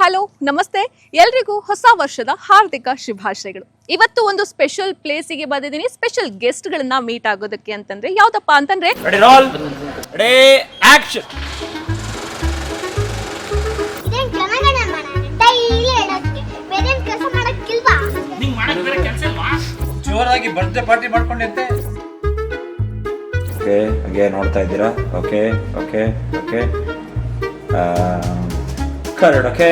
Hello ನಮಸ್ತೆ ಎಲ್ರಿಗೂ ಹೊಸ ವರ್ಷದ ಹಾರ್ದಿಕ ಶುಭಾಶಯಗಳು. ಇವತ್ತು ಒಂದು ಸ್ಪೆಷಲ್ ಪ್ಲೇಸಿಗೆ ಬಂದಿದ್ದೀನಿ. ಸ್ಪೆಷಲ್ ಗೆಸ್ಟ್ ಗಳನ್ನ ಮೀಟ್ ಆಗೋದಕ್ಕೆ ಅಂತಂದ್ರೆ ಯಾವ್ದಪ್ಪ ಅಂತಂದ್ರೆ ಜೋರಾಗಿ ಬರ್ತ್ಡೇ ಪಾರ್ಟಿ ಮಾಡ್ಕೊಂಡಿದ್ದೆ. ಓಕೆ ಹಾಗೆ ನೋಡ್ತಾ ಇದ್ದೀರಾ. Okay okay okay correct. Okay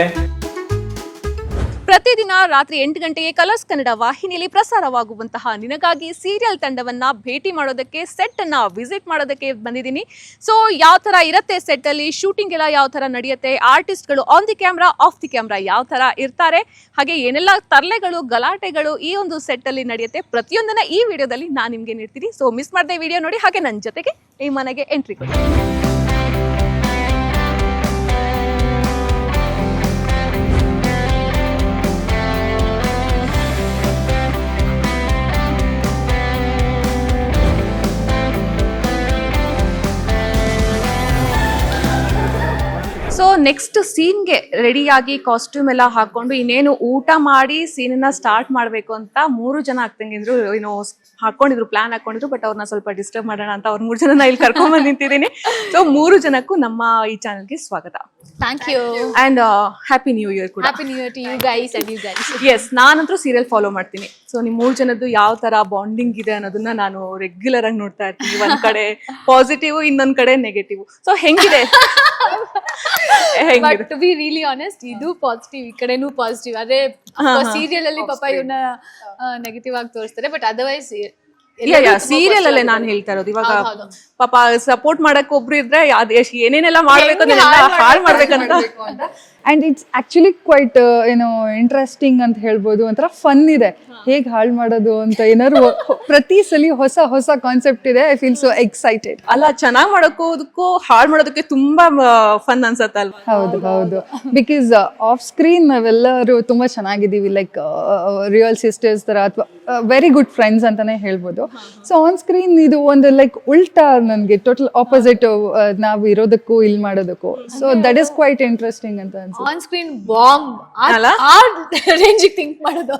ಪ್ರತಿದಿನ ರಾತ್ರಿ 8 ಗಂಟೆಗೆ ಕಲರ್ಸ್ ಕನ್ನಡ ವಾಹಿನಿಯಲ್ಲಿ ಪ್ರಸಾರವಾಗುವಂತಹ ನಿನಗಾಗಿ ಸೀರಿಯಲ್ ತಂಡವನ್ನ ಭೇಟಿ ಮಾಡೋದಕ್ಕೆ, ಸೆಟ್ ಅನ್ನ ವಿಸಿಟ್ ಮಾಡೋದಕ್ಕೆ ಬಂದಿದ್ದೀನಿ. ಸೊ ಯಾವ ತರ ಇರುತ್ತೆ ಸೆಟ್ ಅಲ್ಲಿ, ಶೂಟಿಂಗ್ ಎಲ್ಲ ಯಾವ ತರ ನಡೆಯುತ್ತೆ, ಆರ್ಟಿಸ್ಟ್ಗಳು on the camera off the camera ಯಾವ ತರ ಇರ್ತಾರೆ, ಹಾಗೆ ಏನೆಲ್ಲ ತರ್ಲೆಗಳು ಗಲಾಟೆಗಳು ಈ ಒಂದು ಸೆಟ್ ಅಲ್ಲಿ ನಡೆಯುತ್ತೆ, ಪ್ರತಿಯೊಂದನ್ನ ಈ ವಿಡಿಯೋದಲ್ಲಿ ನಾನು ನಿಮ್ಗೆ ನೀಡ್ತೀನಿ. ಸೊ ಮಿಸ್ ಮಾಡದೆ ವಿಡಿಯೋ ನೋಡಿ, ಹಾಗೆ ನನ್ನ ಜೊತೆಗೆ ಈ ಮನೆಗೆ ಎಂಟ್ರಿ ಕೊಡಿ. ಸೊ ನೆಕ್ಸ್ಟ್ ಸೀನ್ಗೆ ರೆಡಿಯಾಗಿ ಕಾಸ್ಟ್ಯೂಮ್ ಎಲ್ಲ ಹಾಕೊಂಡು ಇನ್ನೇನು ಊಟ ಮಾಡಿ ಸೀನನ್ನ ಸ್ಟಾರ್ಟ್ ಮಾಡಬೇಕು ಅಂತ 3 ಜನ ಆಗ್ತಂಗಿದ್ರು ಏನೋ ಹಾಕೊಂಡಿದ್ರು, ಪ್ಲಾನ್ ಹಾಕೊಂಡಿದ್ರು. ಬಟ್ ಅವ್ರನ್ನ ಸ್ವಲ್ಪ ಡಿಸ್ಟರ್ಬ್ ಮಾಡೋಣ ಅಂತ ಅವ್ರ 3 ಜನ ಇಲ್ಲಿ ಕರ್ಕೊಂಡ್ ಬಂದು ನಿಂತಿದ್ದೀನಿ. ಸೊ 3 ಜನಕ್ಕೂ ನಮ್ಮ ಈ ಚಾನಲ್ಗೆ ಸ್ವಾಗತ. Thank you and happy new year ಕೂಡ. Happy new year to you guys and you guys. Yes, ನಾನಂತೂ ಸೀರಿಯಲ್ ಫಾಲೋ ಮಾಡ್ತೀನಿ. ಸೊ ನಿಮ್ 3 ಜನದ್ದು ಯಾವ ತರ ಬಾಂಡಿಂಗ್ ಇದೆ ಅನ್ನೋದನ್ನ ನಾನು ರೆಗ್ಯುಲರ್ ಆಗಿ ನೋಡ್ತಾ ಇರ್ತೀನಿ. ಒಂದ್ ಕಡೆ ಪಾಸಿಟಿವ್, ಇನ್ನೊಂದ್ ಕಡೆ ನೆಗೆಟಿವ್. ಸೊ ಹೆಂಗಿದೆ? But to be really honest, ಇದು ಪಾಸಿಟಿವ್, ಈ ಕಡೆನೂ ಪಾಸಿಟಿವ್. ಅದೇ ಸೀರಿಯಲ್ ಅಲ್ಲಿ ಪಾಪ ಇವನ್ನ ನೆಗೆಟಿವ್ ಆಗಿ ತೋರಿಸ್ತಾರೆ, ಬಟ್ ಅದರ್ವೈಸ್ ಸೀರಿಯಲ್ ಅಲ್ಲೇ ನಾನು ಹೇಳ್ತಾ ಇರೋದು. ಇವಾಗ ಪಾಪ ಸಪೋರ್ಟ್ ಮಾಡಕ್ ಒಬ್ರು ಇದ್ರೆ ಏನೇನೆಲ್ಲ ಮಾಡ್ಬೇಕು ಹಾಳು ಮಾಡ್ಬೇಕಂತ. ಅಂಡ್ ಇಟ್ಸ್ ಆಕ್ಚುಲಿ ಕ್ವೈಟ್ ಏನೋ ಇಂಟ್ರೆಸ್ಟಿಂಗ್ ಅಂತ ಹೇಳ್ಬೋದು. ಒಂಥರ ಫನ್ ಇದೆ ಹೇಗೆ ಹಾಳು ಮಾಡೋದು ಅಂತ. ಏನಾದ್ರು ಪ್ರತಿ ಸಲ ಹೊಸ ಹೊಸ ಕಾನ್ಸೆಪ್ಟ್ ಇದೆ. I feel so excited. ಅಲ್ಲ, ಚೆನ್ನಾಗ್ ಮಾಡೋದಕ್ಕೂ ಹಾಳು ಮಾಡೋದಕ್ಕೆ ತುಂಬಾ ಫನ್ ಅನ್ಸತ್ತಲ್ವಾ? ಹೌದು ಹೌದು, ಬಿಕಾಸ್ ಆಫ್ ಸ್ಕ್ರೀನ್ ನಾವೆಲ್ಲರೂ ತುಂಬಾ ಚೆನ್ನಾಗಿದ್ದೀವಿ, ಲೈಕ್ ರಿಯಲ್ ಸಿಸ್ಟರ್ಸ್ ತರ ಅಥವಾ ವೆರಿ ಗುಡ್ ಫ್ರೆಂಡ್ಸ್ ಅಂತಾನೆ ಹೇಳ್ಬೋದು. ಸೊ ಆನ್ ಸ್ಕ್ರೀನ್ ಇದು ಒಂದು ಲೈಕ್ ಉಲ್ಟಾ, ನನಗೆ ಟೋಟಲ್ ಆಪೋಸಿಟ್ ನಾವು ಇರೋದಕ್ಕೂ ಇಲ್ಲಿ ಮಾಡೋದಕ್ಕೂ. So that is quite interesting ಅಂತ ಅನ್ಸುತ್ತೆ. ಆನ್ ಸ್ಕ್ರೀನ್ ಬಾಂಬ್ ಆ ರೇಂಜ್ ಥಿಂಕ್ ಮಾಡೋದು.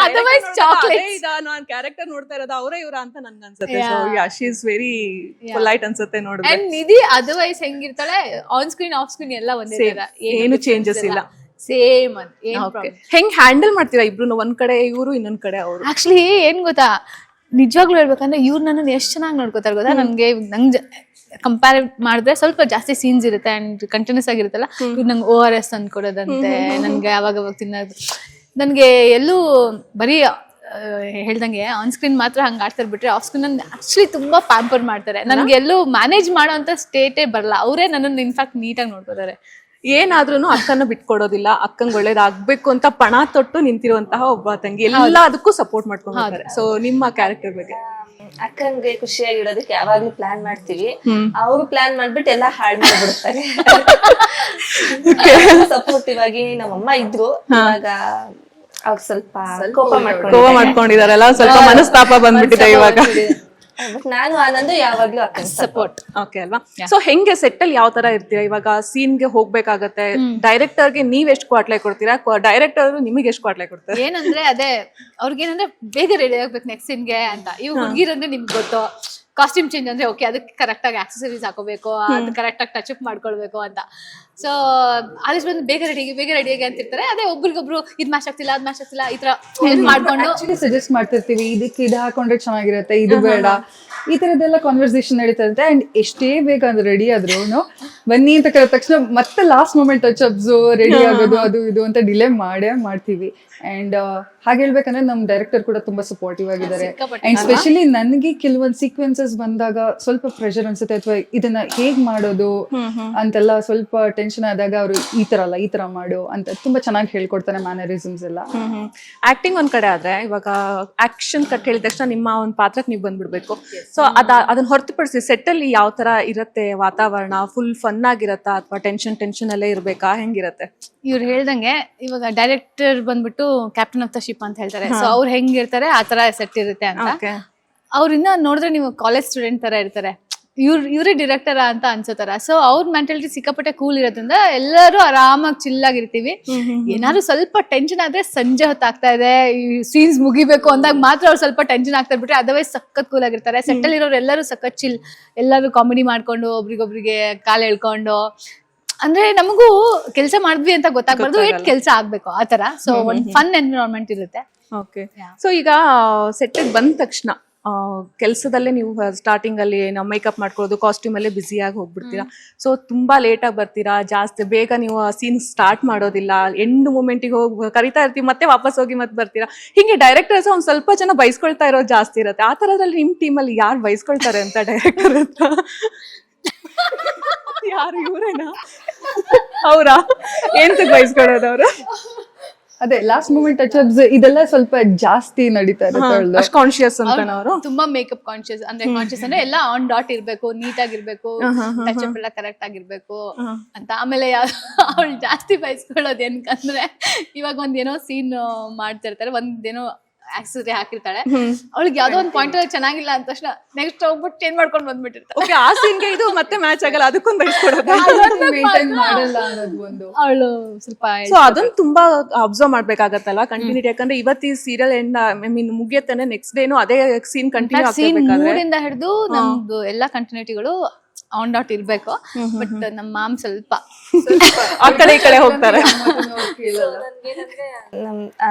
ಅದರ್ವೈಸ್ ಚಾಕ್ಲೇಟ್ ನಾನು ಕ್ಯಾರೆಕ್ಟರ್ ನೋಡ್ತಾ ಇರೋದು ಅವರೇ ಇವರ ಅಂತ ನನ್ಗೆ ಅನ್ಸುತ್ತೆ. So yeah, she is very polite ಅನ್ಸುತ್ತೆ ನೋಡಿದ್ರೆ. ಅಂಡ್ ನಿಧಿ ಅದರ್ವೈಸ್ ಹೆಂಗಿರ್ತಾಳೆ, ಆನ್ ಸ್ಕ್ರೀನ್ ಆಫ್ ಸ್ಕ್ರೀನ್ ಎಲ್ಲ ಒಂದೇ ತರ, ಏನು ಚೇಂಜಸ್ ಇಲ್ಲ, ಸೇಮ್. ಹೆಂಗ್ ಹ್ಯಾಂಡಲ್ ಮಾಡ್ತೀರಾ ಇಬ್ರು? ಒಂದ್ ಕಡೆ ಇವರು, ಇನ್ನೊಂದ್ ಕಡೆ ಅವರು. ಆಕ್ಚುಲಿ ಏನ್ ಗೊತ್ತಾ, ನಿಜವಾಗ್ಲೂ ಹೇಳ್ಬೇಕಂದ್ರೆ ಇವ್ರು ನನ್ನನ್ನು ಎಷ್ಟು ಚೆನ್ನಾಗಿ ನೋಡ್ಕೋತಾರೆ ಗೊತ್ತಾ. ನಂಗೆ ಕಂಪೇರ್ ಮಾಡಿದ್ರೆ ಸ್ವಲ್ಪ ಜಾಸ್ತಿ ಸೀನ್ಸ್ ಇರುತ್ತೆ ಅಂಡ್ ಕಂಟಿನ್ಯೂಸ್ ಆಗಿರುತ್ತಲ್ಲ. ಇವ್ರು ನಂಗೆ ORS ತಂದ್ಕೊಡೋದಂತೆ, ನನ್ಗೆ ಅವಾಗ ತಿನ್ನೋದು. ನನ್ಗೆ ಎಲ್ಲೂ ಬರೀ ಹೇಳ್ದಂಗೆ ಆನ್ ಸ್ಕ್ರೀನ್ ಮಾತ್ರ ಹಂಗೆ ಆಡ್ತಾರೆ, ಬಿಟ್ರೆ ಆಫ್ ಸ್ಕ್ರೀನ್ ನನ್ನ ಆಕ್ಚುಲಿ ತುಂಬಾ ಪ್ಯಾಂಪರ್ ಮಾಡ್ತಾರೆ. ನನ್ಗೆ ಎಲ್ಲೂ ಮ್ಯಾನೇಜ್ ಮಾಡೋ ಅಂತ ಸ್ಟೇಟೇ ಬರಲ್ಲ. ಅವರೇ ನನ್ನನ್ನು ಇನ್ಫ್ಯಾಕ್ಟ್ ನೀಟಾಗಿ ನೋಡ್ಕೋತಾರೆ. ಏನಾದ್ರೂ ಅಕ್ಕನ ಬಿಟ್ಕೊಡೋದಿಲ್ಲ, ಅಕ್ಕಂಗ್ ಒಳ್ಳೇದಾಗ್ಬೇಕು ಅಂತ ಪಣ ತೊಟ್ಟು ನಿಂತಿರುವಂತಹ ಒಬ್ಬ ತಂಗಿ, ಎಲ್ಲದಕ್ಕೂ ಸಪೋರ್ಟ್ ಮಾಡ್ಕೊಂಡಿದ್ದಾರೆ. ಸೊ ನಿಮ್ಮ ಕ್ಯಾರೆಕ್ಟರ್ ಬಗ್ಗೆ? ಅಕ್ಕಂಗೆ ಖುಷಿಯಾಗಿಡೋದಕ್ಕೆ ಯಾವಾಗ್ಲೂ ಪ್ಲಾನ್ ಮಾಡ್ತೀವಿ. ಅವ್ರು ಪ್ಲಾನ್ ಮಾಡ್ಬಿಟ್ಟು ಎಲ್ಲಾ ಹಾಳು ಮಾಡ್ಬಿಡ್ತಾರೆ. ಸಪೋರ್ಟಿವ್ ಆಗಿ ನಮ್ಮಮ್ಮ ಇದ್ರು, ಇವಾಗ ಅವ್ರು ಸ್ವಲ್ಪ ಕೋಪ ಮಾಡ್ಕೊಂಡಿದಾರಲ್ಲ, ಸ್ವಲ್ಪ ಮನಸ್ತಾಪ ಬಂದ್ಬಿಟ್ಟಿದೆ ಇವಾಗ. ಬಟ್ ನಾನು ಆನಂದು ಯಾವಾಗ್ಲೂ ಅಕ್ಕನ ಸಪೋರ್ಟ್. ಓಕೆ ಅಲ್ವಾ? ಸೊ ಹೆಂಗೆ ಸೆಟ್ ಅಲ್ಲಿ ಯಾವ ತರ ಇರ್ತೀರಾ? ಇವಾಗ ಸೀನ್ಗೆ ಹೋಗ್ಬೇಕಾಗತ್ತೆ, ಡೈರೆಕ್ಟರ್ಗೆ ನೀವ್ ಎಷ್ಟು ಕ್ವಾಟ್ಲೆ ಕೊಡ್ತೀರಾ, ಡೈರೆಕ್ಟರ್ ನಿಮಗೆ ಎಷ್ಟು ಕ್ವಾಟ್ಲೆ ಕೊಡ್ತಾರೆ? ಏನಂದ್ರೆ ಅದೇ ಅವ್ರಿಗೇನಂದ್ರೆ ಬೇಗ ರೆಡಿ ಆಗ್ಬೇಕು ನೆಕ್ಸ್ಟ್ ಸೀನ್ಗೆ ಅಂತ. ಇವ್ ಹುಡುಗಿರಂದ್ರೆ ನಿಮ್ಗೆ ಗೊತ್ತು, ಕಾಸ್ಟ್ಯೂಮ್ ಚೇಂಜ್ ಅಂದ್ರೆ ಓಕೆ, ಅದಕ್ಕೆ ಕರೆಕ್ಟ್ ಆಗಿ ಆಕ್ಸೆಸರೀಸ್ ಹಾಕೋಬೇಕು, ಅದು ಕರೆಕ್ಟ್ ಆಗಿ ಟಚ್ ಅಪ್ ಮಾಡ್ಕೊಳ್ಬೇಕು ಅಂತ. ಸೊ ಆದಷ್ಟು ಬಂದು ಬೇಗ ರೆಡಿಯಾಗಿ ಅಂತಿರ್ತಾರೆ. ಅದೇ ಒಬ್ರಿಗೊಬ್ರು ಇದ್ ಮ್ಯಾಚ್ ಆಗ್ತಿಲ್ಲ, ಅದ್ ಮ್ಯಾಚ್ ಆಗ್ತಿಲ್ಲ, ಈ ತರ ಮಾಡ್ಕೊಂಡು ಸಜೆಸ್ಟ್ ಮಾಡ್ತಿರ್ತೀವಿ. ಇದಕ್ಕೆ ಇದು ಹಾಕೊಂಡ್ರೆ ಚೆನ್ನಾಗಿರುತ್ತೆ, ಇದು ಬೇಡ, ಈ ತರದೆಲ್ಲ ಕಾನ್ವರ್ಸೇಷನ್ ನಡೀತಾ ಇರುತ್ತೆ. ಅಂಡ್ ಎಷ್ಟೇ ಬೇಗ ಅಂದ್ರೆ ರೆಡಿ ಆದ್ರೂ ಬನ್ನಿ ಅಂತ ಕರೆದ ತಕ್ಷಣ ಮತ್ತೆ last moment touch ups, ready ಆಗೋದು, ಅದು ಇದು ಅಂತ ಡಿಲೇ ಮಾಡ್ತೀವಿ. ಅಂಡ್ ಹಾಗೆ ಹೇಳ್ಬೇಕಂದ್ರೆ ನಮ್ ಡೈರೆಕ್ಟರ್ ಕೂಡ ತುಂಬಾ ಸಪೋರ್ಟಿವ್ ಆಗಿದ್ದಾರೆ. ಅಂಡ್ ಸ್ಪೆಷಲಿ ನನಗೆ ಕೆಲವೊಂದು ಸೀಕ್ವೆನ್ಸಸ್ ಬಂದಾಗ ಸ್ವಲ್ಪ ಪ್ರೆಷರ್ ಅನ್ಸುತ್ತೆ, ಅಥವಾ ಇದನ್ನ ಹೇಗ್ ಮಾಡೋದು ಅಂತೆಲ್ಲ ಸ್ವಲ್ಪ ಟೆನ್ಷನ್ ಆದಾಗ ಅವರು ಈ ತರ ಅಲ್ಲ, ಈ ತರ ಮಾಡು ಅಂತ ತುಂಬಾ ಚೆನ್ನಾಗಿ ಹೇಳ್ಕೊಡ್ತಾರೆ, ಮ್ಯಾನರಿಸಮ್ಸ್ ಎಲ್ಲ. ಆಕ್ಟಿಂಗ್ ಒಂದ್ ಕಡೆ ಆದ್ರೆ, ಇವಾಗ ಆಕ್ಷನ್ ಕಟ್ ಹೇಳಿದ ತಕ್ಷಣ ನಿಮ್ಮ ಒಂದು ಪಾತ್ರಕ್ಕೆ ನೀವು ಬಂದ್ಬಿಡ್ಬೇಕು. ಸೊ ಅದನ್ನ ಹೊರತುಪಡಿಸಿ ಸೆಟ್ ಅಲ್ಲಿ ಯಾವ ತರ ಇರುತ್ತೆ ವಾತಾವರಣ? ಫುಲ್ ಫನ್ ಆಗಿರತ್ತಾ ಅಥವಾ ಟೆನ್ಷನ್ ಅಲ್ಲೇ ಇರ್ಬೇಕಾ, ಹೆಂಗಿರತ್ತೆ? ಇವ್ರು ಹೇಳ್ದಂಗೆ ಇವಾಗ ಡೈರೆಕ್ಟರ್ ಬಂದ್ಬಿಟ್ಟು ಕ್ಯಾಪ್ಟನ್ ಆಫ್ ದ ಶಿಪ್ ಅಂತ ಹೇಳ್ತಾರೆ. ಸೊ ಅವ್ರು ಹೆಂಗಿರ್ತಾರೆ ಆ ತರ ಸೆಟ್ ಇರುತ್ತೆ ಅಂತ. ಅವ್ರಿಂದ ನೋಡಿದ್ರೆ ನೀವು ಕಾಲೇಜ್ ಸ್ಟೂಡೆಂಟ್ ತರ ಇರ್ತಾರೆ. ಇವ್ರೇ ಡಿರೆಕ್ಟರ ಅಂತ ಅನ್ಸೋತಾರ. ಸೊ ಅವ್ರ ಮೆಂಟಾಲಿಟಿ ಸಿಕ್ಕಾಪಟ್ಟೆ ಕೂಲ್ ಇರೋದ್ರಿಂದ ಎಲ್ಲರೂ ಆರಾಮಾಗಿ ಚಿಲ್ಲಾಗಿರ್ತೀವಿ. ಏನಾದ್ರು ಸ್ವಲ್ಪ ಟೆನ್ಷನ್ ಆದ್ರೆ ಸಂಜೆ ಹೊತ್ತಾಗ್ತಾ ಇದೆ, ಈ ಸೀನ್ಸ್ ಮುಗಿಬೇಕು ಅಂದಾಗ ಮಾತ್ರ ಅವ್ರು ಸ್ವಲ್ಪ ಟೆನ್ಷನ್ ಆಗ್ತಾ ಇರ್ಬಿಟ್ರೆ ಅದರ್ವೈಸ್ ಸಖತ್ ಕೂಲ್ ಆಗಿರ್ತಾರೆ. ಸೆಟ್ಟಲ್ ಇರೋರು ಎಲ್ಲರೂ ಸಖತ್ ಚಿಲ್, ಎಲ್ಲರೂ ಕಾಮಿಡಿ ಮಾಡ್ಕೊಂಡು ಒಬ್ರಿಗೊಬ್ರಿಗೆ ಕಾಲ್ ಎಳ್ಕೊಂಡು, ಅಂದ್ರೆ ನಮಗೂ ಕೆಲಸ ಮಾಡಿದ್ವಿ ಅಂತ ಗೊತ್ತಾಗ್ಬಾರ್ದು, ಎಷ್ಟ್ ಕೆಲಸ ಆಗ್ಬೇಕು ಆತರ. ಸೊ ಒಂದ್ ಫನ್ ಎನ್ವಿರಾನ್ಮೆಂಟ್ ಇರುತ್ತೆ. ಓಕೆ. ಸೊ ಈಗ ಸೆಟ್ಟಿಗೆ ಬಂದ ತಕ್ಷಣ ಕೆಲಸದಲ್ಲೇ ನೀವು ಸ್ಟಾರ್ಟಿಂಗ್ ಅಲ್ಲಿ ನಾವು ಮೇಕಪ್ ಮಾಡ್ಕೊಳ್ಳೋದು, ಕಾಸ್ಟ್ಯೂಮ್ ಅಲ್ಲೇ ಬ್ಯುಸಿಯಾಗಿ ಹೋಗ್ಬಿಡ್ತೀರಾ. ಸೊ ತುಂಬಾ ಲೇಟ್ ಆಗಿ ಬರ್ತೀರಾ, ಜಾಸ್ತಿ ಬೇಗ ನೀವು ಸೀನ್ ಸ್ಟಾರ್ಟ್ ಮಾಡೋದಿಲ್ಲ, ಎಂಡ್ ಮೂಮೆಂಟಿಗೆ ಹೋಗಿ ಕರಿತಾ ಇರ್ತೀವಿ, ಮತ್ತೆ ವಾಪಸ್ ಹೋಗಿ ಮತ್ತೆ ಬರ್ತೀರಾ. ಹಿಂಗೆ ಡೈರೆಕ್ಟರ್ಸ್ ಒಂದ್ ಸ್ವಲ್ಪ ಜನ ಬೈಸ್ಕೊಳ್ತಾ ಇರೋದು ಜಾಸ್ತಿ ಇರುತ್ತೆ. ಆ ತರದಲ್ಲಿ ನಿಮ್ ಟೀಮಲ್ಲಿ ಯಾರು ಬೈಸ್ಕೊಳ್ತಾರೆ ಅಂತ ಡೈರೆಕ್ಟರ್ ಹತ್ರ? ಯಾರು ಇವ್ರೇನಾ? ಅವ್ರಾ ಏನ್ ಬೈಸ್ಕೊಳ್ಳೋದು ಅವ್ರು? ಅದೇ ಲಾಸ್ಟ್ ಮೂಮೆಂಟ್ ಟಚ್ ಅಪ್ಸ್ ಇದೆಲ್ಲ ಸ್ವಲ್ಪ ಜಾಸ್ತಿ ನಡೀತಾ ಇರುತ್ತೆ. ಅಷ್ಟು ಕಾನ್ಶಿಯಸ್ ಅಂತ ಅವರು ತುಂಬಾ ಮೇಕಪ್ ಕಾನ್ಶಿಯಸ್, ಅಂದ್ರೆ ಕಾನ್ಶಿಯಸ್ ಅಂದ್ರೆ ಎಲ್ಲ ಆನ್ ಡಾಟ್ ಇರ್ಬೇಕು, ನೀಟ್ ಆಗಿರ್ಬೇಕು, ಟಚ್ ಅಪ್ ಎಲ್ಲ ಕರೆಕ್ಟ್ ಆಗಿರ್ಬೇಕು ಅಂತ. ಆಮೇಲೆ ಅವಳು ಜಾಸ್ತಿ ಬಯಸ್ಕೊಳ್ಳೋದು ಏನಕಂದ್ರೆ, ಇವಾಗ ಒಂದೇನೋ ಸೀನ್ ಮಾಡ್ತಿರ್ತಾರೆ, ಒಂದೇನೋ ಆಕ್ಸೆಸರಿ ಹಾಕಿರ್ತಾಳೆ, ಅವಳಿಗೆ ಯಾವ್ದೋ ಒಂದ್ ಪಾಯಿಂಟ್ ಅಲ್ಲಿ ಚೆನ್ನಾಗಿಲ್ಲ ಅಂತ ತಕ್ಷಣ ನೆಕ್ಸ್ಟ್ ಹೋಗ್ಬಿಟ್ಟು ಚೇಂಜ್ ಮಾಡ್ಕೊಂಡು ಬಂದ್ಬಿಟ್ಟಿರ್ತಾರೆ. ಓಕೆ, ಆ ಸೀನ್ಗೆ ಇದು ಮತ್ತೆ ಮ್ಯಾಚ್ ಆಗಲ್ಲ, ಅದಕ್ಕೊಂದು ಬೈಸ್ಕೊಡೋದು, ಮೇಂಟೈನ್ ಮಾಡಲ್ಲ ಅನ್ನೋದು ಒಂದು. ಅವಳು ಸ್ವಲ್ಪ ಸೊ ಅದನ್ನ ತುಂಬಾ ಅಬ್ಸರ್ವ್ ಮಾಡ್ಬೇಕಾಗತ್ತಲ್ಲ ಕಂಟಿನ್ಯೂಟಿ. ಯಾಕಂದ್ರೆ ಇವತ್ತು ಈ ಸೀರಿಯಲ್ ಎಂಡ್ ಐ ಮೀನ್ ಮುಗಿಯತ್ತೇನೆ, ನೆಕ್ಸ್ಟ್ ಡೇನು ಅದೇ ಸೀನ್ ಕಂಟಿನ್ಯೂ ಸೀನ್ ಆಗ್ಬೇಕಾದ್ರೆ ಮೂರಿಂದ ಹಿಡಿದು ನಮ್ದು ಎಲ್ಲಾ ಕಂಟಿನ್ಯೂಟಿಗಳು ಆನ್ ಡಾಟ್ ಇರ್ಬೇಕು. ಬಟ್ ನಮ್ಮ ಮಾಮ್ ಸ್ವಲ್ಪ ಆ ಕಡೆ ಈ ಕಡೆ ಹೋಗ್ತಾರೆ. ನಮ್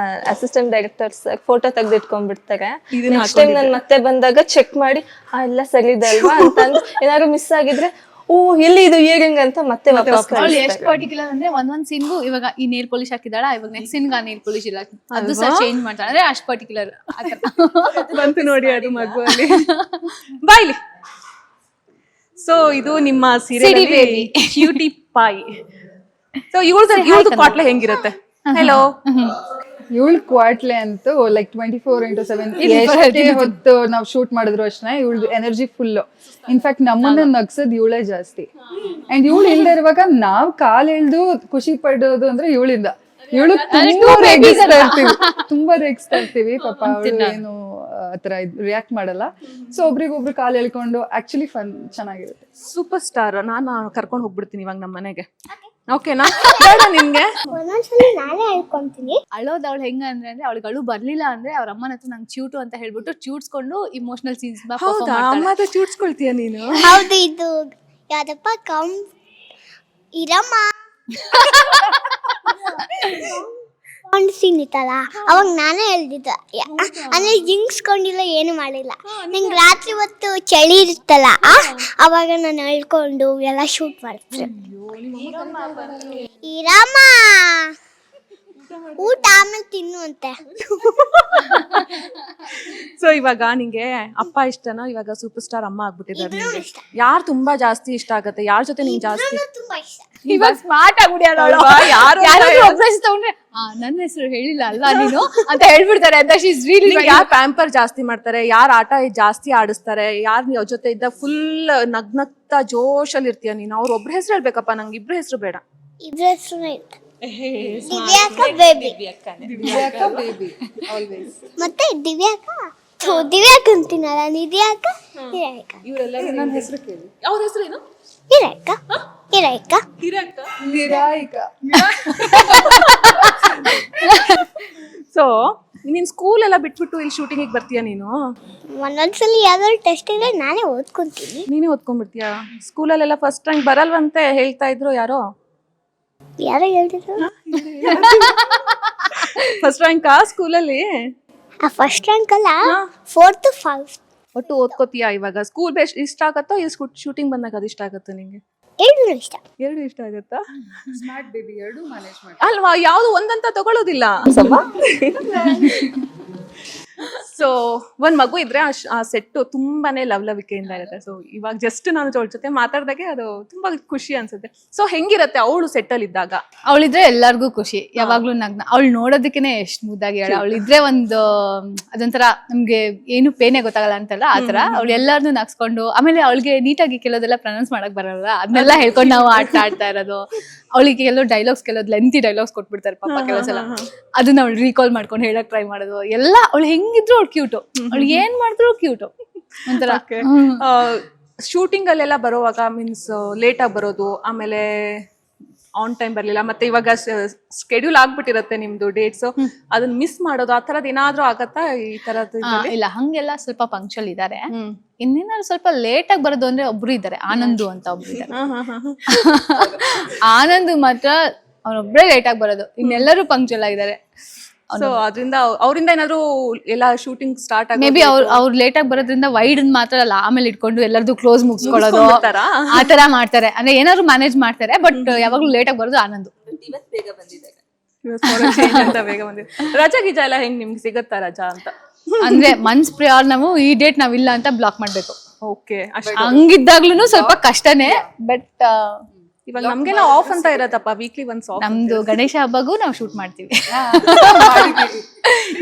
ಅಸಿಸ್ಟೆಂಟ್ ಡೈರೆಕ್ಟರ್ಸ್ ಫೋಟೋ ತೆಗ್ದು ಇಟ್ಕೊಂಡ್ಬಿಡ್ತಾರೆ. ನೆಕ್ಸ್ಟ್ ಟೈಮ್ ನಾನು ಮತ್ತೆ ಬಂದಾಗ ಚೆಕ್ ಮಾಡಿ ಎಲ್ಲ ಸರಿ ಇದೆ ಅಲ್ವಾ ಅಂತಂದು ಏನಾದ್ರು ಮಿಸ್ ಆಗಿದ್ರೆ ಓ ಎಲ್ಲಿ ಇದು ಇಯರಿಂಗ್ ಅಂತ ಮತ್ತೆ ಅವಳು ಎಷ್ಟು ಪರ್ಟಿಕ್ಯುಲರ್ ಅಂದ್ರೆ ಒಂದೊಂದ್ ಸೀನ್ಗೂ ಇವಾಗ ಈ ನೇಲ್ ಪಾಲಿಶ್ ಹಾಕಿದಾಳ, ಇವಾಗ ನೆಕ್ಸ್ಟ್ ಸೀನ್ಗೆ ಆ ನೇಲ್ ಪಾಲಿಶ್ ಇಲ್ಲ, ಅದು ಸಹ ಚೇಂಜ್ ಮಾಡ್ತಾಳೆ. ಅಂದ್ರೆ ಅಷ್ಟು ಪರ್ಟಿಕ್ಯುಲರ್ ಬಂತು ನೋಡಿ ಅದು ಮಗುವಲ್ಲಿ. ಬಾಯ್ಲಿ. ಸೊ ಇದು ನಿಮ್ಮ ಸೀರಿಯಲ್ ಕ್ಯೂಟಿ ಪಾಯಿ. ಸೊ ಇವ್ರದ್ದು ಕಾಟ್ಲೆ ಹೆಂಗಿರುತ್ತೆ? ಹೆಲೋ. ಇವಳು ಕ್ವಾಟ್ಲೆ ಅಂತೂ ಲೈಕ್ 24/7 ಎಷ್ಟೇ ಹೊತ್ತು ನಾವು ಶೂಟ್ ಮಾಡಿದ್ರು ಅಷ್ಟೇ ಇವಳು ಎನರ್ಜಿ ಫುಲ್. ಇನ್ಫ್ಯಾಕ್ಟ್ ನಮ್ಮನ್ನ ನಗ್ಸೋದ್ ಇವಳೇ ಜಾಸ್ತಿ. ಅಂಡ್ ಇವಳು ಇಲ್ದೇ ಇರುವಾಗ ನಾವ್ ಕಾಲ್ ಎಳ್ದು ಖುಷಿ ಪಡೋದು ಅಂದ್ರೆ ಇವಳಿಂದ. ಇವಳು ತುಂಬಾ ರೇಗಿಸ್ತಾ ಇರ್ತೀವಿ ಪಾಪ, ಅವಳು ಏನು ಆತರ ರಿಯಾಕ್ಟ್ ಮಾಡಲ್ಲ. ಸೊ ಒಬ್ರಿಗೊಬ್ರು ಕಾಲ್ ಎಳ್ಕೊಂಡು ಆಕ್ಚುಲಿ ಫನ್ ಚೆನ್ನಾಗಿರುತ್ತೆ. ಸೂಪರ್ ಸ್ಟಾರ್ ನಾನು ಕರ್ಕೊಂಡು ಹೋಗ್ಬಿಡ್ತೀನಿ ಇವಾಗ ನಮ್ಮ ಮನೆಗೆ. ಓಕೆನಾ? ಬೇಡ ನಿಮ್ಗೆ? ಒಂದೊಂದ್ಸಲಿ ನಾನೇ ಹೇಳ್ಕೊಂತೀನಿ. ಅಳೋದ್ ಅವಳು ಹೆಂಗ ಅಂದ್ರೆ ಅವಳಿಗೆ ಅಳು ಬರ್ಲಿಲ್ಲ ಅಂದ್ರೆ ಅವ್ರ ಅಮ್ಮನ ಹತ್ರ ನಂಗೆ ಚ್ಯೂಟು ಅಂತ ಹೇಳ್ಬಿಟ್ಟು ಚ್ಯೂಟ್ಸ್ಕೊಂಡು ಇಮೋಷನಲ್ ಸೀನ್ಸ್ ಹೌದಾ? ಅಮ್ಮ ಹತ್ರ ಚೂಡ್ಸ್ಕೊಳ್ತೀಯ ನೀನು? ಹೌದು, ಇದು ಯಾವ್ದಪ್ಪ ಇರಮ್ಮ ಒಂದು ಸೀನ್ ಇತ್ತಲ್ಲ, ಅವಾಗ ನಾನೇ ಹೇಳ್ದಿದ್ದ. ಅಂದ್ರೆ ಜಿಂಗ್ಸ್ಕೊಂಡಿಲ್ಲ, ಏನು ಮಾಡಿಲ್ಲ. ನಿಂಗೆ ರಾತ್ರಿ ಹೊತ್ತು ಚಳಿ ಇರುತ್ತಲ್ಲ, ಅವಾಗ ನಾನು ಹೇಳ್ಕೊಂಡು ಎಲ್ಲ ಶೂಟ್ ಮಾಡ್ತೀನಿ. ಇರಮ್ಮ ಊಟ ಆಮೇಲೆ ತಿನ್ನು ಅಂತೆ. ಸೊ ಇವಾಗ ನಿಂಗೆ ಅಪ್ಪ ಇಷ್ಟನೋ ಇವಾಗ ಸೂಪರ್ ಸ್ಟಾರ್ ಅಮ್ಮ ಆಗ್ಬಿಟ್ಟಿದ್ದಾರೆ ನಿಂಗೆ? ಯಾರು ತುಂಬಾ ಜಾಸ್ತಿ ಇಷ್ಟ ಆಗತ್ತೆ? ಯಾರ ಜೊತೆ ನಿಂಗೆ ಜಾಸ್ತಿ? ತುಂಬಾ ಇಷ್ಟ. ಇವಾಗ ಸ್ಮಾರ್ಟ್ ಆಗ್ಬಿಡಿಯಾಳು. ಯಾರು ಒಬ್ರಸ್ ತಗೊಂಡ್ರೆ ನನ್ನ ಹೆಸರು ಹೇಳಿಲ್ಲ ಅಲ್ಲ ನೀನು ಅಂತ ಹೇಳ್ಬಿಡ್ತಾರೆ ಅಂತ. ಯಾರು ಪ್ಯಾಂಪರ್ ಜಾಸ್ತಿ ಮಾಡ್ತಾರೆ, ಯಾರು ಆಟ ಜಾಸ್ತಿ ಆಡಿಸ್ತಾರೆ, ಯಾರು ಜೊತೆ ಇದ್ದ ಫುಲ್ ನಗ್ನಗ್ತಾ ಜೋಶಲ್ಲಿ ಇರ್ತೀಯ ನೀನು? ಅವ್ರ ಒಬ್ರ ಹೆಸರು ಹೇಳ್ಬೇಕಪ್ಪ, ನಂಗೆ ಇಬ್ರ ಹೆಸರು ಬೇಡ. ಇಬ್ರ ಹೆಸರು ದಿವ್ಯಾಕ ಬೇಬಿ, ಮತ್ತೆ ದಿವ್ಯಾಕ ದಿವ್ಯಾಕ ಅಂತೀನಲ್ಲ, ನಿದ್ಯಾಕ ಹಿರಾಯ್ಕ. ನನ್ನ ಹೆಸರು ಕೇಳಿ. ಅವ್ರ ಹೆಸರು ಏನು? ಹಿರಾಯ್ಕ ಹಿರಾಯ್ಕ ನಿರಾಯಿಕ. ಸೊ ನೀನ್ ಸ್ಕೂಲ್ ಎಲ್ಲ ಬಿಟ್ಬಿಟ್ಟು ಇಲ್ಲಿ ಶೂಟಿಂಗ್ ಬರ್ತೀಯ ನೀನು? ಒಂದೊಂದ್ಸಲಿ ಯಾವ್ದಾದ್ರು ಟೆಸ್ಟ್ ಇದ್ರೆ ನಾನೇ ಓದ್ಕೊಂತೀನಿ. ನೀನೇ ಓದ್ಕೊಂಡ್ಬಿಡ್ತೀಯ? ಸ್ಕೂಲಲ್ಲೆಲ್ಲ ಫಸ್ಟ್ ರ್ಯಾಂಕ್ ಬರಲ್ವಂತೆ ಹೇಳ್ತಾ ಇದ್ರು ಯಾರೋ. ಯಾರೋ ಹೇಳ್ತಿದ್ರು ಫಸ್ಟ್ ರ್ಯಾಂಕಾ ಸ್ಕೂಲಲ್ಲಿ? ಫಸ್ಟ್ ರ್ಯಾಂಕ್ ಅಲ್ಲ, 4th 5th. ಒಟ್ಟು ಓದ್ಕೋತೀಯ ಇವಾಗ? ಸ್ಕೂಲ್ ಬೆಸ್ಟ್ ಇಷ್ಟ ಆಗತ್ತೋ ಈ ಶೂಟಿಂಗ್ ಬಂದಾಗ ಅದು ಇಷ್ಟ ಆಗತ್ತೋ ನಿಂಗೆ? ಎರಡು ಇಷ್ಟ. ಎರಡು ಇಷ್ಟ ಆಗತ್ತಾ? ಸ್ಮಾರ್ಟ್ ಬೇಬಿ ಎರಡು ಮ್ಯಾನೇಜ್ ಮಾಡಿ ಅಲ್ವಾ? ಯಾವ್ದು ಒಂದಂತ ತಗೊಳ್ಳೋದಿಲ್ಲ. ಸೊ ಒಂದ್ ಮಗು ಇದ್ರೆ ಆ ಸೆಟ್ಟು ತುಂಬಾನೇ ಲವಲವಿಕೆಯಿಂದ ಇರುತ್ತೆ. ಸೊ ಇವಾಗ ಜಸ್ಟ್ ನಾನು ಅವಳ ಜೊತೆ ಮಾತಾಡ್ದಾಗೆ ಅದು ತುಂಬಾ ಖುಷಿ ಅನ್ಸುತ್ತೆ. ಸೊ ಹೆಂಗಿರತ್ತೆ ಅವಳು ಸೆಟ್ಟಲ್ ಇದ್ದಾಗ? ಅವಳಿದ್ರೆ ಎಲ್ಲಾರ್ಗು ಖುಷಿ, ಯಾವಾಗ್ಲೂ ನಗ್ನ. ಅವಳು ನೋಡೋದಕ್ಕೇನೆ ಎಷ್ಟ್ ಮುದ್ದಾಗಿ ಅವಳಿದ್ರೆ ಒಂದು ಅದೊಂಥರ ನಮ್ಗೆ ಏನು ಪೇನೆ ಗೊತ್ತಾಗಲ್ಲ ಅಂತಲ್ಲ, ಆತರ ಅವಳು ಎಲ್ಲಾರ್ನು ನಗ್ಸ್ಕೊಂಡು. ಆಮೇಲೆ ಅವಳಿಗೆ ನೀಟಾಗಿ ಕೆಲೋದೆಲ್ಲ ಪ್ರೊನೌನ್ಸ್ ಮಾಡಕ್ ಬರಲ್ಲ, ಅದನ್ನೆಲ್ಲ ಹೇಳ್ಕೊಂಡು ನಾವು ಆಡ್ತಾ ಇರೋದು. ಅವಳಿಗೆ ಕೆಲವು ಡೈಲಾಗ್ಸ್, ಕೆಲವು ಲೆಂತಿ ಡೈಲಾಗ್ಸ್ ಕೊಟ್ಬಿಡ್ತಾರೆ ಪಾಪ ಕೆಲವು ಸಲ. ಅದನ್ನ ಅವಳು ರೀಕಾಲ್ ಮಾಡ್ಕೊಂಡು ಹೇಳಕ್ ಟ್ರೈ ಮಾಡೋದು ಎಲ್ಲ. ಅವಳು ಹೆಂಗಿದ್ರು ಅವ್ಳು ಕ್ಯೂಟು, ಅವಳು ಏನ್ ಮಾಡಿದ್ರು ಕ್ಯೂಟು ಒಂಥರ. ಶೂಟಿಂಗ್ ಅಲ್ಲೆಲ್ಲ ಬರೋವಾಗ ಮೀನ್ಸ್ ಲೇಟ್ ಆಗಿ ಬರೋದು, ಆಮೇಲೆ ಆನ್ ಟೈಮ್ ಬರ್ಲಿಲ್ಲ, ಮತ್ತೆ ಇವಾಗ ಸ್ಕೆಡ್ಯೂಲ್ ಆಗ್ಬಿಟ್ಟಿರತ್ತೆ ನಿಮ್ದು ಡೇಟ್ಸ್, ಅದನ್ನ ಮಿಸ್ ಮಾಡೋದು, ಆ ತರದ್ ಏನಾದ್ರೂ ಆಗತ್ತಾ ಈ ತರದ್? ಇಲ್ಲ ಹಂಗೆಲ್ಲ ಸ್ವಲ್ಪ ಪಂಕ್ಚುಯಲ್ ಇದಾರೆ. ಇನ್ನೇನಾದ್ರು ಸ್ವಲ್ಪ ಲೇಟ್ ಆಗಿ ಬರೋದು ಅಂದ್ರೆ ಒಬ್ರು ಇದಾರೆ, ಆನಂದು ಅಂತ ಒಬ್ರು ಇದಾರೆ. ಆನಂದ್ ಮಾತ್ರ ಅವನೊಬ್ರೇ ಲೇಟ್ ಆಗಿ ಬರೋದು, ಇನ್ನೆಲ್ಲರೂ ಪಂಕ್ಚುಯಲ್ ಆಗಿದ್ದಾರೆ. ಸೊ ಅದರಿಂದ ಅವರಿಂದ ಏನಾದ್ರು ಎಲ್ಲ ಶೂಟಿಂಗ್ ಸ್ಟಾರ್ಟ್ ಆಗ ಮೇ ಬಿ ಅವ್ರು ಲೇಟ್ ಆಗಿ ಬರೋದ್ರಿಂದ ವೈಡ್ ಮಾತ್ರ ಅಲ್ಲ, ಆಮೇಲೆ ಇಟ್ಕೊಂಡು ಎಲ್ಲರದು ಕ್ಲೋಸ್ ಮುಗಿಸ್ಕೊಳ್ಳೋದು ಆ ತರ ಮಾಡ್ತಾರೆ. ಅಂದ್ರೆ ಏನಾದ್ರು ಮ್ಯಾನೇಜ್ ಮಾಡ್ತಾರೆ, ಬಟ್ ಯಾವಾಗ್ಲೂ ಲೇಟ್ ಆಗಿ ಬರೋದು ಆನಂದ್. ಬೇಗ ಬಂದಿದೆ. ರಜಾ ಗಿಜಾ ಎಲ್ಲ ಹೆಂಗ್ ನಿಮ್ಗೆ ಸಿಗತ್ತಾ ರಜಾ ಅಂತ? ಅಂದ್ರೆ ಮನ್ಸ್ ಪ್ರಿಯಾರ್ ನಾವು ಈ ಡೇಟ್ ನಾವಿಲ್ಲ ಅಂತ ಬ್ಲಾಕ್ ಮಾಡ್ಬೇಕು. ಓಕೆ, ಹಂಗಿದ್ದಾಗ್ಲೂ ಸ್ವಲ್ಪ ಕಷ್ಟನೇ, ಬಟ್ ಇವಾಗ ನಮ್ಗೆಲ್ಲ ಆಫ್ ಅಂತ ಇರತ್ತಪ್ಪ, ವೀಕ್ಲಿ ಒನ್ಸ್ ಆಫ್. ನಮ್ದು ಗಣೇಶ ಹಬ್ಬಗೂ ನಾವು ಶೂಟ್ ಮಾಡ್ತೀವಿ.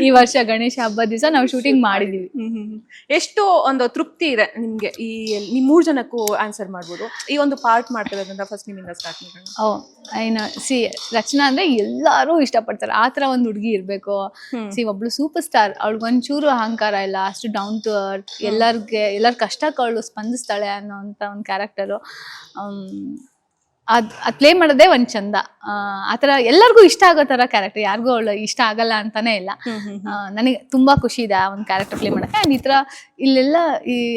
ಈ ವರ್ಷ ಗಣೇಶ ಹಬ್ಬದ ದಿವಸ ನಾವು ಶೂಟಿಂಗ್ ಮಾಡಿದೀವಿ. ಎಷ್ಟು ಒಂದು ತೃಪ್ತಿ ಇದೆ ನಿಮ್ಗೆ? ನಿಮ್ 3 ಜನಕ್ಕೂ ಆನ್ಸರ್ ಮಾಡ್ಬೋದು. ಈ ಒಂದು ಪಾರ್ಟ್ ಮಾಡ್ತಿರೋದ್ರಿಂದ ಫಸ್ಟ್ ನಿಮ್ಮಿಂದ ಸ್ಟಾರ್ಟ್ ಮಾಡೋಣ. ಏನು ರಚನಾ ಅಂದ್ರೆ ಎಲ್ಲಾರು ಇಷ್ಟಪಡ್ತಾರೆ, ಆತರ ಒಂದ್ ಹುಡುಗಿ ಇರ್ಬೇಕು. ಒಬ್ಳು ಸೂಪರ್ ಸ್ಟಾರ್, ಅವಳಿಗೊಂಚೂರು ಅಹಂಕಾರ ಇಲ್ಲ, ಅಷ್ಟು ಡೌನ್ ಟು ಅರ್ತ್, ಎಲ್ಲರ ಕಷ್ಟಕ್ಕೆ ಅವಳು ಸ್ಪಂದಿಸ್ತಾಳೆ ಅನ್ನೋಂತ ಒಂದು ಕ್ಯಾರೆಕ್ಟರು. ಅದ್ ಪ್ಲೇ ಮಾಡೋದೇ ಒಂದ್ ಚಂದ. ಆತರ ಎಲ್ಲರಿಗೂ ಇಷ್ಟ ಆಗೋ ತರ ಕ್ಯಾರೆಕ್ಟರ್, ಯಾರಿಗೂ ಅವಳು ಇಷ್ಟ ಆಗಲ್ಲ ಅಂತಾನೆ ಇಲ್ಲ. ನನಗೆ ತುಂಬಾ ಖುಷಿ ಇದೆ ಆ ಒಂದು ಕ್ಯಾರೆಕ್ಟರ್ ಪ್ಲೇ ಮಾಡಕ್ಕೆ. ಅಂಡ್ ಈ ತರ ಇಲ್ಲೆಲ್ಲ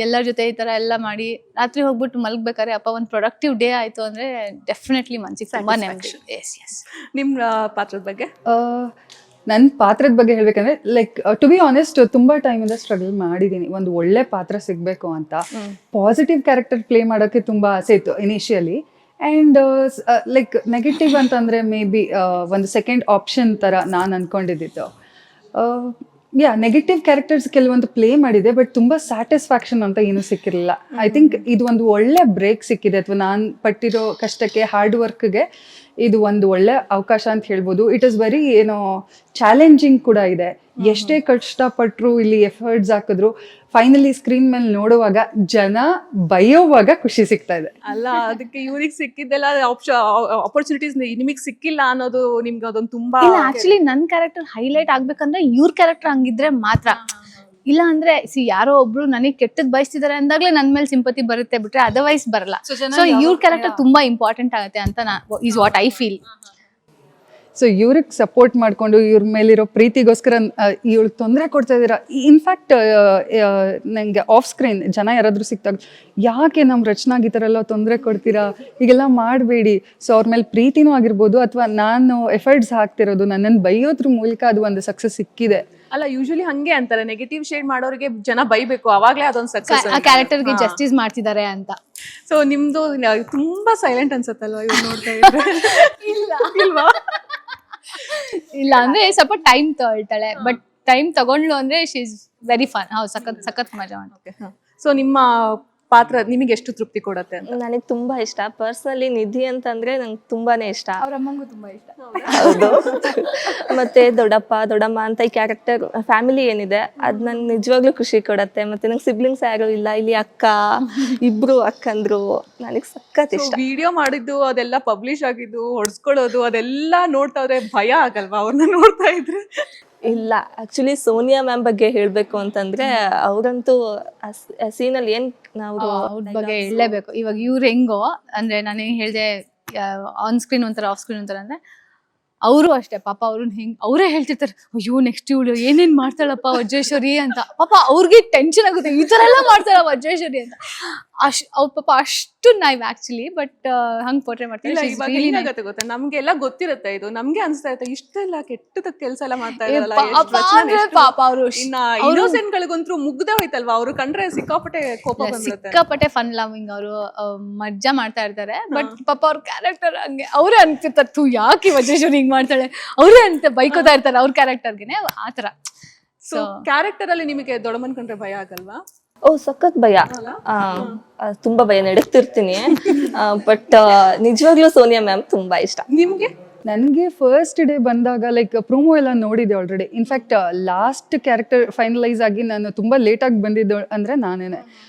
ಎಲ್ಲರ ಜೊತೆ ಈ ತರ ಎಲ್ಲ ಮಾಡಿ ರಾತ್ರಿ ಹೋಗ್ಬಿಟ್ಟು ಮಲಗ್ಬೇಕಾದ್ರೆ ಅಪ್ಪ ಒಂದ್ ಪ್ರೊಡಕ್ಟಿವ್ ಡೇ ಆಯ್ತು ಅಂದ್ರೆ ಡೆಫಿನೆಟ್ಲಿ ಮನ್ಸಿಗೆ ತುಂಬಾ ನೆಮ್ಮದಿ. ನಿಮ್ ಪಾತ್ರದ ಬಗ್ಗೆ? ನನ್ನ ಪಾತ್ರದ ಬಗ್ಗೆ ಹೇಳ್ಬೇಕಂದ್ರೆ ಲೈಕ್ ಟು ಬಿ ಆನೆಸ್ಟ್ ತುಂಬಾ ಟೈಮಿಂದ ಸ್ಟ್ರಗಲ್ ಮಾಡಿದ್ದೀನಿ ಒಂದು ಒಳ್ಳೆ ಪಾತ್ರ ಸಿಗ್ಬೇಕು ಅಂತ. ಪಾಸಿಟಿವ್ ಕ್ಯಾರೆಕ್ಟರ್ ಪ್ಲೇ ಮಾಡೋಕ್ಕೆ ತುಂಬಾ ಆಸೆ ಇತ್ತು ಇನಿಷಿಯಲಿ. ಆ್ಯಂಡ್ ಲೈಕ್ ನೆಗೆಟಿವ್ ಅಂತಂದರೆ ಮೇ ಬಿ ಒಂದು ಸೆಕೆಂಡ್ ಆಪ್ಷನ್ ಥರ ನಾನು ಅಂದ್ಕೊಂಡಿದ್ದಿತ್ತು. ನೆಗೆಟಿವ್ ಕ್ಯಾರೆಕ್ಟರ್ಸ್ ಕೆಲವೊಂದು ಪ್ಲೇ ಮಾಡಿದೆ, ಬಟ್ ತುಂಬ ಸ್ಯಾಟಿಸ್ಫ್ಯಾಕ್ಷನ್ ಅಂತ ಏನೂ ಸಿಕ್ಕಿರಲಿಲ್ಲ. ಐ ಥಿಂಕ್ ಇದು ಒಂದು ಒಳ್ಳೆ ಬ್ರೇಕ್ ಸಿಕ್ಕಿದೆ, ಅಥವಾ ನಾನು ಪಟ್ಟಿರೋ ಕಷ್ಟಕ್ಕೆ ಹಾರ್ಡ್ ವರ್ಕ್ಗೆ ಇದು ಒಂದು ಒಳ್ಳೆ ಅವಕಾಶ ಅಂತ ಹೇಳ್ಬೋದು. ಇಟ್ ಇಸ್ ವೆರಿ ಚಾಲೆಂಜಿಂಗ್ ಕೂಡ ಇದೆ. ಎಷ್ಟೇ ಕಷ್ಟಪಟ್ಟರು ಇಲ್ಲಿ ಎಫರ್ಟ್ಸ್ ಹಾಕಿದ್ರು ಫೈನಲಿ ಸ್ಕ್ರೀನ್ ಮೇಲೆ ನೋಡುವಾಗ ಜನ ಬೈಯೋವಾಗ ಖುಷಿ ಸಿಗ್ತಾ ಇದೆ. ಅಲ್ಲ, ಅದಕ್ಕೆ ಇವ್ರಿಗೆ ಸಿಕ್ಕಿದ್ದೆಲ್ಲ ಆಪರ್ಚುನಿಟೀಸ್ ನಿಮಗೆ ಸಿಕ್ಕಿಲ್ಲ ಅನ್ನೋದು ನಿಮ್ಗೆ ಅದೊಂದು ತುಂಬಾ. ಆಕ್ಚುಲಿ ನನ್ ಕ್ಯಾರೆಕ್ಟರ್ ಹೈಲೈಟ್ ಆಗ್ಬೇಕಂದ್ರೆ ಇವ್ರ ಕ್ಯಾರೆಕ್ಟರ್ ಹಂಗಿದ್ರೆ ಮಾತ್ರ. ಇಲ್ಲ ಅಂದ್ರೆ ಯಾರೋ ಒಬ್ರು ನನಗೆ ಕೆಟ್ಟದ್ ಬಯಸ್ತಿದಾರೆ ಅಂದಾಗ್ಲೇ ನನ್ ಮೇಲೆ ಸಿಂಪತಿ ಬರುತ್ತೆ, ಬಿಟ್ರೆ ಅದರ್ವೈಸ್ ಬರಲ್ಲ. ಸೊ ಇವ್ರ ಕ್ಯಾರೆಕ್ಟರ್ ತುಂಬಾ ಇಂಪಾರ್ಟೆಂಟ್ ಆಗುತ್ತೆ ಅಂತ is what I feel. So ಇವ್ರಿಗೆ ಸಪೋರ್ಟ್ ಮಾಡಿಕೊಂಡು ಇವ್ರ ಮೇಲಿರೋ ಪ್ರೀತಿಗೋಸ್ಕರ ಇವ್ಳಿಗೆ ತೊಂದರೆ ಕೊಡ್ತಾ ಇದ್ದೀರಾ. ಇನ್ಫ್ಯಾಕ್ಟ್ ನನಗೆ ಆಫ್ ಸ್ಕ್ರೀನ್ ಜನ ಯಾರಾದರೂ ಸಿಕ್ತಾಗ ಯಾಕೆ ನಮ್ಮ ರಚನಾಗಿ ಈ ಥರ ಎಲ್ಲ ತೊಂದರೆ ಕೊಡ್ತೀರಾ, ಹೀಗೆಲ್ಲ ಮಾಡಬೇಡಿ. ಸೊ ಅವ್ರ ಮೇಲೆ ಪ್ರೀತಿನೂ ಆಗಿರ್ಬೋದು, ಅಥವಾ ನಾನು ಎಫರ್ಟ್ಸ್ ಹಾಕ್ತಿರೋದು ನನ್ನನ್ನು ಬೈಯೋದ್ರ ಮೂಲಕ ಅದು ಒಂದು ಸಕ್ಸಸ್ ಸಿಕ್ಕಿದೆ. ಅಲ್ಲ, ಯೂಶಲಿ ಹಂಗೆ ಅಂತಾರೆ, ನೆಗೆಟಿವ್ ಶೇಡ್ ಮಾಡೋರಿಗೆ ಜನ ಬೈಬೇಕು, ಅವಾಗ್ಲೇ ಅದೊಂದು ಸಕ್ಸಸ್, ಆ ಕ್ಯಾರೆಕ್ಟರ್ಗೆ ಜಸ್ಟಿಸ್ ಮಾಡ್ತಿದ್ದಾರೆ ಅಂತ. ಸೊ ನಿಮ್ದು ತುಂಬಾ ಸೈಲೆಂಟ್ ಅನ್ಸತ್ತಲ್ವಾ ಇವ್ರು ನೋಡ್ತಾ ಇದ್ರೆ? ಇಲ್ವಾ? ಇಲ್ಲ ಅಂದ್ರೆ ಸ್ವಲ್ಪ ಟೈಮ್ ತಗೊಳ್ತಾಳೆ, ಬಟ್ ಟೈಮ್ ತಗೊಂಡ್ಲು ಅಂದ್ರೆ ಶಿ ಇಸ್ ವೆರಿ ಫನ್. ಸಖತ್ ಮಜಾ ಮಾಡ್ತಾರೆ. ಸೊ ನಿಮ್ಮ ಪಾತ್ರ ನಿಮಗೆ ಎಷ್ಟು ತೃಪ್ತಿ ಕೊಡತ್ತೆ ಅಂತ? ನನಗೆ ತುಂಬಾ ಇಷ್ಟ. ಪರ್ಸನಲಿ ನಿಧಿ ಅಂತಂದ್ರೆ ನಂಗೆ ತುಂಬಾನೇ ಇಷ್ಟ. ಅವ್ರ ಅಮ್ಮಂಗೂ ತುಂಬಾ ಇಷ್ಟ. ಹೌದು. ಮತ್ತೆ ದೊಡ್ಡಪ್ಪ ದೊಡ್ಡಮ್ಮ ಅಂತ ಈ ಕ್ಯಾರೆಕ್ಟರ್ ಫ್ಯಾಮಿಲಿ ಏನಿದೆ ಅದ್ ನಂಗೆ ನಿಜವಾಗ್ಲೂ ಖುಷಿ ಕೊಡತ್ತೆ. ಮತ್ತೆ ನಂಗೆ ಸಿಬ್ಲಿಂಗ್ಸ್ ಯಾರು ಇಲ್ಲ, ಇಲ್ಲಿ ಅಕ್ಕ ಇಬ್ರು ಅಕ್ಕಂದ್ರು, ನನಗೆ ಸಖತ್ ಇಷ್ಟ. ವಿಡಿಯೋ ಮಾಡಿದ್ದು ಅದೆಲ್ಲ ಪಬ್ಲಿಷ್ ಆಗಿದ್ದು ಹೊಡ್ಸ್ಕೊಳ್ಳೋದು ಅದೆಲ್ಲ ನೋಡ್ತಾ ಇದ್ರೆ ಭಯ ಆಗಲ್ವಾ ಅವ್ರನ್ನ ನೋಡ್ತಾ ಇದ್ರೆ? ಇಲ್ಲ, ಆಕ್ಚುಲಿ ಸೋನಿಯಾ ಮ್ಯಾಮ್ ಬಗ್ಗೆ ಹೇಳ್ಬೇಕು ಅಂತಂದ್ರೆ ಅವರಂತೂ ಸೀನಲ್ಲಿ ಏನ್ ನಾವು ಅವ್ರ ಬಗ್ಗೆ ಹೇಳಲೇಬೇಕು. ಇವಾಗ ಇವ್ರು ಹೆಂಗೋ ಅಂದ್ರೆ ನಾನು ಹೆಂಗ್ ಹೇಳ್ದೆ, ಆನ್ ಸ್ಕ್ರೀನ್ ಒಂಥರ ಆಫ್ ಸ್ಕ್ರೀನ್ ಒಂಥರ ಅಂದ್ರೆ ಅವರು ಅಷ್ಟೇ ಪಾಪ. ಅವರೇ ಹೇಳ್ತಿರ್ತಾರೆ, ಅಯ್ಯೋ ನೆಕ್ಸ್ಟ್ ಇವಳು ಏನೇನ್ ಮಾಡ್ತಾಳಪ್ಪ ವಜ್ರೇಶ್ವರಿ ಅಂತ. ಪಾಪ ಅವ್ರಿಗೆ ಟೆನ್ಷನ್ ಆಗುತ್ತೆ, ಈ ತರ ಎಲ್ಲ ಮಾಡ್ತಾಳ ವಜ್ರೇಶ್ವರಿ ಅಂತ. ಅವ್ರ ಪಾಪ ಅಷ್ಟು naive actually, but hang portray ಮಾಡ್ತಾರೆ. ಗೊತ್ತಾ, ನಮ್ಗೆಲ್ಲ ಗೊತ್ತಿರುತ್ತೆ, ಇದು ನಮ್ಗೆ ಅನ್ಸ್ತಾ ಇರುತ್ತೆ ಇಷ್ಟೆಲ್ಲ ಕೆಟ್ಟದ ಕೆಲಸ ಎಲ್ಲ ಮಾಡ್ತಾ ಇರಲ್ಲ. ಪಾಪ ಅವರು ಇನ್ನೋಸೆಂಟ್ ಗಳಿಗಂತೂ ಮುಗ್ದೇ ಹೋಯ್ತಲ್ವಾ, ಅವ್ರು ಕಂಡ್ರೆ ಸಿಕ್ಕಾಪಟ್ಟೆ ಕೋಪ ಬಂದ್ಬಿಡುತ್ತೆ. ಸಿಕ್ಕಾಪಟ್ಟೆ ಫನ್ ಲವಿಂಗ್, ಅವರು ಮಜ್ಜಾ ಮಾಡ್ತಾ ಇರ್ತಾರೆ. ಬಟ್ ಪಾಪ ಅವ್ರ ಕ್ಯಾರೆಕ್ಟರ್ ಹಂಗೆ ಅವರೇ ಅನ್ಸುತ್ತೆ, ತೂ ಯಾಕೆ ವಜ್ರೇಶ್ವರಿ ಹಿಂಗ್ ಮಾಡ್ತಾಳೆ, ಅವರೇ ಅಂತ ಬೈಕೋತಾ ಇರ್ತಾರೆ ಅವ್ರ ಕ್ಯಾರೆಕ್ಟರ್ಗೆ ಆತರ. ಸೊ ಕ್ಯಾರೆಕ್ಟರ್ ಅಲ್ಲಿ ನಿಮಗೆ ದೊಡ್ಡಮ್ಮನ್ ಕಂಡ್ರೆ ಭಯ ಆಗಲ್ವಾ? ಓ ಸಖತ್ ಭಯ, ತುಂಬಾ ಭಯ, ನಡಕ್ತಿರ್ತೀನಿ. ಬಟ್ ನಿಜವಾಗ್ಲೂ ಸೋನಿಯಾ ಮ್ಯಾಮ್ ತುಂಬಾ ಇಷ್ಟ. ನಿಮ್ಗೆ? ನನಗೆ ಫಸ್ಟ್ ಡೇ ಬಂದಾಗ ಲೈಕ್ ಪ್ರೋಮೋ ಎಲ್ಲ ನೋಡಿದೆ already. In fact last character finalise ಆಗಿ ನಾನು ತುಂಬ ಲೇಟಾಗಿ ಬಂದಿದ್ದು ಅಂದರೆ ನಾನೇನೆ.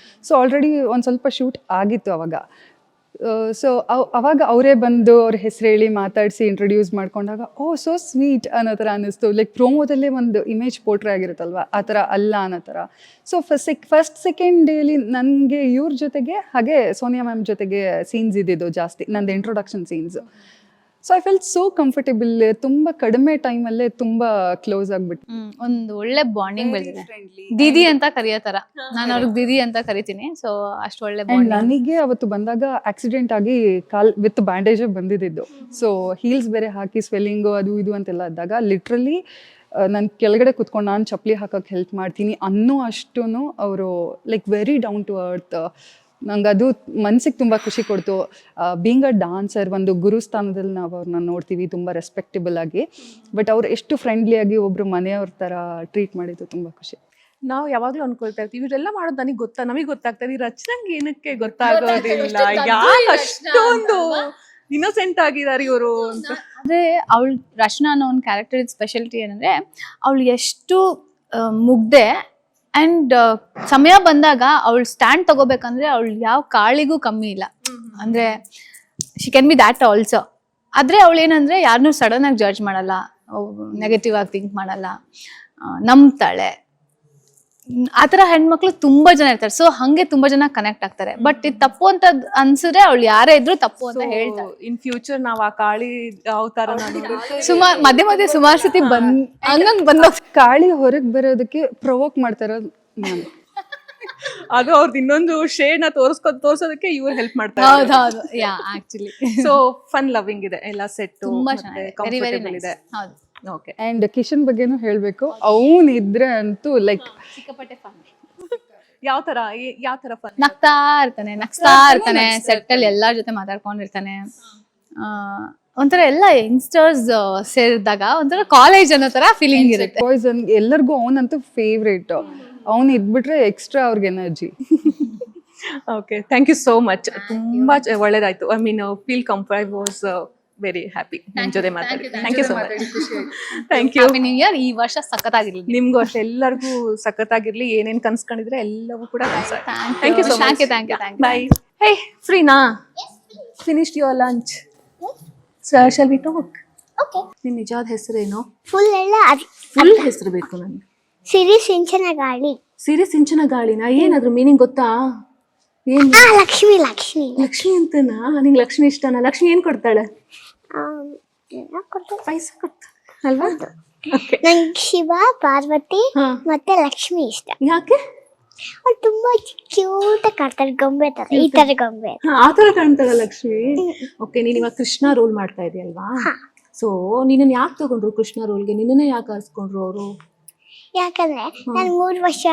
ಸೊ ಆಲ್ರೆಡಿ ಒಂದು ಸ್ವಲ್ಪ ಶೂಟ್ ಆಗಿತ್ತು ಅವಾಗ. ಸೊ ಅವಾಗ ಅವರೇ ಬಂದು ಅವ್ರ ಹೆಸರು ಹೇಳಿ ಮಾತಾಡಿಸಿ ಇಂಟ್ರೊಡ್ಯೂಸ್ ಮಾಡ್ಕೊಂಡಾಗ ಓ ಸೋ ಸ್ವೀಟ್ ಅನ್ನೋ ಥರ ಅನ್ನಿಸ್ತು. ಲೈಕ್ ಪ್ರೋಮೋದಲ್ಲೇ ಒಂದು ಇಮೇಜ್ ಪೋರ್ಟ್ರೇ ಆಗಿರುತ್ತಲ್ವ, ಆ ಥರ ಅಲ್ಲ ಅನ್ನೋ ಥರ. ಸೊ ಫಸ್ಟ್ ಸೆಕೆಂಡ್ ಡೇಲಿ ನನಗೆ ಇವ್ರ ಜೊತೆಗೆ ಹಾಗೆ ಸೋನಿಯಾ ಮ್ಯಾಮ್ ಜೊತೆಗೆ ಸೀನ್ಸ್ ಇದ್ದಿದ್ದು ಜಾಸ್ತಿ, ನಂದು introduction scenes. So I felt so comfortable. ತುಂಬ ಕಡಿಮೆ ಟೈಮಲ್ಲೇ ತುಂಬ ಕ್ಲೋಸ್ ಆಗಿಬಿಟ್ಟು ಒಂದು ಒಳ್ಳೆ ಬಾಂಡಿಂಗ್ ಬೆಳೆದಿದೆ. ದೀದಿ ಅಂತ ಕರೆಯೋ ತರ ನಾನು ಅವ್ರಿಗೆ ದೀದಿ ಅಂತ ಕರಿತೀನಿ. ಸೊ ಅಷ್ಟು ಒಳ್ಳೆ ಆ್ಯಂಡ್ ನನಗೆ ಅವತ್ತು ಬಂದಾಗ ಆಕ್ಸಿಡೆಂಟ್ ಆಗಿ ಕಾಲ್ ವಿತ್ ಬ್ಯಾಂಡೇಜೇ ಬಂದಿದ್ದು. ಸೊ ಹೀಲ್ಸ್ ಬೇರೆ ಹಾಕಿ ಸ್ವೆಲ್ಲಿಂಗು ಅದು ಇದು ಅಂತೆಲ್ಲ ಇದ್ದಾಗ ಲಿಟ್ರಲಿ ನಾನು ಕೆಳಗಡೆ ಕುತ್ಕೊಂಡು ನಾನು ಚಪ್ಪಲಿ ಹಾಕೋಕ್ಕೆ ಹೆಲ್ಪ್ ಮಾಡ್ತೀನಿ ಅನ್ನೋ ಅಷ್ಟೂ ಅವರು like very down to earth. ನಂಗೆ ಅದು ಮನ್ಸಿಗೆ ತುಂಬ ಖುಷಿ ಕೊಡ್ತು. ಬೀಂಗ್ ಅ ಡಾನ್ಸರ್ ಒಂದು ಗುರುಸ್ಥಾನದಲ್ಲಿ ನಾವು ಅವ್ರನ್ನ ನೋಡ್ತೀವಿ ತುಂಬ ರೆಸ್ಪೆಕ್ಟೇಬಲ್ ಆಗಿ, ಬಟ್ ಅವ್ರು ಎಷ್ಟು ಫ್ರೆಂಡ್ಲಿಯಾಗಿ ಒಬ್ರು ಮನೆಯವ್ರ ಥರ ಟ್ರೀಟ್ ಮಾಡಿದ್ದು ತುಂಬ ಖುಷಿ. ನಾವು ಯಾವಾಗ್ಲೂ ಅನ್ಕೊಳ್ತಾ ಇರ್ತೀವಿ ಇವರೆಲ್ಲ ಮಾಡೋದು ನಮಗೆ ಗೊತ್ತಾಗ್ತದೆ, ಈ ರಚನೆಗೆ ಏನಕ್ಕೆ ಗೊತ್ತಾಗೋದಿಲ್ಲ, ಯಾಕೆ ಅಷ್ಟೊಂದು ಇನ್ನೋಸೆಂಟ್ ಆಗಿದ್ದಾರೆ ಇವರು ಅಂತ. ಅದೇ ಅವಳು ರಚನಾ ಅನ್ನೋ ಒಂದು ಕ್ಯಾರೆಕ್ಟರ್ ಸ್ಪೆಷಾಲಿಟಿ ಏನಂದ್ರೆ ಅವಳು ಎಷ್ಟು ಮುಗ್ದೆ ಅಂಡ್ ಸಮಯ ಬಂದಾಗ ಅವಳು ಸ್ಟ್ಯಾಂಡ್ ತಗೋಬೇಕಂದ್ರೆ ಅವಳು ಯಾವ ಕಾಳಿಗೂ ಕಮ್ಮಿ ಇಲ್ಲ. ಅಂದ್ರೆ she can be that also. ಆದ್ರೆ ಅವಳು ಏನಂದ್ರೆ ಯಾರನ್ನೂ ಸಡನ್ ಆಗಿ ಜಡ್ಜ್ ಮಾಡಲ್ಲ, ನೆಗೆಟಿವ್ ಆಗಿ ಥಿಂಕ್ ಮಾಡಲ್ಲ, ನಂಬ್ತಾಳೆ. ಆ ಥರ ಹೆಣ್ಮಕ್ಳು ತುಂಬಾ ಜನ ಇರ್ತಾರೆ. ಸೊ ಹಂಗೆ ತುಂಬಾ ಜನ ಕನೆಕ್ಟ್ ಆಗ್ತಾರೆ. ಬಟ್ ಇದು ತಪ್ಪು ಅಂತ ಅನ್ಸಿದ್ರೆ ಅವಳು ಯಾರೇ ಇದ್ರು ತಪ್ಪು ಅಂತ ಹೇಳ್ತಾರೆ. ಇನ್ ಫ್ಯೂಚರ್ ನಾವ್ ಆ ಕಾಳಿ ಅವತಾರ ಸುಮಾರು ಮಧ್ಯೆ ಸುಮಾರು ಸತಿ ಹಂಗಂಗ್ ಬಂದ ಕಾಳಿ ಹೊರಗೆ ಬರೋದಕ್ಕೆ ಪ್ರೊವೋಕ್ ಮಾಡ್ತಾ ಇರೋದು ನಾನು. ಅದು ಅವ್ರದ್ದು ಇನ್ನೊಂದು ಶೇಡ್ ನ ತೋರ್ಸೋದಕ್ಕೆ ಇವ್ರು ಹೆಲ್ಪ್ ಮಾಡ್ತಾರೆ. ಹೌದೌದು, yeah actually. So fun loving ಇದೆ ಎಲ್ಲ ಸೆಟ್, ತುಂಬಾ ಚೆನ್ನಾಗಿದೆ, ವೆರಿ ವೆರಿ ಇದೆ. ಹೌದು. ಓಕೆ. ಅಂಡ್ ಕಿಶನ್ ಬಗ್ಗೆನೂ ಹೇಳ್ಬೇಕು. ಅವನ್ ಇದ್ರೆ ಅಂತೂ ಲೈಕ್ ಯಾವ ತರ ಫನ್? ನಗ್ತಾ ಇರ್ತಾನೆ ಸೆಟ್ ಅಲ್ಲಿ ಎಲ್ಲಾರ ಜೊತೆ ಮಾತಾಡ್ಕೊಂಡಿರ್ತಾನೆ. ಒಂಥರ ಎಲ್ಲ ಯಂಗ್ಸ್ಟರ್ಸ್ ಸೇರಿದಾಗ ಒಂಥರ ಕಾಲೇಜ್ ಅನ್ನೋ ತರ ಫೀಲಿಂಗ್ ಇರುತ್ತೆ. ಬಾಯ್ಸ್ ಎಲ್ಲರಿಗೂ ಅವನಂತೂ ಫೇವ್ರೇಟ್. ಅವನು ಇದ್ಬಿಟ್ರೆ ಎಕ್ಸ್ಟ್ರಾ ಅವ್ರಿಗೆ energy. Okay, thank you so much. ತುಂಬಾ ಒಳ್ಳೇದಾಯ್ತು. I mean feel comfort was very happy ನಿಮ್ ಜೊತೆ ಮಾತಾಡಿ. Thank you so much. Thank you. Happy new year. ಈ ವರ್ಷ ಸಖತ್ತಾಗಿರ್ಲಿ ನಿಮ್ಗೂ ಅಷ್ಟೇ, ಎಲ್ಲರಿಗೂ ಸಖತ್ತಾಗಿರ್ಲಿ. ಏನೇನ್ ಕನ್ಸ್ಕೊಂಡಿದ್ರೆ ಎಲ್ಲವೂ ಕೂಡ thank you so much. Thank you. Bye. Hey, ಫ್ರೀನಾ? Finished your lunch? Shall we talk? Okay. ನಿನ್ ನಿಜವಾದ ಹೆಸರೇನು? ಫುಲ್ ಎಲ್ಲ ಫುಲ್ ಹೆಸರು ಬೇಕು ನನಗೆ. ಸಿರಿ ಸಿಂಚನ ಗಾಳಿ. ಸಿರಿ ಸಿಂಚನ ಗಾಳಿನ? ಏನಾದ್ರು ಮೀನಿಂಗ್ ಗೊತ್ತಾ? ಏನ್? ಲಕ್ಷ್ಮಿ. ಲಕ್ಷ್ಮಿ ಅಂತನಾ? ನಿಂಗೆ ಲಕ್ಷ್ಮಿ ಇಷ್ಟನಾ? ಲಕ್ಷ್ಮಿ ಏನ್ ಕೊಡ್ತಾಳೆ? ಪೈಸೆ ಕೊಡ್ತಾಳೆ ಅಲ್ವಾ? ನಂಗೆ ಶಿವ, ಪಾರ್ವತಿ ಮತ್ತೆ ಲಕ್ಷ್ಮಿ ಇಷ್ಟ. ಯಾಕೆ? ಅವ್ರು ತುಂಬಾ ಕ್ಯೂಟ್ ಕಾಡ್ತಾರೆ, ಗೊಂಬೆ ತರ, ಈ ತರ ಗೊಂಬೆ. ಆ ತರ ಕಾಣ್ತಾಳ ಲಕ್ಷ್ಮಿ. ಓಕೆ, ನೀನ್ ಇವಾಗ ಕೃಷ್ಣ ರೋಲ್ ಮಾಡ್ತಾ ಇದೆಯಲ್ವಾ? ಸೊ ನಿನ್ನ ಯಾಕೆ ತಗೊಂಡ್ರು ಕೃಷ್ಣ ರೋಲ್ಗೆ? ನಿನ್ನನ್ನೇ ಯಾಕೆ ಆರಿಸ್ಕೊಂಡ್ರು ಅವರು? ಯಾಕಂದ್ರೆ ನಾನು 3 ವರ್ಷ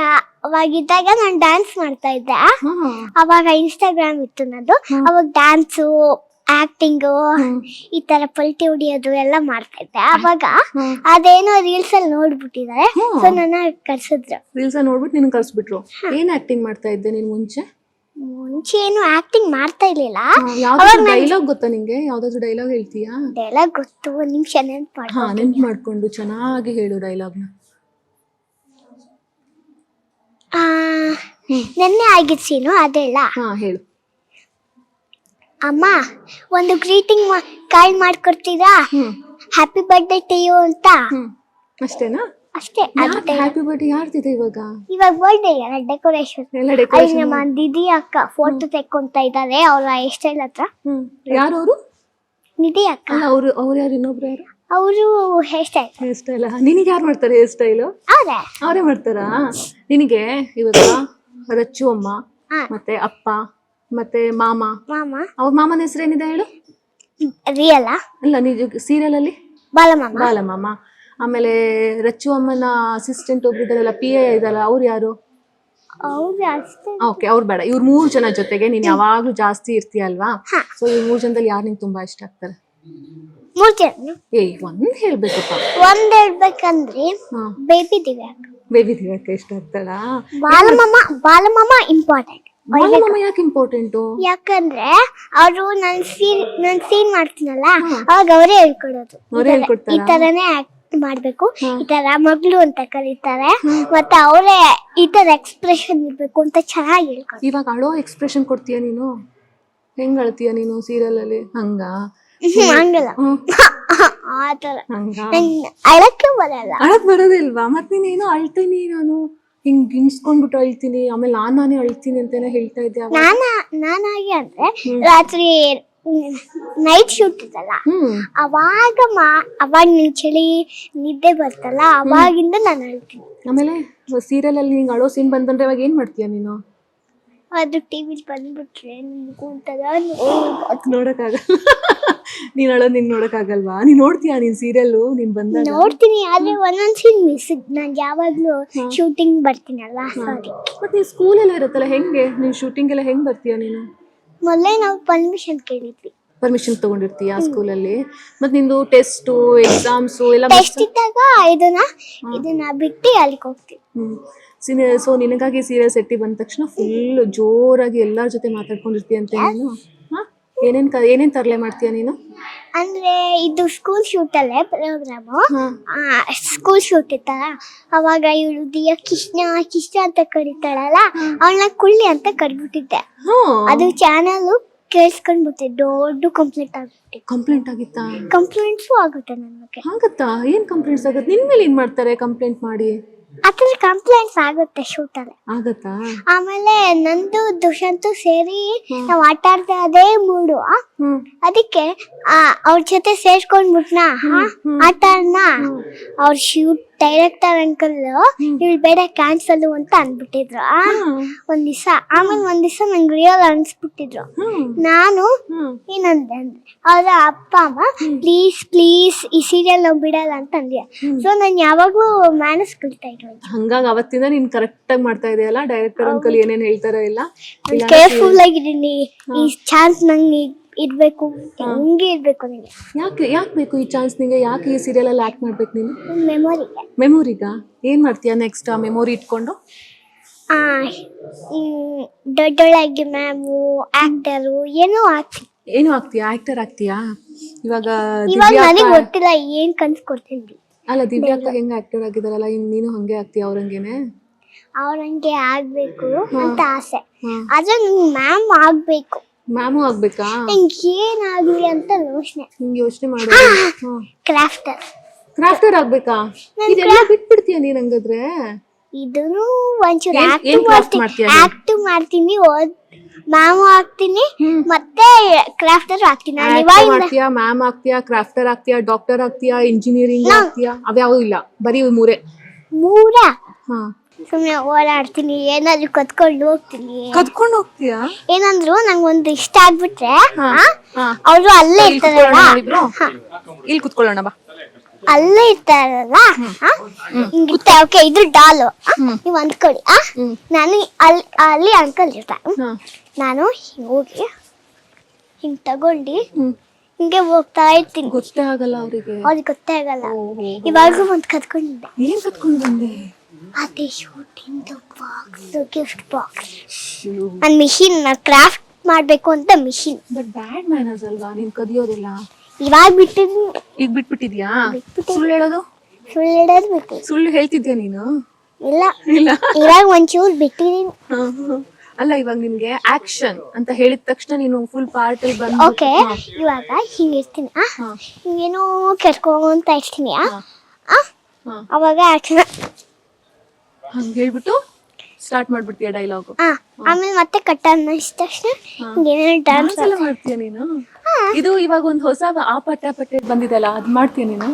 ಅವಾಗಿದ್ದಾಗ ನಾನು ಡ್ಯಾನ್ಸ್ ಮಾಡ್ತಾ ಇದ್ದೆ. ಅವಾಗ ಇನ್ಸ್ಟಾಗ್ರಾಮ್ ಇತ್ತು ನಂದು. ಅವಾಗ ಡ್ಯಾನ್ಸು, ಆಕ್ಟಿಂಗು, ಈ ತರ ಪಲ್ಟಿ ಹೊಡಿಯೋದು ಎಲ್ಲ ಮಾಡ್ತಾ ಇದ್ದೆ. ಅವಾಗ ಅದೇನೋ ರೀಲ್ಸ್ ಅಲ್ಲಿ ನೋಡ್ಬಿಟ್ಟಿದ್ದಾರೆ. ಸೊ ನನ್ನ ಕರ್ಸಿದ್ರು. ರೀಲ್ಸ್ ನೋಡ್ಬಿಟ್ಟು ನಿನ್ ಕರ್ಸ್ಬಿಟ್ರು. ಏನ್ ಆಕ್ಟಿಂಗ್ ಮಾಡ್ತಾ ಇದ್ದೆ ನೀನ್ ಮುಂಚೆ ಏನು ಆಕ್ಟಿಂಗ್ ಮಾಡ್ತಾ ಇರ್ಲಿಲ್ಲ. ಯಾವ್ದಾದ್ರು ಡೈಲಾಗ್ ಗೊತ್ತಾ ನಿಂಗೆ? ಯಾವ್ದಾದ್ರು ಡೈಲಾಗ್ ಹೇಳ್ತೀಯಾ? ಡೈಲಾಗ್ ಗೊತ್ತು, 1 ನಿಮಿಷ ನೆನ್ಪು ಮಾಡ್ಕೊಂಡು ಚೆನ್ನಾಗಿ ಹೇಳು ಡೈಲಾಗ್ನ. ನೆನ್ನೆ ಆಗಿದ್ ಸೀನು ಅದೆಲ್ಲ. ಹೇಳು. ಅಮ್ಮ, ಒಂದು ಗ್ರೀಟಿಂಗ್ ಕಾರ್ಡ್ ಮಾಡ್ಕೊಡ್ತೀರಾ? ಹ್ಯಾಪಿ ಬರ್ಡೇ ಟು ಯು ಅಂತ. ಅಷ್ಟೇನಾ? ಅಷ್ಟೇ. ಹ್ಯಾಪಿ ಬರ್ಡೇ ಯಾರ್ದಿದೆ ಇವಾಗ? ಇವಾಗ ಬರ್ಡೇ ಎಲ್ಲ ಡೆಕೋರೇಷನ್. ನಮ್ಮ ದಿದಿ ಅಕ್ಕ ಫೋಟೋ ತೆಕ್ಕೊಂತ ಇದ್ದಾರೆ ಅವ್ರ ಹೇರ್ ಸ್ಟೈಲ್ ಹತ್ರ. ಯಾರು ಅವರು? ನಿಧಿ ಅಕ್ಕ. ಅವ್ರು ಯಾರು? ಇನ್ನೊಬ್ರು ಯಾರು? ಅವರು ಹೇರ್ ಸ್ಟೈಲ್. ನಿನಗೆ ಯಾರು ಮಾಡ್ತಾರೆ ಹೇರ್ ಸ್ಟೈಲು? ಅವರೇ ಮಾಡ್ತಾರಾ? ನಿನಗೆ ಇವಾಗ ರಚ್ಚು ಅಮ್ಮ ಮತ್ತೆ ಅಪ್ಪ ಮತ್ತೆ ಮಾಮ. ಅವ್ರ ಮಾಮನ ಹೆಸರೇನಿದೆ ಹೇಳು? ರಿಯಲ್ ಅಲ್ಲ, ನಿಜ ಸೀರಿಯಲ್ ಅಲ್ಲಿ ಬಾಲಮಾಮ. ಆಮೇಲೆ ರಚ್ಚು ಅಮ್ಮನ ಅಸಿಸ್ಟೆಂಟ್ ಒಬ್ರು ಇದಾರಲ್ಲ, PA ಇದಾರಲ್ಲ, ಅವ್ರು ಯಾರು? ಓಕೆ, ಅವ್ರು ಬೇಡ. ಇವ್ರು 3 ಜನ ಜೊತೆಗೆ ನೀನ್ ಯಾವಾಗ್ಲೂ ಜಾಸ್ತಿ ಇರ್ತೀಯ ಅಲ್ವಾ? ಸೊ ಈ 3 ಜನದಲ್ಲಿ ಯಾರು ನಿಂಗೆ ತುಂಬಾ ಇಷ್ಟ ಆಗ್ತಾರೆ? 3 ಜನ. ಒಂದ್ ಹೇಳ್ಬೇಕಪ್ಪ. ಒಂದ್ ಹೇಳ್ಬೇಕಂದ್ರೆ ಬೇಬಿ ದಿವ್ಯಾಕ ಇಷ್ಟ ಆಗ್ತಾಳ? ಬಾಲಮಾಮ ಇಂಪಾರ್ಟೆಂಟ್. ಬಾಲಮಾಮ ಯಾಕೆ ಇಂಪಾರ್ಟೆಂಟು? ಯಾಕಂದ್ರೆ ಅವರು ನನ್ ಸೀನ್ ಮಾಡ್ತೀನಲ್ಲ ಅವಾಗ ಅವರೇ ಹೇಳ್ಕೊಡೋದು. ಈ ತರನೇ ಆಕ್ಟ್ ಮಾಡ್ಬೇಕು, ಈ ತರ ಮಗಳು ಅಂತ ಕರೀತಾರೆ, ಮತ್ತೆ ಅವರೇ ಈ ತರ ಎಕ್ಸ್ಪ್ರೆಷನ್ ಇರ್ಬೇಕು ಅಂತ ಚೆನ್ನಾಗಿ ಹೇಳ್ಕೊಡ್ತಾರೆ. ಇವಾಗ ಅಳೋ ಎಕ್ಸ್ಪ್ರೆಷನ್ ಕೊಡ್ತೀಯ ನೀನು? ಹೆಂಗ್ ಅಳ್ತೀಯ ನೀನು ಸೀರಿಯಲ್ ಅಲ್ಲಿ? ಹಂಗ ಹಂಗಲ್ಲ ಆ ಥರ ಹಂಗ ನಂಗೆ ಅಳಕ್ಕೆ ಬರಲ್ಲ. ಅಳಕ್ ಬರೋದಿಲ್ವಾ? ಮತ್ ನೀನೇನೋ ಅಳ್ತೀನಿ ನಾನು ಹಿಂಗ್ ಗಿಣ್ಸ್ಕೊಂಡ್ಬಿಟ್ಟು ಅಳ್ತೀನಿ, ಆಮೇಲೆ ನಾನೇ ಅಳ್ತೀನಿ ಅಂತಾನೆ ಹೇಳ್ತಾ ಇದ್ದೆ ಅವಾಗ. ನಾನಾಗಿ ಅಂದ್ರೆ ರಾತ್ರಿ ನೈಟ್ ಶೂಟ್ ಇತ್ತಲ್ಲ, ಅವಾಗ ನಿನ್ ಚಳಿ ನಿದ್ದೆ ಬರ್ತಲ್ಲ, ಅವಾಗಿಂದ ನಾನು ಅಳ್ತೀನಿ. ಆಮೇಲೆ ಸೀರಿಯಲ್ ಅಲ್ಲಿ ನಿಂಗೆ ಅಳೋ ಸೀನ್ ಬಂದಂದ್ರೆ ಅವಾಗ ಏನ್ ಮಾಡ್ತೀಯ ನೀನು? ಅದು ಟಿವಿ ಬಂದ್ಬಿಟ್ರೆ ನಿಂತ್ಕೊಂತದ ನೋಡಕ್ಕಾಗಲ್ಲ. ನೀನ್ ಅಳೋದ್ ನಿಂಗ್ ನೋಡಕ್ಕಾಗಲ್ವಾ? ನೀನ್ ನೋಡ್ತೀಯಾ ನೀನ್ ಸೀರಿಯಲ್ ನೀನ್ ಬಂದಾಗ? ನೋಡ್ತೀನಿ, ಆದ್ರೆ ಒಂದೊಂದ್ ಸೀನ್ ಮಿಸ್. ನಾನ್ ಯಾವಾಗ್ಲೂ ಶೂಟಿಂಗ್ ಬರ್ತೀನಲ್ಲ, ಸಾರಿ. ಮತ್ ನೀನ್ ಸ್ಕೂಲ್ ಎಲ್ಲ ಇರುತ್ತಲ್ಲ, ಹೆಂಗೆ ನೀನ್ ಶೂಟಿಂಗ್ ಎಲ್ಲ ಹೆಂಗ್ ಬರ್ತೀಯ ನೀನು? ಮೊದಲೇ ನಾವು ಪರ್ಮಿಷನ್ ಕೇಳಿದ್ವಿ. ಪರ್ಮಿಷನ್ ತಗೊಂಡಿರ್ತೀಯ ಸ್ಕೂಲಲ್ಲಿ? ಮತ್ ನಿಂದು ಟೆಸ್ಟ್ ಎಕ್ಸಾಮ್ಸ್ ಎಲ್ಲ ಟೆಸ್ಟ್ ಇದ್ದಾಗ ಇದನ್ನ ಬಿಟ್ಟು ಅಲ್ಲಿಗೆ ಹೋಗ್ತೀವಿ. ಸೊ ನಿನಗಾಗಿ ಸೀರಿಯಲ್ ಸೆಟ್ಟಿ ಬಂದ ತಕ್ಷಣ ಫುಲ್ ಜೋರಾಗಿ ಎಲ್ಲಾರ ಜೊತೆ ಮಾತಾಡ್ಕೊಂಡಿರ್ತೀಯ ಅಂತ ನೀನು? ಏನೇನ್ ತರಲೆ ಮಾಡ್ತೀಯ ನೀನು? ಅಂದ್ರೆ ಇದು ಸ್ಕೂಲ್ ಶೂಟ್ ಅಲ್ಲೇ ಪ್ರೋಗ್ರಾಮು. ಸ್ಕೂಲ್ ಶೂಟ್ ಇತ್ತಲ್ಲ, ಅವಾಗ ಇವಳು ದಿಯಾ ಕಿಷ್ಟ ಅಂತ ಕರೀತಾಳಲ್ಲ, ಅವಳನ್ನ ಕುಳ್ಳಿ ಅಂತ ಕರ್ಬಿಟ್ಟಿದ್ದೆ. ಅದು ಚಾನಲ್ ಕೇಳಿಸ್ಕೊಂಡ್ಬಿಟ್ಟೆ, ದೊಡ್ಡ ಕಂಪ್ಲೇಂಟ್ ಆಗಿತ್ತಾ? ಕಂಪ್ಲೇಂಟ್ಸು ಆಗುತ್ತೆ ನನ್ಗೆ. ಆಗತ್ತಾ? ಏನ್ ಕಂಪ್ಲೇಂಟ್ಸ್ ಆಗುತ್ತೆ? ನಿನ್ ಮೇಲೆ ಏನ್ ಮಾಡ್ತಾರೆ ಕಂಪ್ಲೇಂಟ್ ಮಾಡಿ? ಆತರ ಕಂಪ್ಲೇಂಟ್ಸ್ ಆಗುತ್ತೆ ಶೂಟ್ ಅಲ್ಲಿ. ಆಗತ್ತಾ? ಆಮೇಲೆ ನಂದು ದುಷ್ಯಂತು ಸೇರಿ ನಾವ್ ಆಟ ಆಡ್ತಾ ಅದೇ ಮೂಡು, ಅದಕ್ಕೆ ಅವ್ರ ಜೊತೆ ಸೇರ್ಕೊಂಡ್ಬಿಟ್ನಾ ಆಟ ಅವ್ರ ಶೂಟ್ ಡೈರೆಕ್ಟರ್ ಅಂಕಲ್ ಇವ್ಳು ಬೇಡ ಕ್ಯಾನ್ಸಲ್ ಅಂತ ಅನ್ಬಿಟ್ಟಿದ್ರು ಒಂದ್ ದಿವ್ಸ. ಆಮೇಲೆ ಒಂದ್ ದಿವ್ಸ ನಂಗೆ ರಿಯಲ್ ಅನ್ಸ್ಬಿಟ್ಟಿದ್ರು. ನಾನು ಏನಂದೆ ಅಂದ್ರೆ ಅವ್ರ ಅಪ್ಪ ಅಮ್ಮ ಪ್ಲೀಸ್ ಈ ಸೀರಿಯಲ್ ನಾವು ಬಿಡಲ್ಲ ಅಂತ ಅಂದ್ಯ. ಸೊ ನಾನು ಯಾವಾಗ್ಲೂ ಮ್ಯಾನಸ್ ಕಲಿತಾ ಇದ್ರು. ಹಂಗಾಗಿ ಅವತ್ತಿಂದ ನೀನ್ ಕರೆಕ್ಟ್ ಆಗಿ ಮಾಡ್ತಾ ಇದೆಯಲ್ಲ, ಡೈರೆಕ್ಟರ್ ಅಂಕಲ್ ಏನೇನ್ ಹೇಳ್ತಾರೋ ಇಲ್ಲ. ಕೇರ್ಫುಲ್ ಆಗಿದ್ದೀನಿ. ಈ ಚಾನ್ಸ್ ನಂಗೆ ಇರ್ಬೇಕು, ಹಂಗೆ ಇರ್ಬೇಕು. ನಿಂಗೆ ಯಾಕೆ ಬೇಕು ಈ ಚಾನ್ಸ್ ನಿಂಗೆ? ಯಾಕೆ ಈ ಸೀರಿಯಲ್ ಅಲ್ಲಿ ಆಕ್ಟ್ ಮಾಡ್ಬೇಕು ನೀನು? ಮೆಮೊರಿಗೆ ಏನ್ ಮಾಡ್ತೀಯಾ ನೆಕ್ಸ್ಟ್ ಆ ಮೆಮೊರಿ ಇಟ್ಕೊಂಡು? ದೊಡ್ಡೊಳಗೆ ಮ್ಯಾಮು, ಆಕ್ಟರು ಏನೋ ಆಗ್ತೀನಿ. ಏನು ಆಗ್ತೀಯಾ? ಆಕ್ಟರ್ ಆಗ್ತೀಯಾ? ಇವಾಗ ನನಗೆ ಗೊತ್ತಿಲ್ಲ ಏನ್ ಕನ್ಸ್ಕೊಡ್ತೀನಿ. ಅಲ್ಲ, ದಿವ್ಯಾ ಅಕ್ಕ ಹೆಂಗ ಆಕ್ಟರ್ ಆಗಿದಾರಲ್ಲ, ನೀನು ಹಂಗೆ ಆಗ್ತೀಯ ಅವ್ರಂಗೇನೆ? ಅವ್ರಂಗೆ ಆಗ್ಬೇಕು ಅಂತ ಆಸೆ, ಆದ್ರೆ ನಂಗೆ ಮ್ಯಾಮ್ ಆಗ್ಬೇಕು. ಮ್ಯಾಮು ಆಗ್ಬೇಕಾ? ನಂಗೆ ಏನಾಗ್ಲಿ ಅಂತ ಯೋಚನೆ ಮಾಡು. ಕ್ರಾಫ್ಟರ್ ಆಗ್ಬೇಕಾ? ಇದೆಲ್ಲ ಬಿಟ್ಬಿಡ್ತೀಯ ನೀನ್ ಹಂಗಾದ್ರೆ? ಇದನ್ನು ಒಂಚೂರು ಮಾಡ್ತೀಯ? ಆಕ್ಟ್ ಮಾಡ್ತೀನಿ, ಮ್ಯಾಮು ಆಗ್ತೀನಿ, ಮತ್ತೆ ಕ್ರಾಫ್ಟರ್ ಆಗ್ತೀನಿ. ಮಾಡ್ತೀಯಾ? ಮ್ಯಾಮ್ ಆಗ್ತೀಯಾ, ಕ್ರಾಫ್ಟರ್ ಆಗ್ತೀಯಾ, ಡಾಕ್ಟರ್ ಆಗ್ತೀಯಾ, ಇಂಜಿನಿಯರಿಂಗ್ ಆಗ್ತೀಯಾ? ಅವ್ಯಾವು ಇಲ್ಲ, ಬರೀ ಮೂರೇ. ಸುಮ್ನೆ ಓಡಾಡ್ತೀನಿ, ಏನಾದ್ರು ಕತ್ಕೊಂಡು ಹೋಗ್ತೀಯಾ? ಏನಂದ್ರು ನಂಗೆ ಒಂದು ಇಷ್ಟ ಆಗ್ಬಿಟ್ರೆ ಅವ್ರು ಅಲ್ಲೇ ಇರ್ತಾರಲ್ಲ, ಇಲ್ಲಿ ಕುತ್ಕೊಳ್ಳೋಣ ಬಾ. ಅಲ್ಲೇ ಇರ್ತಾರಲ್ಲ, ಓಕೆ ಇದು ಡಾಲು ನೀವ್ ಅಂದ್ಕೊಡಿ. ನಾನು ಅಲ್ಲಿ ಅಂಕಲ್ ಇರ್ತಾರೆ, ನಾನು ಹೋಗಿ ಹಿಂಗ್ ತಗೊಂಡು ಹಿಂಗೆ ಹೋಗ್ತಾ ಇರ್ತೀನಿ. ಗೊತ್ತೇ ಆಗಲ್ಲ ಅವ್ರಿಗೆ ಗೊತ್ತೇ ಆಗಲ್ಲ. ಇವಾಗ ಒಂದ್ ಕತ್ಕೊಂಡಿದ್ದೆ. ಏನ್ ಕತ್ಕೊಂಡು ಬಂದೆ? ಅದೇ ಶೂಟಿಂಗ್ ಬಾಕ್ಸ್, ಗಿಫ್ಟ್ ಬಾಕ್ಸ್. ನನ್ ಮಿಷಿನ್ ಕ್ರಾಫ್ಟ್ ಮಾಡ್ಬೇಕು ಅಂತ ಮಿಷಿನ್. ಬಟ್ ಬ್ಯಾಡ್ ಮ್ಯಾನರ್ಸ್ ಅಲ್ವಾ ನೀನ್ ಕದಿಯೋದಿಲ್ಲ? ಇವಾಗ ಬಿಟ್ಟಿದ್ದೀನಿ. ಈಗ ಬಿಟ್ಬಿಟ್ಟಿದ್ಯಾ? ಸುಳ್ಳು ಹೇಳೋದು ಬಿಟ್ಟು. ಸುಳ್ಳು ಹೇಳ್ತಿದ್ಯಾ ನೀನು? ಇಲ್ಲ, ಇವಾಗ ಒಂಚೂರು ಬಿಟ್ಟಿದ್ದೀನಿ. ಅಲ್ಲ, ಇವಾಗ ನಿನ್ಗೆ ಆಕ್ಷನ್ ಅಂತ ಹೇಳಿದ ತಕ್ಷಣ ನೀನು ಫುಲ್ ಪಾರ್ಟ್ ಅಲ್ಲಿ ಬಂದು ಓಕೆ, ಇವಾಗ ಹಿಂಗಿರ್ತೀನಿ, ಹಿಂಗೇನೋ ಕೆರ್ಕೊಂತ ಇರ್ತೀನಿ. ಅವಾಗ ಆಕ್ಷನ್ ಹಂಗ ಹೇಳ್ಬಿಟ್ಟು ಸ್ಟಾರ್ಟ್ ಮಾಡ್ಬಿಡ್ತೀಯ ಡೈಲಾಗ್. ಆಮೇಲೆ ಮತ್ತೆ ಕಟ್ ಅನ್ನಿಸಿದ ತಕ್ಷಣ ಹಿಂಗೇನೇನೋ ಡ್ಯಾನ್ಸ್ ಎಲ್ಲ ಮಾಡ್ತೀಯ ನೀನು? ಇದು ಇವಾಗ ಒಂದು ಹೊಸ ಆಪಟ ಬಂದಿದೆಲ್ಲ, ಅದ್ ಮಾಡ್ತೀಯ ನೀನು?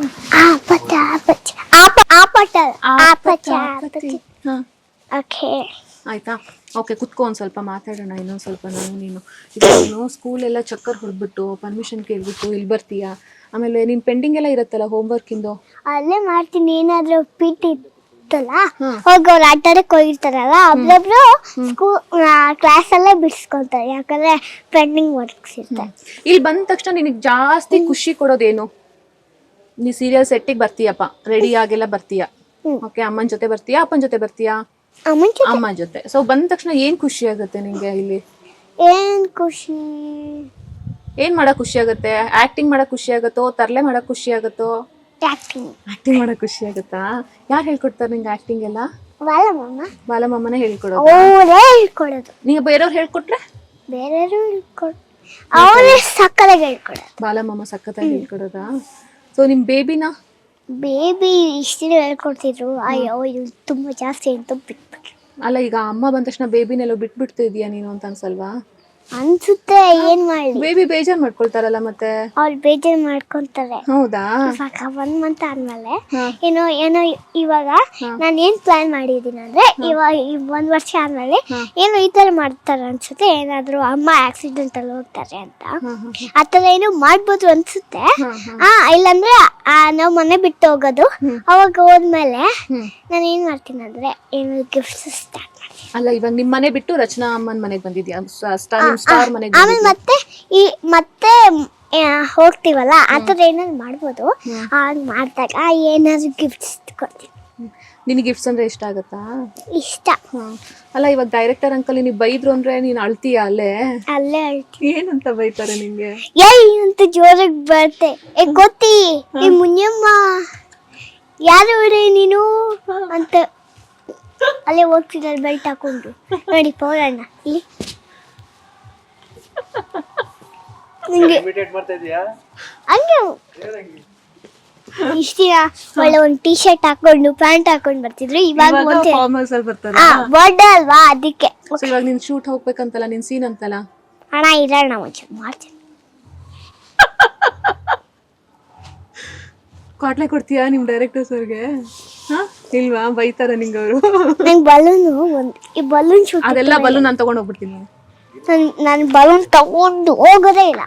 ಓಕೆ, ಆಯ್ತಾ? ಓಕೆ, ಕುತ್ಕೋ, ಒಂದ್ ಸ್ವಲ್ಪ ಮಾತಾಡೋಣ ಇನ್ನೊಂದ್ ಸ್ವಲ್ಪ. ನೀನು ಇವಾಗ ಸ್ಕೂಲ್ ಎಲ್ಲ ಚಕ್ಕರ್ ಹೊಡ್ಬಿಟ್ಟು ಪರ್ಮಿಷನ್ ಕೇಳ್ಬಿಟ್ಟು ಇಲ್ಲಿ ಬರ್ತೀಯ. ಆಮೇಲೆ ನಿನ್ ಪೆಂಡಿಂಗ್ ಎಲ್ಲ ಇರತ್ತಲ್ಲ ಹೋಮ್ವರ್ಕ್ ಇಂದು, ಅಲ್ಲೇ ಮಾಡ್ತೀನಿ. ಏನಾದ್ರೂ ಪಿಟಿ ಇತ್ತಲ್ಲ, ಹೋಗಿ ಅವ್ರು ಆಟ ಆಡಕ್ ಹೋಗಿರ್ತಾರಲ್ಲ, ಒಬ್ರೊಬ್ರು ಕ್ಲಾಸ್ ಅಲ್ಲೇ ಬಿಡಿಸ್ಕೊಳ್ತಾರೆ, ಯಾಕಂದ್ರೆ ಪೆಂಡಿಂಗ್ ವರ್ಕ್ಸ್ ಇರ್ತಾರೆ. ಇಲ್ಲಿ ಬಂದ ತಕ್ಷಣ ನಿನಗೆ ಜಾಸ್ತಿ ಖುಷಿ ಕೊಡೋದೇನು? ನೀ ಸೀರಿಯಲ್ ಸೆಟ್ಟಿಗೆ ಬರ್ತೀಯಪ್ಪ, ರೆಡಿ ಆಗೆಲ್ಲ ಬರ್ತೀಯ. ಓಕೆ, ಅಮ್ಮನ ಜೊತೆ ಬರ್ತೀಯಾ, ಅಪ್ಪನ ಜೊತೆ ಬರ್ತೀಯಾ? ಅಮ್ಮನ ಜೊತೆ. ಸೊ ಬಂದ ತಕ್ಷಣ ಏನ್ ಖುಷಿ ಆಗುತ್ತೆ ನಿಂಗೆ? ಇಲ್ಲಿ ಏನ್ ಮಾಡಕ್ ಖುಷಿ ಆಗುತ್ತೆ? ಆಕ್ಟಿಂಗ್ ಮಾಡಕ್ ಖುಷಿ ಆಗತ್ತೋ, ತರ್ಲೆ ಮಾಡಕ್ ಖುಷಿ ಆಗತ್ತೋ? ಆಕ್ಟಿಂಗ್ ಮಾಡಕ್ ಖುಷಿ ಆಗುತ್ತಾ? ಯಾರು ಹೇಳ್ಕೊಡ್ತಾರೆ ನಿಂಗೆ ಆಕ್ಟಿಂಗ್ ಎಲ್ಲ? ಬಾಲಮ್ಮನೇ ಹೇಳ್ಕೊಡೋದು. ಹೇಳ್ಕೊಡೋದು. ನೀವು ಬೇರೆಯವ್ರು ಹೇಳ್ಕೊಟ್ರೆ? ಬೇರೆಯವರು ಅವರೇ ಸಕ್ಕತ್ತಾಗಿ ಹೇಳ್ಕೊಡೋದು. ಬಾಲಮ್ಮ ಸಖತ್ತಾಗಿ ಹೇಳ್ಕೊಡೋದಾ? ಸೊ ನಿಮ್ ಬೇಬಿನ ಬೇಬಿ ಇಷ್ಟಿನ ಹೇಳ್ಕೊಡ್ತಿದ್ರು, ಅಯ್ಯೋ ಇದು ತುಂಬಾ ಜಾಸ್ತಿ ಅಂತ ಬಿಟ್ಬಿಟ್ರು. ಅಲ್ಲ, ಈಗ ಅಮ್ಮ ಬಂದ ತಕ್ಷಣ ಬೇಬಿನೆಲ್ಲೋ ಬಿಟ್ಬಿಡ್ತಿದ್ಯಾ ನೀನು ಅಂತ ಅನ್ಸಲ್ವಾ? ಅನ್ಸುತ್ತೆ, ಏನ್ ಮಾಡ್ಲಿ, ಬೇಬಿ ಬೇಜಾರ್ ಮಾಡ್ಕೊಳ್ತಾರಲ್ಲ ಮತ್ತೆ. ಅವ್ರು ಬೇಜಾರು ಮಾಡ್ಕೊಂತಾರೆ. ಹೌದಾ? ಇವಾಗ 1 month ಆದ್ಮೇಲೆ ಏನೋ ಇವಾಗ ನಾನು ಏನ್ ಪ್ಲಾನ್ ಮಾಡಿದೀನಿ ಅಂದ್ರೆ, ಇವಾಗ 1 ವರ್ಷ ಆದ್ಮೇಲೆ ಏನೋ ಈ ತರ ಮಾಡ್ತಾರೆ ಅನ್ಸುತ್ತೆ. ಏನಾದ್ರು ಅಮ್ಮ ಆಕ್ಸಿಡೆಂಟ್ ಅಲ್ಲಿ ಹೋಗ್ತಾರೆ ಅಂತ ಆತರ ಏನೋ ಮಾಡ್ಬೋದು ಅನ್ಸುತ್ತೆ. ಇಲ್ಲಾಂದ್ರೆ ನಾವ್ ಮನೆ ಬಿಟ್ಟು ಹೋಗೋದು. ಅವಾಗ ಹೋದ್ಮೇಲೆ ನಾನು ಏನ್ ಮಾಡ್ತೀನಿ ಅಂದ್ರೆ ಏನೋ ಗಿಫ್ಟ್ಸ್ ಸ್ಟಾರ್ಟ್ ಮಾಡ್ತೀನಿ. ಅಲ್ಲ, ಇವಾಗ ನಿಮ್ ಮನೆ ಬಿಟ್ಟು ರಚನಾ ಅಮ್ಮನ್ ಮನೆಗ್ ಬಂದಿದ್ಯಾ? ಸ್ಟಾರ್ ಮನೆಗೆ ಆಮೇಲೆ ಮತ್ತೆ ಹೋಗ್ತೀವಲ್ಲ, ಆತರ ಏನಾದ್ರು ಮಾಡ್ಬೋದು. ಮಾಡಿದಾಗ ಏನಾದ್ರು ಗಿಫ್ಟ್ಸ್ ಕೊಡ್ತೀನಿ. ನಿನಗೆ ಗಿಫ್ಟ್ಸ್ ಅಂದ್ರೆ ಇಷ್ಟ ಆಗತ್ತಾ? ಇಷ್ಟ. ಅಲ್ಲ, ಇವಾಗ ಡೈರೆಕ್ಟರ್ ಅಂಕಲ್ ನಿನಗೆ ಬೈದ್ರು ಅಂದ್ರೆ ನೀನ್ ಅಳ್ತೀಯ ಅಲ್ಲೇ ಅಳ್ತೀನಿ. ಏನಂತ ಬೈತಾರೆ ನಿಂಗೆ? ಅಂತ ಜೋರಾಗಿ ಬರುತ್ತೆ. ಗೊತ್ತಿ ಈ ಮುನಿಯಮ್ಮ ಯಾರು ನೀನು ಅಂತ ಅಲ್ಲೇ ಹೋಗ್ತಿದ್ದಾರೆ ಬೆಲ್ಟ್ ಹಾಕೊಂಡು. ನೋಡಿ ಪೌರಣ್ಣ ಇಲ್ಲಿ ಹಂಗೆ ಇಷ್ಟ ದಿನ ಒಳ್ಳೆ ಒಂದು ಟೀ ಶರ್ಟ್ ಹಾಕೊಂಡು ಪ್ಯಾಂಟ್ ಹಾಕೊಂಡು ಬರ್ತಿದ್ರು. ಇವಾಗ ಬರ್ಡೇ ಅಲ್ವಾ, ಅದಕ್ಕೆ. ಇವಾಗ ನಿನ್ ಶೂಟ್ ಹೋಗ್ಬೇಕಂತಲ್ಲ, ನಿನ್ ಸೀನ್ ಅಂತಲ್ಲ. ಹಣ ಇರೋಣ ಒಂಚೂರು ಮಾಡ್ತೀನಿ. ಕ್ವಾಟ್ಲೆ ಕೊಡ್ತೀಯಾ ನಿಮ್ ಡೈರೆಕ್ಟರ್ಸ್ ಅವ್ರಿಗೆ? ಇಲ್ವಾ, ಬೈತಾರ ನಿಂಗೆ ಅವರು? ನಂಗೆ ಬಲೂನು ಈ ಬಲೂನ್ ಶೂಟ್ ಅದೆಲ್ಲ ಬಲೂನ್ ನಾನು ತಗೊಂಡ್ ಹೋಗ್ಬಿಡ್ತೀನಿ. ನಾನು ಬಲೂನ್ ತಗೊಂಡು ಹೋಗೋದೇ ಇಲ್ಲ.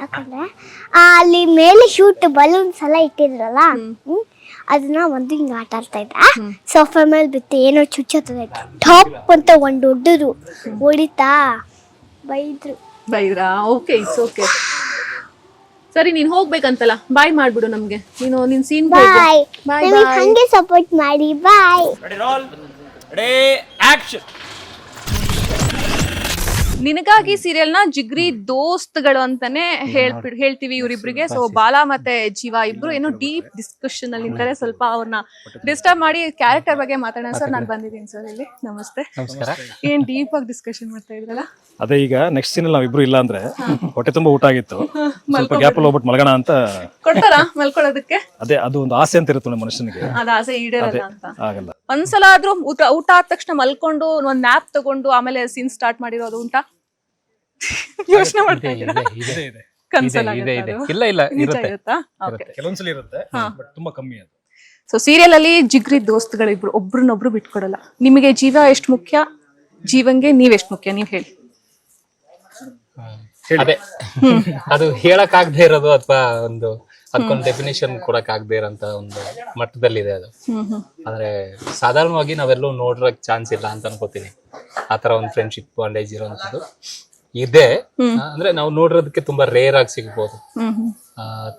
ಯಾಕಂದ್ರೆ ಅಲ್ಲಿ ಮೇಲೆ ಶೂಟ್ ಬಲೂನ್ಸ್ ಎಲ್ಲ ಇಟ್ಟಿದ್ರಲ್ಲ, ಅದನ್ನ ಒಂದು ಹಿಂಗ ಆಟ ಆಡ್ತಾ ಇದ್ದ. ಸೋಫಾ ಮೇಲೆ ಬಿತ್ತು, ಏನೋ ಚುಚ್ಚೋತದ ಟಾಪ್ ಅಂತ ಒಂದು ದೊಡ್ಡದು ಹೊಡಿತಾ ಬೈದ್ರಾ? Okay, it's okay. ಸರಿ, ನೀನ್ ಹೋಗ್ಬೇಕಂತಲ್ಲ, ಬಾಯ್ ಮಾಡ್ಬಿಡು ನಮ್ಗೆ. ನೀನು ನಿನ್ ಸೀನ್ ಬಾಯ್. ಹಂಗೆ ಸಪೋರ್ಟ್ ಮಾಡಿ. ಬಾಯ್. ನಿನಗಾಗಿ ಸೀರಿಯಲ್ ನ ಜಿಗ್ರಿ ದೋಸ್ತ್ಗಳು ಅಂತಾನೆ ಹೇಳ್ತೀವಿ ಇವ್ರಿಬ್ರಿಗೆ. ಸೊ ಬಾಲ ಮತ್ತೆ ಜೀವ ಇಬ್ರು ಏನೋ ಡೀಪ್ ಡಿಸ್ಕಷನ್ ಅಲ್ಲಿ ನಿಂತಾರೆ. ಸ್ವಲ್ಪ ಅವ್ರನ್ನ ಡಿಸ್ಟರ್ಬ್ ಮಾಡಿ ಕ್ಯಾರೆಕ್ಟರ್ ಬಗ್ಗೆ ಮಾತಾಡೋಣ. ಸರ್, ನಾನು ಬಂದಿದ್ದೀನಿ ಸರ್ ಇಲ್ಲಿ. ನಮಸ್ತೆ. ನಮಸ್ಕಾರ. ಏನ್ ಡೀಪ್ ಆಗಿ ಡಿಸ್ಕಷನ್ ಮಾಡ್ತಾ ಇದ್ರಲ್ಲ? ಅದೇ, ಈಗ ನೆಕ್ಸ್ಟ್ ಸೀನ್ ನಾವಿಬ್ರು ಇಲ್ಲ ಅಂದ್ರೆ ಹೊಟ್ಟೆ ತುಂಬಾ ಊಟ ಆಗಿತ್ತು, ಸ್ವಲ್ಪ ಗ್ಯಾಪ್ ಅಲ್ಲಿ ಹೋಗ್ಬಿಟ್ಟು ಮಲಗೋಣ ಅಂತ. ಕೊಡ್ತಾರ ಮಲ್ಕೊಳ್ಳೋದಕ್ಕೆ? ಅದೇ, ಅದು ಒಂದು ಆಸೆ ಅಂತ ಇರುತ್ತೆ ಮನುಷ್ಯನಿಗೆ, ಅದ ಆಸೆ ಈಡೇರಲ್ಲ ಅಂತ. ಆಗಲ್ಲ. ಒಂದ್ಸಲ ಆದ್ರೂ ಊಟ ಆದ ತಕ್ಷಣ ಮಲ್ಕೊಂಡು ಒಂದ್ ನ್ಯಾಪ್ ತಗೊಂಡು ಆಮೇಲೆ ಸೀನ್ ಸ್ಟಾರ್ಟ್ ಮಾಡಿರೋದು ಉಂಟಾ? ಯೋಚನೆ ಮಾಡ್ತಾ ಇದ್ದೀರಾ? ಕೆಲವೊಂದ್ಸಲ ಇರುತ್ತೆ, ಬಟ್ ತುಂಬಾ ಕಮ್ಮಿ ಅದು. ಸೊ ಸೀರಿಯಲ್ ಅಲ್ಲಿ ಜಿಗ್ರಿ ದೋಸ್ತ್ಗಳು ಇಬ್ರು ಒಬ್ರನ್ನೊಬ್ರು ಬಿಟ್ಕೊಡಲ್ಲ. ನಿಮಗೆ ಜೀವ ಎಷ್ಟು ಮುಖ್ಯ, ಜೀವಂಗೆ ನೀವೆಷ್ಟು ಮುಖ್ಯ, ನೀವ್ ಹೇಳಿ. ಅದೇ, ಅದು ಹೇಳಕ್ ಆಗದೆ ಇರೋದು ಅಥವಾ ಅದಕ್ಕೊಂದು ಡೆಫಿನೇಷನ್ ಕೊಡಕ್ ಆಗದೆ ಇರೋಂತ ಒಂದು ಮಟ್ಟದಲ್ಲಿದೆ ಅದು. ಅಂದ್ರೆ ಸಾಧಾರಣವಾಗಿ ನಾವೆಲ್ಲೂ ನೋಡ್ರಕ್ ಚಾನ್ಸ್ ಇಲ್ಲ ಅಂತ ಅನ್ಕೋತೀನಿ. ಆತರ ಒಂದು ಫ್ರೆಂಡ್ಶಿಪ್ ಬಾಂಡೇಜ್ ಇರೋಂಥದ್ದು ಇದೆ. ಅಂದ್ರೆ ನಾವು ನೋಡಿರೋದಕ್ಕೆ ತುಂಬಾ ರೇರ್ ಆಗಿ ಸಿಗ್ಬೋದು.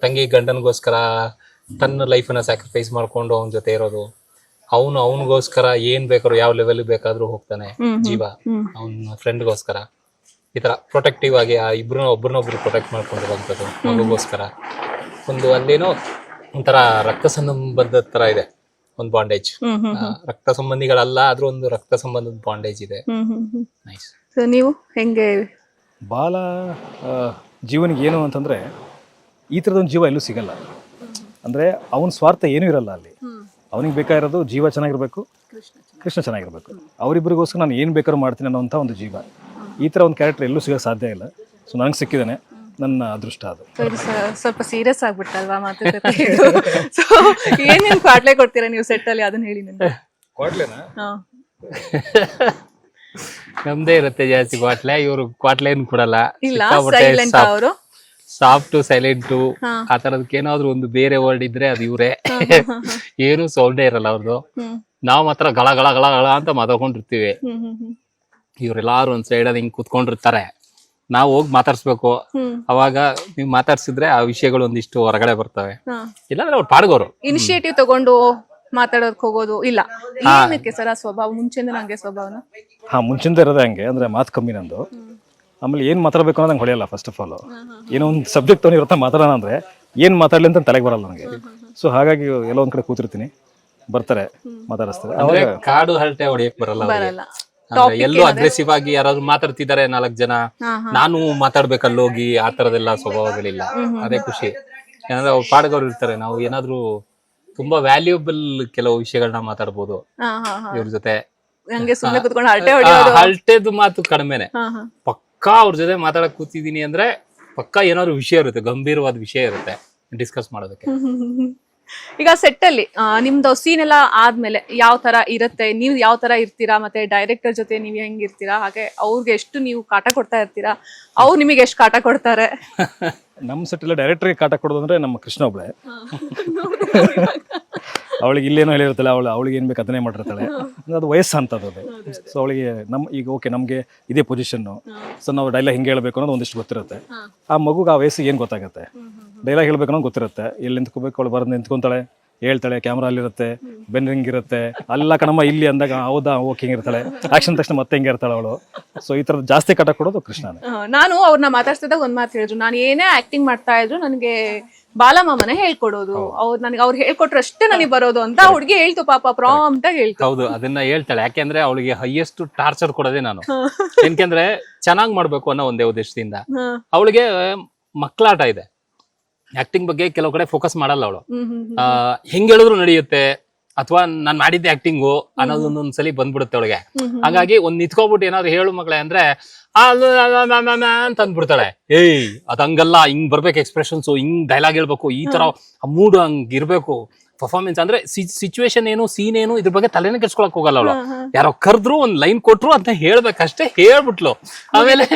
ತಂಗಿ ಗಂಡನ್ಗೋಸ್ಕರ ತನ್ನ ಲೈಫನ್ನ ಸ್ಯಾಕ್ರಿಫೈಸ್ ಮಾಡ್ಕೊಂಡು ಅವನ ಜೊತೆ ಇರೋದು, ಅವನಿಗೋಸ್ಕರ ಏನ್ ಬೇಕಾದ್ರೂ ಯಾವ ಲೆವೆಲ್ ಬೇಕಾದ್ರೂ ಹೋಗ್ತಾನೆ ಜೀವ, ಅವನ ಫ್ರೆಂಡ್ಗೋಸ್ಕರ. ಈ ತರ ಪ್ರೊಟೆಕ್ಟಿವ್ ಆಗಿ ಒಬ್ರನ್ನೊಬ್ರು ಪ್ರೊಟೆಕ್ಟ್ ಮಾಡ್ಕೊಂಡಿರುವಂಥದ್ದು ಮಗುಗೋಸ್ಕರ. ಅಲ್ಲೇನೋ ಒಂಥರ ರಕ್ತ ಸಂಬಂಧದ ತರ ಇದೆ, ಒಂದು ಬಾಂಡೇಜ್. ರಕ್ತ ಸಂಬಂಧಿಗಳಲ್ಲ ಆದ್ರೂ ಒಂದು ರಕ್ತ ಸಂಬಂಧದ ಬಾಂಡೇಜ್ ಇದೆ. ನೈಸ್. ಸೊ ನೀವು ಹೆಂಗೆ? ಬಾಲ ಜೀವನಿಗೆ ಏನು ಅಂತಂದ್ರೆ, ಈ ತರದೊಂದು ಜೀವ ಎಲ್ಲೂ ಸಿಗಲ್ಲ. ಅಂದ್ರೆ ಅವನ ಸ್ವಾರ್ಥ ಏನೂ ಇರಲ್ಲ ಅಲ್ಲಿ. ಅವನಿಗೆ ಬೇಕಾಗಿರೋದು ಜೀವ ಚೆನ್ನಾಗಿರ್ಬೇಕು, ಕೃಷ್ಣ ಚೆನ್ನಾಗಿರ್ಬೇಕು. ಅವರಿಬ್ಬರಿಗೋಸ್ಕರ ನಾನು ಏನ್ ಬೇಕಾದ್ರೂ ಮಾಡ್ತೀನಿ ಅನ್ನೋಂಥ ಒಂದು ಜೀವ. ಈ ತರ ಒಂದು ಕ್ಯಾರೆಕ್ಟರ್ ಎಲ್ಲೂ ಸಿಗಕ್ಕೆ ಸಾಧ್ಯ ಇಲ್ಲ. ಸೊ ನನಗೆ ಸಿಕ್ಕಿದ್ದಾನೆ, ನನ್ನ ಅದೃಷ್ಟ ಅದು. ಸ್ವಲ್ಪ ಸೀರಿಯಸ್ ಆಗ್ಬಿಟ್ಟಲ್ವಾ ಮಾತುಕತೆ? ಸೊ ಏನೇನ್ ಕ್ವಾಟ್ಲೆ ಕೊಡ್ತೀರಾ ನೀವು ಸೆಟ್ ಅಲ್ಲಿ, ಅದನ್ನ ಹೇಳಿ ನನಗೆ. ನಮ್ದೇ ಇರುತ್ತೆ ಜಾಸ್ತಿ ಕ್ವಾಟ್ಲೆ. ಇವರು ಕ್ವಾಟ್ಲೆ ಏನ್ ಕೊಡಲ್ಲ. ಇಲ್ಲ, ಸೈಲೆಂಟ್ ಅವರು. ಸಾಫ್ಟ್, ಸೈಲೆಂಟ್, ಆ ತರದಕ್ಕೆ ಏನಾದ್ರು ಒಂದು ಬೇರೆ ವರ್ಡ್ ಇದ್ರೆ ಅದು ಇವ್ರೆ. ಏನು ಸೌಂಡೇ ಇರಲ್ಲ ಅವ್ರದ್ದು. ನಾವ್ ಮಾತ್ರ ಗಳ ಗಳ ಗಳ ಗಳ ಅಂತ ಮಾತಾಡ್ಕೊಂಡಿರ್ತೀವಿ. ಇವ್ರೆಲ್ಲಾರು ಒಂದ್ ಸೈಡ್ ಹಿಂಗ್ ಕುತ್ಕೊಂಡಿರ್ತಾರೆ, ನಾವ್ ಹೋಗಿ ಮಾತಾಡ್ಸ್ಬೇಕು. ಅವಾಗ ನೀವ್ ಮಾತಾಡ್ಸಿದ್ರೆ ಆ ವಿಷಯಗಳು ಒಂದಿಷ್ಟು ಹೊರಗಡೆ ಬರ್ತವೆ. ಇಲ್ಲಾಂದ್ರೆ ಅವ್ರು ಪಾಡ್ಗೋರು. ಇನಿಷಿಯೇಟಿವ್ ತಗೊಂಡು ಮಾತಾಡೋದಕ್ಕೆ ಹೋಗೋದು ಇಲ್ಲ. ಏನಕ್ಕೆ ಸರ್ ಆ ಸ್ವಭಾವ? ಮುಂಚೆಯಿಂದ ನಂಗೆ ಸ್ವಭಾವನ? ಮುಂಚಿಂದ ಇರೋದೇ ಹಂಗೆ. ಅಂದ್ರೆ ಮಾತು ಕಮ್ಮಿ ನಂದು. ಆಮೇಲೆ ಏನ್ ಮಾತಾಡ್ಬೇಕು ಅನ್ನೋದು ನಂಗೆ ಹೊಳೆಯಲ್ಲ. ಫಸ್ಟ್ ಆಫ್ ಆಲ್ ಏನೋ ಒಂದು ಸಬ್ಜೆಕ್ಟ್ ತಗೊಂಡಿರುತ್ತೆ ಮಾತಾಡೋಣ ಅಂದ್ರೆ ಏನ್ ಮಾತಾಡ್ಲಿ ಅಂತ ತಲೆಗೆ ಬರಲ್ಲ ನನಗೆ. ಸೊ ಹಾಗಾಗಿ ಎಲ್ಲೋ ಒಂದ್ ಕಡೆ ಕೂತಿರ್ತೀನಿ, ಬರ್ತಾರೆ, ಮಾತಾಡಿಸ್ತಾರೆ. ಕಾಡು ಹರಟೆ ಹೊಡಿಯಕ್ ಬರಲ್ಲ. ಅಂದ್ರೆ ಎಲ್ಲೂ ಅಗ್ರೆಸಿವ್ ಆಗಿ ಯಾರಾದ್ರೂ ಮಾತಾಡ್ತಿದ್ದಾರೆ 4 ಜನ, ನಾನು ಮಾತಾಡ್ಬೇಕಲ್ಲೋಗಿ ಆ ತರದೆಲ್ಲ ಸ್ವಭಾವಗಳಿಲ್ಲ. ಅದೇ ಖುಷಿ. ಯಾಕಂದ್ರೆ ಅವ್ರು ಪಾಡ್ಗವ್ರು ಇರ್ತಾರೆ, ನಾವು ಏನಾದ್ರೂ ತುಂಬಾ ವ್ಯಾಲ್ಯೂಬಲ್ ಕೆಲವು ವಿಷಯಗಳನ್ನ ಮಾತಾಡ್ಬೋದು ಇವ್ರ ಜೊತೆ. ಹಂಗೆ ಸುಮ್ಮನೆ ಕುತ್ಕೊಂಡು ಹರಟೆ ಹೊಡೆಯೋದು, ಹಲ್ಟೆದು ಮಾತು ಕಡಿಮೆನೆ. ಪಕ್ಕಾ ಅವ್ರ ಜೊತೆ ಮಾತಾಡಕ್ ಕೂತಿದೀನಿ ಅಂದ್ರೆ ಪಕ್ಕಾ ಏನಾದ್ರು ವಿಷಯ ಇರುತ್ತೆ, ಗಂಭೀರವಾದ ವಿಷಯ ಇರುತ್ತೆ ಡಿಸ್ಕಸ್ ಮಾಡೋದಕ್ಕೆ. ಈಗ ಸೆಟ್ ಅಲ್ಲಿ ನಿಮ್ದು ಸೀನ್ ಎಲ್ಲ ಆದ್ಮೇಲೆ ಯಾವ ತರ ಇರುತ್ತೆ, ನೀವ್ ಯಾವ ತರ ಇರ್ತೀರಾ, ಮತ್ತೆ ಡೈರೆಕ್ಟರ್ ಜೊತೆ ನೀವ್ ಹೆಂಗಿರ್ತೀರಾ, ಹಾಗೆ ಅವ್ರಿಗೆ ಎಷ್ಟು ನೀವು ಕಾಟ ಕೊಡ್ತಾ ಇರ್ತೀರಾ, ಅವ್ರು ನಿಮಗೆ ಎಷ್ಟು ಕಾಟ ಕೊಡ್ತಾರೆ? ನಮ್ಮ ಸೆಟ್ ಎಲ್ಲ ಡೈರೆಕ್ಟರ್ಗೆ ಕಾಟ ಕೊಡೋದು ಅಂದ್ರೆ ನಮ್ಮ ಕೃಷ್ಣ ಒಬ್ಳೆ. ಅವಳಿಗೆ ಇಲ್ಲೇನೋ ಹೇಳಿರ್ತಾಳೆ, ಅವಳಿಗೆ ಏನ್ ಬೇಕು ಅದನ್ನೇ ಮಾಡಿರ್ತಾಳೆ. ಅದು ವಯಸ್ಸು ಅಂತದ್ದು ಅದು. ಸೊ ಅವಳಿಗೆ ಈಗ ಓಕೆ ನಮಗೆ ಇದೇ ಪೊಸಿಷನ್ನು, ಸೊ ನಾವು ಡೈಲಾಗ್ ಹಿಂಗೆ ಹೇಳ್ಬೇಕು ಅನ್ನೋದು ಒಂದಿಷ್ಟು ಗೊತ್ತಿರುತ್ತೆ. ಆ ಮಗುಗೆ ಆ ವಯಸ್ಸಿಗೆ ಏನು ಗೊತ್ತಾಗುತ್ತೆ, ಡೈಲಾಗ್ ಹೇಳ್ಬೇಕು ಅನ್ನೋದು ಗೊತ್ತಿರುತ್ತೆ. ಎಲ್ಲಿ ನಿಂತ್ಕೋಬೇಕು ಅವಳು ಬರೋದು ನಿಂತ್ಕೊಂತಾಳೆ, ಹೇಳ್ತಾಳೆ, ಕ್ಯಾಮ್ರಾ ಅಲ್ಲಿರುತ್ತೆ, ಬೆನ್ ಹಿಂಗಿರುತ್ತೆ, ಅಲ್ಲ ಕಣಮ್ಮ ಇಲ್ಲಿ ಅಂದಾಗ ಹೌದಾ ಓಕೆ ಹಿಂಗಿರ್ತಾಳೆ, ಆಕ್ಷನ್ ತಕ್ಷಣ ಮತ್ತೆ ಹಿಂಗೆ ಇರ್ತಾಳೆ ಅವಳು. ಸೊ ಈ ಥರದ್ದು ಜಾಸ್ತಿ ಕಾಟ ಕೊಡೋದು ಕೃಷ್ಣನೇ. ನಾನು ಅವ್ರನ್ನ ಮಾತಾಡ್ಸಿದಾಗ ಒಂದ್ ಮಾತು ಹೇಳಿದ್ರು, ನಾನು ಏನೇ ಆಕ್ಟಿಂಗ್ ಮಾಡ್ತಾ ಇದ್ರು ನನಗೆ ಬಾಲಮಾಮನೆ ಹೇಳ್ಕೊಡೋದು, ಅವ್ರು ಹೇಳ್ಕೊಟ್ರಷ್ಟೇ ನನಗೆ ಬರೋದು ಅಂತ ಹುಡುಗಿ ಹೇಳ್ತು. ಪಾಪ ಪ್ರಾಂಪ್ಟ್ ಆಗಿ ಹೇಳ್ತು. ಹೌದು, ಅದನ್ನ ಹೇಳ್ತಾಳೆ. ಯಾಕೆಂದ್ರೆ ಅವಳಿಗೆ ಹೈಯೆಸ್ಟ್ ಟಾರ್ಚರ್ ಕೊಡೋದೇ ನಾನು. ಯಾಕೆಂದ್ರೆ ಚೆನ್ನಾಗ್ ಮಾಡ್ಬೇಕು ಅನ್ನೋ ಒಂದೇ ಉದ್ದೇಶದಿಂದ. ಅವಳಿಗೆ ಮಕ್ಕಳಾಟ ಇದೆ, ಆಕ್ಟಿಂಗ್ ಬಗ್ಗೆ ಕೆಲವು ಕಡೆ ಫೋಕಸ್ ಮಾಡಲ್ಲ ಅವಳು. ಹೆಂಗ್ ಹೇಳಿದ್ರು ನಡೆಯುತ್ತೆ, ಅಥವಾ ನಾನ್ ಮಾಡಿದ್ದೆ ಆಕ್ಟಿಂಗು ಅನ್ನೋದೊಂದೊಂದ್ಸಲಿ ಬಂದ್ಬಿಡುತ್ತೆ ಅವಳಿಗೆ. ಹಾಗಾಗಿ ಒಂದ್ ನಿಂತ್ಕೊಬಿಟ್ಟು ಏನಾದ್ರು ಹೇಳು ಮಕ್ಕಳೇ ಅಂದ್ರೆ ಅಂತ ಅಂದ್ಬಿಡ್ತಾಳೆ. ಏಯ್ ಅದ್ ಹಂಗಲ್ಲ, ಹಿಂಗ್ ಬರ್ಬೇಕು ಎಕ್ಸ್ಪ್ರೆಷನ್ಸ್, ಹಿಂಗ್ ಡೈಲಾಗ್ ಹೇಳ್ಬೇಕು, ಈ ತರ ಮೂಡ್ ಹಂಗ್ ಇರ್ಬೇಕು, ಪರ್ಫಾರ್ಮೆನ್ಸ್ ಅಂದ್ರೆ ಸಿಚುವೇಶನ್ ಏನು, ಸೀನ್ ಏನು, ಇದ್ರ ಬಗ್ಗೆ ತಲೆನೇ ಕೆಡ್ಸ್ಕೊಳಕ್ ಹೋಗಲ್ಲ ಅವಳು. ಯಾರೋ ಕರೆದ್ರು ಒಂದ್ ಲೈನ್ ಕೊಟ್ರು ಅಂತ ಹೇಳ್ಬೇಕಷ್ಟೇ, ಹೇಳ್ಬಿಟ್ಲು. ಆಮೇಲೆ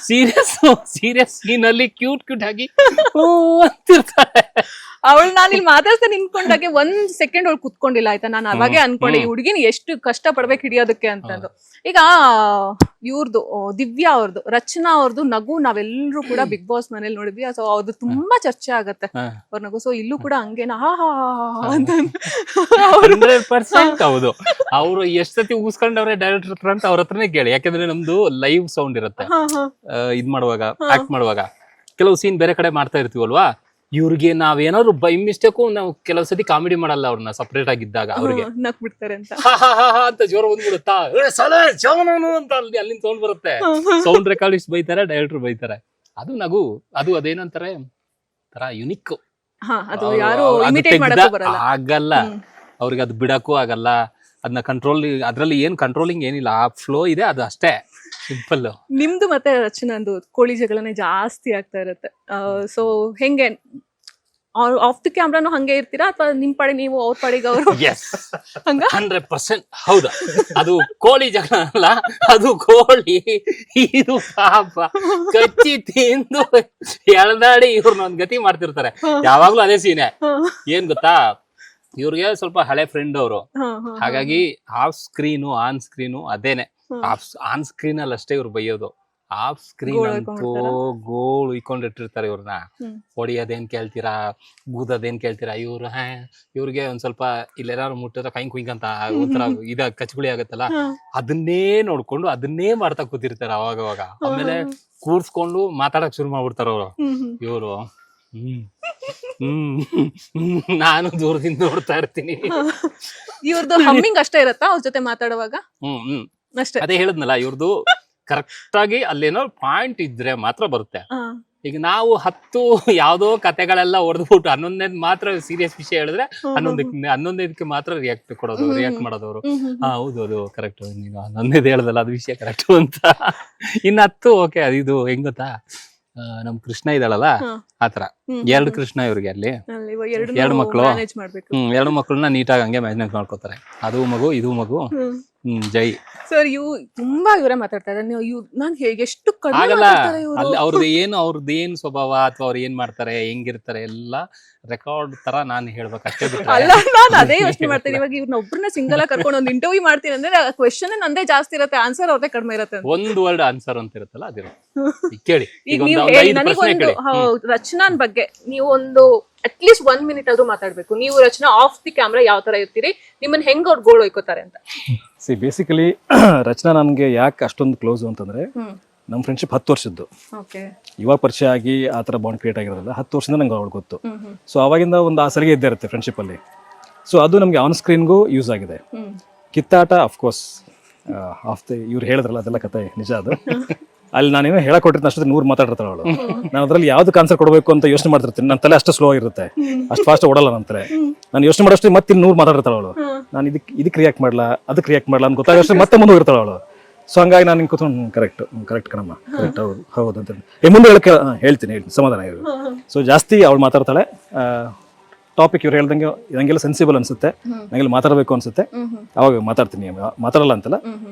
ಸೀರಿಯಸ್ ಸೀನ್ ಅಲ್ಲಿ ಕ್ಯೂಟ್ ಆಗಿ ಅಂತಿರ್ತಾಳೆ. ಅವಳು ನಾನು ಇಲ್ಲಿ ಮಾತಾಡ್ತಾ ನಿಂತ್ಕೊಂಡಾಗೆ 1 ಸೆಕೆಂಡ್ ಅವಳು ಕುತ್ಕೊಂಡಿಲ್ಲ ಆಯ್ತಾ. ನಾನು ಅವಾಗೆ ಅನ್ಕೊಂಡೆ ಈ ಹುಡುಗಿನ ಎಷ್ಟು ಕಷ್ಟ ಪಡ್ಬೇಕು ಹಿಡಿಯೋದಕ್ಕೆ ಅಂತಂದು. ಈಗ ಇವ್ರದ್ದು ದಿವ್ಯಾ ಅವ್ರದ್ದು, ರಚನಾ ಅವ್ರದ್ದು ನಗು ನಾವೆಲ್ಲರೂ ಕೂಡ ಬಿಗ್ ಬಾಸ್ ಮನೇಲಿ ನೋಡಿದ್ವಿ. ಸೊ ಅವ್ರದ್ದು ತುಂಬಾ ಚರ್ಚೆ ಆಗತ್ತೆ ಅವ್ರ ನಗು. ಸೊ ಇಲ್ಲೂ ಕೂಡ ಹಂಗೇನ ಅಂತ 100% ಹೌದು. ಅವ್ರು ಎಷ್ಟ್ ಸತಿ ಊಸ್ಕೊಂಡವ್ರೆ ಡೈರೆಕ್ಟರ್ ಹತ್ರ ಅಂತ ಅವ್ರ ಹತ್ರನೇ ಕೇಳಿ. ಯಾಕಂದ್ರೆ ನಮ್ದು ಲೈವ್ ಸೌಂಡ್ ಇರುತ್ತೆ ಇದ್ ಮಾಡುವಾಗ, ಆಕ್ಟ್ ಮಾಡುವಾಗ. ಕೆಲವು ಸೀನ್ ಬೇರೆ ಕಡೆ ಮಾಡ್ತಾ ಇರ್ತೀವಲ್ವಾ, ಇವ್ರಿಗೆ ನಾವೇನಾದ್ರು ಬೈ ಮಿಸ್ಟೇಕು ನಾವು ಕೆಲವು ಸತಿ ಕಾಮಿಡಿ ಮಾಡಲ್ಲ ಅವ್ರನ್ನ ಸಪರೇಟ್ ಆಗಿದ್ದಾಗ. ಅವ್ರಿಗೆ ನಕ್ ಬಿಡ್ತಾರೆ ಅಂತ ಅಂತ ಜೋರ ಬಂದ್ಬಿಡುತ್ತಾ ಅಂತ ಅಲ್ಲಿಂದ ಸೌಂಡ್ ಬರುತ್ತೆ. ಸೌಂಡ್ ರೆಕಾರ್ಡಿಸ್ಟ್ ಬೈತಾರೆ, ಡೈರೆಕ್ಟರ್ ಬೈತಾರೆ. ಅದು ನಗು, ಅದು ಅದೇನಂತಾರೆ ತರ ಯುನಿಕ್, ಅದು ಯಾರು ಇಮಿಟೇಟ್ ಮಾಡಕ್ಕೂ ಬರಲ್ಲ, ಆಗಲ್ಲ ಅವ್ರಿಗೆ. ಅದು ಬಿಡಕ್ಕೂ ಆಗಲ್ಲ, ಅದನ್ನ ಕಂಟ್ರೋಲ್, ಅದ್ರಲ್ಲಿ ಏನ್ ಕಂಟ್ರೋಲಿಂಗ್ ಏನಿಲ್ಲ, ಆ ಫ್ಲೋ ಇದೆ, ಅದು ಅಷ್ಟೇ ಸಿಂಪಲ್. ನಿಮ್ದು ಮತ್ತೆ ರಚನಾಂದು ಕೋಳಿ ಜಗಳನೆ ಜಾಸ್ತಿ ಆಗ್ತಾ ಇರುತ್ತೆ. ಸೊ ಹೆಂಗೆ ಆಫ್ ದಿ ಕ್ಯಾಮ್ರಾನು ಹಂಗೆ ಇರ್ತೀರಾ, ಅಥವಾ ನಿಮ್ ಪಡೆ ನೀವು, ಅವ್ರ ಪಡೆಗೆ ಅವರು? 100% ಹೌದು. ಅದು ಕೋಳಿ ಜಗಳ ಅಲ್ಲ, ಅದು ಕೋಳಿ. ಇದು ಪಾಪ ಕಚ್ಚಿ ತಿಂದು ಎಳ್ದಾಡಿ ಇವ್ರನ್ನ ಒಂದ್ ಗತಿ ಮಾಡ್ತಿರ್ತಾರೆ ಯಾವಾಗ್ಲೂ. ಅದೇ ಸೀನೆ. ಏನ್ ಗೊತ್ತಾ, ಇವ್ರಿಗೆ ಸ್ವಲ್ಪ ಹಳೆ ಫ್ರೆಂಡ್ ಅವರು, ಹಾಗಾಗಿ ಆಫ್ ಸ್ಕ್ರೀನು ಆನ್ ಸ್ಕ್ರೀನು ಅದೇನೆ. ಆನ್ ಸ್ಕ್ರೀನ್ ಅಲ್ಲಿ ಅಷ್ಟೇ ಇವ್ರು ಬೈಯೋದು, ಆಫ್ ಸ್ಕ್ರೀನ್ ಅಂತೂ ಗೋಳು ಇಟ್ಕೊಂಡಿಟ್ಟಿರ್ತಾರೆ ಇವ್ರನ್ನ. ಹೊಡಿಯೋದೇನ್ ಕೇಳ್ತೀರಾ, ಗೂದೋದೇನ್ ಕೇಳ್ತೀರಾ. ಇವ್ರಿಗೆ ಒಂದ್ ಸ್ವಲ್ಪ ಇಲ್ಲೇನಾದ್ರು ಮುಟ್ಟಿದ್ರೆ ಕೈ ಕುಯ್ಕ್ ಅಂತ ಒಂಥರ ಇದ ಕಚ್ಗುಳಿ ಆಗತ್ತಲ್ಲ, ಅದನ್ನೇ ನೋಡ್ಕೊಂಡು ಅದನ್ನೇ ಮಾಡ್ತಾ ಕೂತಿರ್ತಾರೆ ಅವಾಗವಾಗ. ಆಮೇಲೆ ಕೂರ್ಸ್ಕೊಂಡು ಮಾತಾಡಕ್ ಶುರು ಮಾಡ್ಬಿಡ್ತಾರ ಅವ್ರು. ಇವ್ರು ನಾನು ದೂರದಿಂದ ನೋಡ್ತಾ ಇರ್ತೀನಿ. ಇವ್ರದ್ದು ಹಮ್ಮಿಂಗ್ ಅಷ್ಟೇ ಇರತ್ತಾ ಅವ್ರ ಜೊತೆ ಮಾತಾಡುವಾಗ? ಅಷ್ಟೇ. ಅದೇ ಹೇಳಿದ್ನಲ್ಲ, ಇವ್ರದ್ದು ಕರೆಕ್ಟ್ ಆಗಿ ಅಲ್ಲೇನೋ ಪಾಯಿಂಟ್ ಇದ್ರೆ ಮಾತ್ರ ಬರುತ್ತೆ. ಈಗ ನಾವು 10 ಯಾವ್ದೋ ಕತೆಗಳೆಲ್ಲ ಹೊಡೆದ್ಬಿಟ್ಟು 11ನೇದ್ ಮಾತ್ರ ಸೀರಿಯಸ್ ವಿಷಯ ಹೇಳಿದ್ರೆ 11ನೇದಕ್ಕೆ ಮಾತ್ರ ರಿಯಾಕ್ಟ್ ಮಾಡೋದವ್ರು. ಹೌದು ಅದು ಕರೆಕ್ಟ್, ನೀನು 11ನೇದ್ ಹೇಳ್ದಲ್ಲ ಅದು ವಿಷಯ ಕರೆಕ್ಟ್ ಅಂತ. ಇನ್ನು 10 ಓಕೆ, ಅದು ಹೆಂಗ್ ಗೊತ್ತಾ, ನಮ್ ಕೃಷ್ಣ ಇದ್ದಾಳಲ್ಲ ಆತರ 2 ಕೃಷ್ಣ ಇವ್ರಿಗೆ ಅಲ್ಲಿ 2 ಮಕ್ಳು. 2 ಮಕ್ಳನ್ನ ನೀಟಾಗಿ ಹಂಗೆ ಮ್ಯಾನೇಜ್ ಮಾಡ್ಕೋತಾರೆ. ಅದು ಮಗು, ಇದು ಮಗು. ಜೈ ಸರ್. ತುಂಬಾ ಇವರೇ ಮಾತಾಡ್ತಾ ಇದ್ದಾರೆ. ನಾನು ಎಷ್ಟು ಆಗಲ್ಲ, ಅಲ್ಲಿ ಅವ್ರದ್ದು ಏನ್ ಸ್ವಭಾವ ಅಥವಾ ಅವ್ರು ಏನ್ ಮಾಡ್ತಾರೆ, ಹೆಂಗಿರ್ತಾರೆ ಎಲ್ಲ ರೆಕಾರ್ಡ್ ತರ ನಾನು ಹೇಳ್ಬೇಕಷ್ಟೇ. ಅಲ್ಲ, ನಾನು ಅದೇ ಯೋಚನೆ ಮಾಡ್ತೀನಿ. ಇವಾಗ ಇವ್ರನ್ನ ಒಬ್ಬರನ್ನ ಸಿಂಗಲ್ ಆಗಿ ಕರ್ಕೊಂಡು ಒಂದು ಇಂಟರ್ವ್ಯೂ ಮಾಡ್ತೀನಿ ಅಂದ್ರೆ ಕ್ವೆಶ್ಚನ್ ನಂದೇ ಜಾಸ್ತಿ ಇರುತ್ತೆ, ಆನ್ಸರ್ ಅವ್ರದೇ ಕಡಿಮೆ ಇರುತ್ತೆ. ಒಂದು ವರ್ಡ್ ಆನ್ಸರ್ ಅಂತ ಇರುತ್ತಲ್ಲ, ಅದಿರುತ್ತೆ. ಕೇಳಿ ರಚನಾನ್ ಬಗ್ಗೆ ನೀವು ಒಂದು ಅಟ್ಲೀಸ್ಟ್ 1 ಮಿನಿಟ್ ಆದ್ರೂ ಮಾತಾಡ್ಬೇಕು. ನೀವು ರಚನಾ ಆಫ್ ದಿ ಕ್ಯಾಮ್ರಾ ಯಾವ ತರ ಇರ್ತೀರಿ, ನಿಮ್ಮನ್ನ ಹೆಂಗ್ ಅವ್ರು ಗೋಳು ಹೊಯ್ಕೋತಾರೆ ಅಂತ? ಬೇಸಿಕಲಿ ರಚನಾ ನನ್ಗೆ ಯಾಕೆ ಅಷ್ಟೊಂದು ಕ್ಲೋಸ್ ಅಂತಂದ್ರೆ, ನಮ್ಮ ಫ್ರೆಂಡ್ಶಿಪ್ 10 ವರ್ಷದ್ದು. ಇವಾಗ ಪರಿಚಯ ಆಗಿ ಆ ಥರ ಬಾಂಡ್ ಕ್ರಿಯೇಟ್ ಆಗಿರೋದಿಲ್ಲ, 10 ವರ್ಷದಿಂದ ನಂಗೆ ಅವಳು ಗೊತ್ತು. ಸೊ ಅವಾಗಿಂದ ಒಂದು ಆ ಸಲಿಗೆ ಇದ್ದೇ ಇರುತ್ತೆ ಫ್ರೆಂಡ್ಶಿಪ್ ಅಲ್ಲಿ. ಸೊ ಅದು ನಮಗೆ ಆನ್ ಸ್ಕ್ರೀನ್ಗೂ ಯೂಸ್ ಆಗಿದೆ. ಕಿತ್ತಾಟ ಅಫ್ಕೋರ್ಸ್ ಇವ್ರು ಹೇಳಿದ್ರಲ್ಲ ಅದೆಲ್ಲ ಕತೆ ನಿಜ ಅದು. ಅಲ್ಲಿ ನಾನೇನೋ ಹೇಳಕೊಟ್ಟಿರ್ತೀನಿ ಅಷ್ಟೊತ್ತಿಗೆ 100 ಮಾತಾಡಿರ್ತಾಳೆ ಅವಳು. ನಾನು ಅದ್ರಲ್ಲಿ ಯಾವ್ದಕ್ಕೆ ಆನ್ಸರ್ ಕೊಡಬೇಕು ಅಂತ ಯೋಚನೆ ಮಾಡ್ತಿರ್ತೀನಿ. ನನ್ನ ತಲೆ ಅಷ್ಟು ಸ್ಲೋ ಆಗಿರುತ್ತೆ, ಅಷ್ಟು ಫಾಸ್ಟ್ ಓಡಲ್ಲ ನನ್ನ ತಲೆ. ನಾನು ಯೋಚನೆ ಮಾಡೋಷ್ಟು ಮತ್ತೆ 100 ಮಾತಾಡಿರ್ತಾಳೆ ಅವಳು. ನಾನು ಇದಕ್ಕೆ ರಿಯಾಕ್ಟ್ ಮಾಡಲ್ಲ, ಅದಕ್ಕೆ ರಿಯಾಕ್ಟ್ ಮಾಡಲ್ಲ ಅಂತ ಗೊತ್ತಾಗೋಷ್ಟು ಮತ್ತೆ ಮುಂದೆ ಹೋಗಿರ್ತಾಳೆ ಅವಳು. ಸೊ ಹಂಗಾಗಿ ನಾನು ಹಿಂಗೆ ಕೂತ್ಕೊಂಡು ಕರೆಕ್ಟ್ ಕಣಮ್ಮ, ಕರೆಕ್ಟ್ ಹೌದು ಅಂತ ಮುಂದೆ ಹೇಳ್ತೀನಿ ಸಮಾಧಾನ ಇರು. ಸೊ ಜಾಸ್ತಿ ಅವಳು ಮಾತಾಡ್ತಾಳೆ. ಟಾಪಿಕ್ ಇವ್ರು ಹೇಳ್ದಂಗೆ ನಂಗೆಲ್ಲ ಸೆನ್ಸಿಬಲ್ ಅನ್ಸುತ್ತೆ, ನಂಗೆಲ್ಲ ಮಾತಾಡಬೇಕು ಅನ್ಸುತ್ತೆ, ಅವಾಗ ಮಾತಾಡ್ತೀನಿ. ಮಾತಾಡಲ್ಲ ಅಂತಲ್ಲ,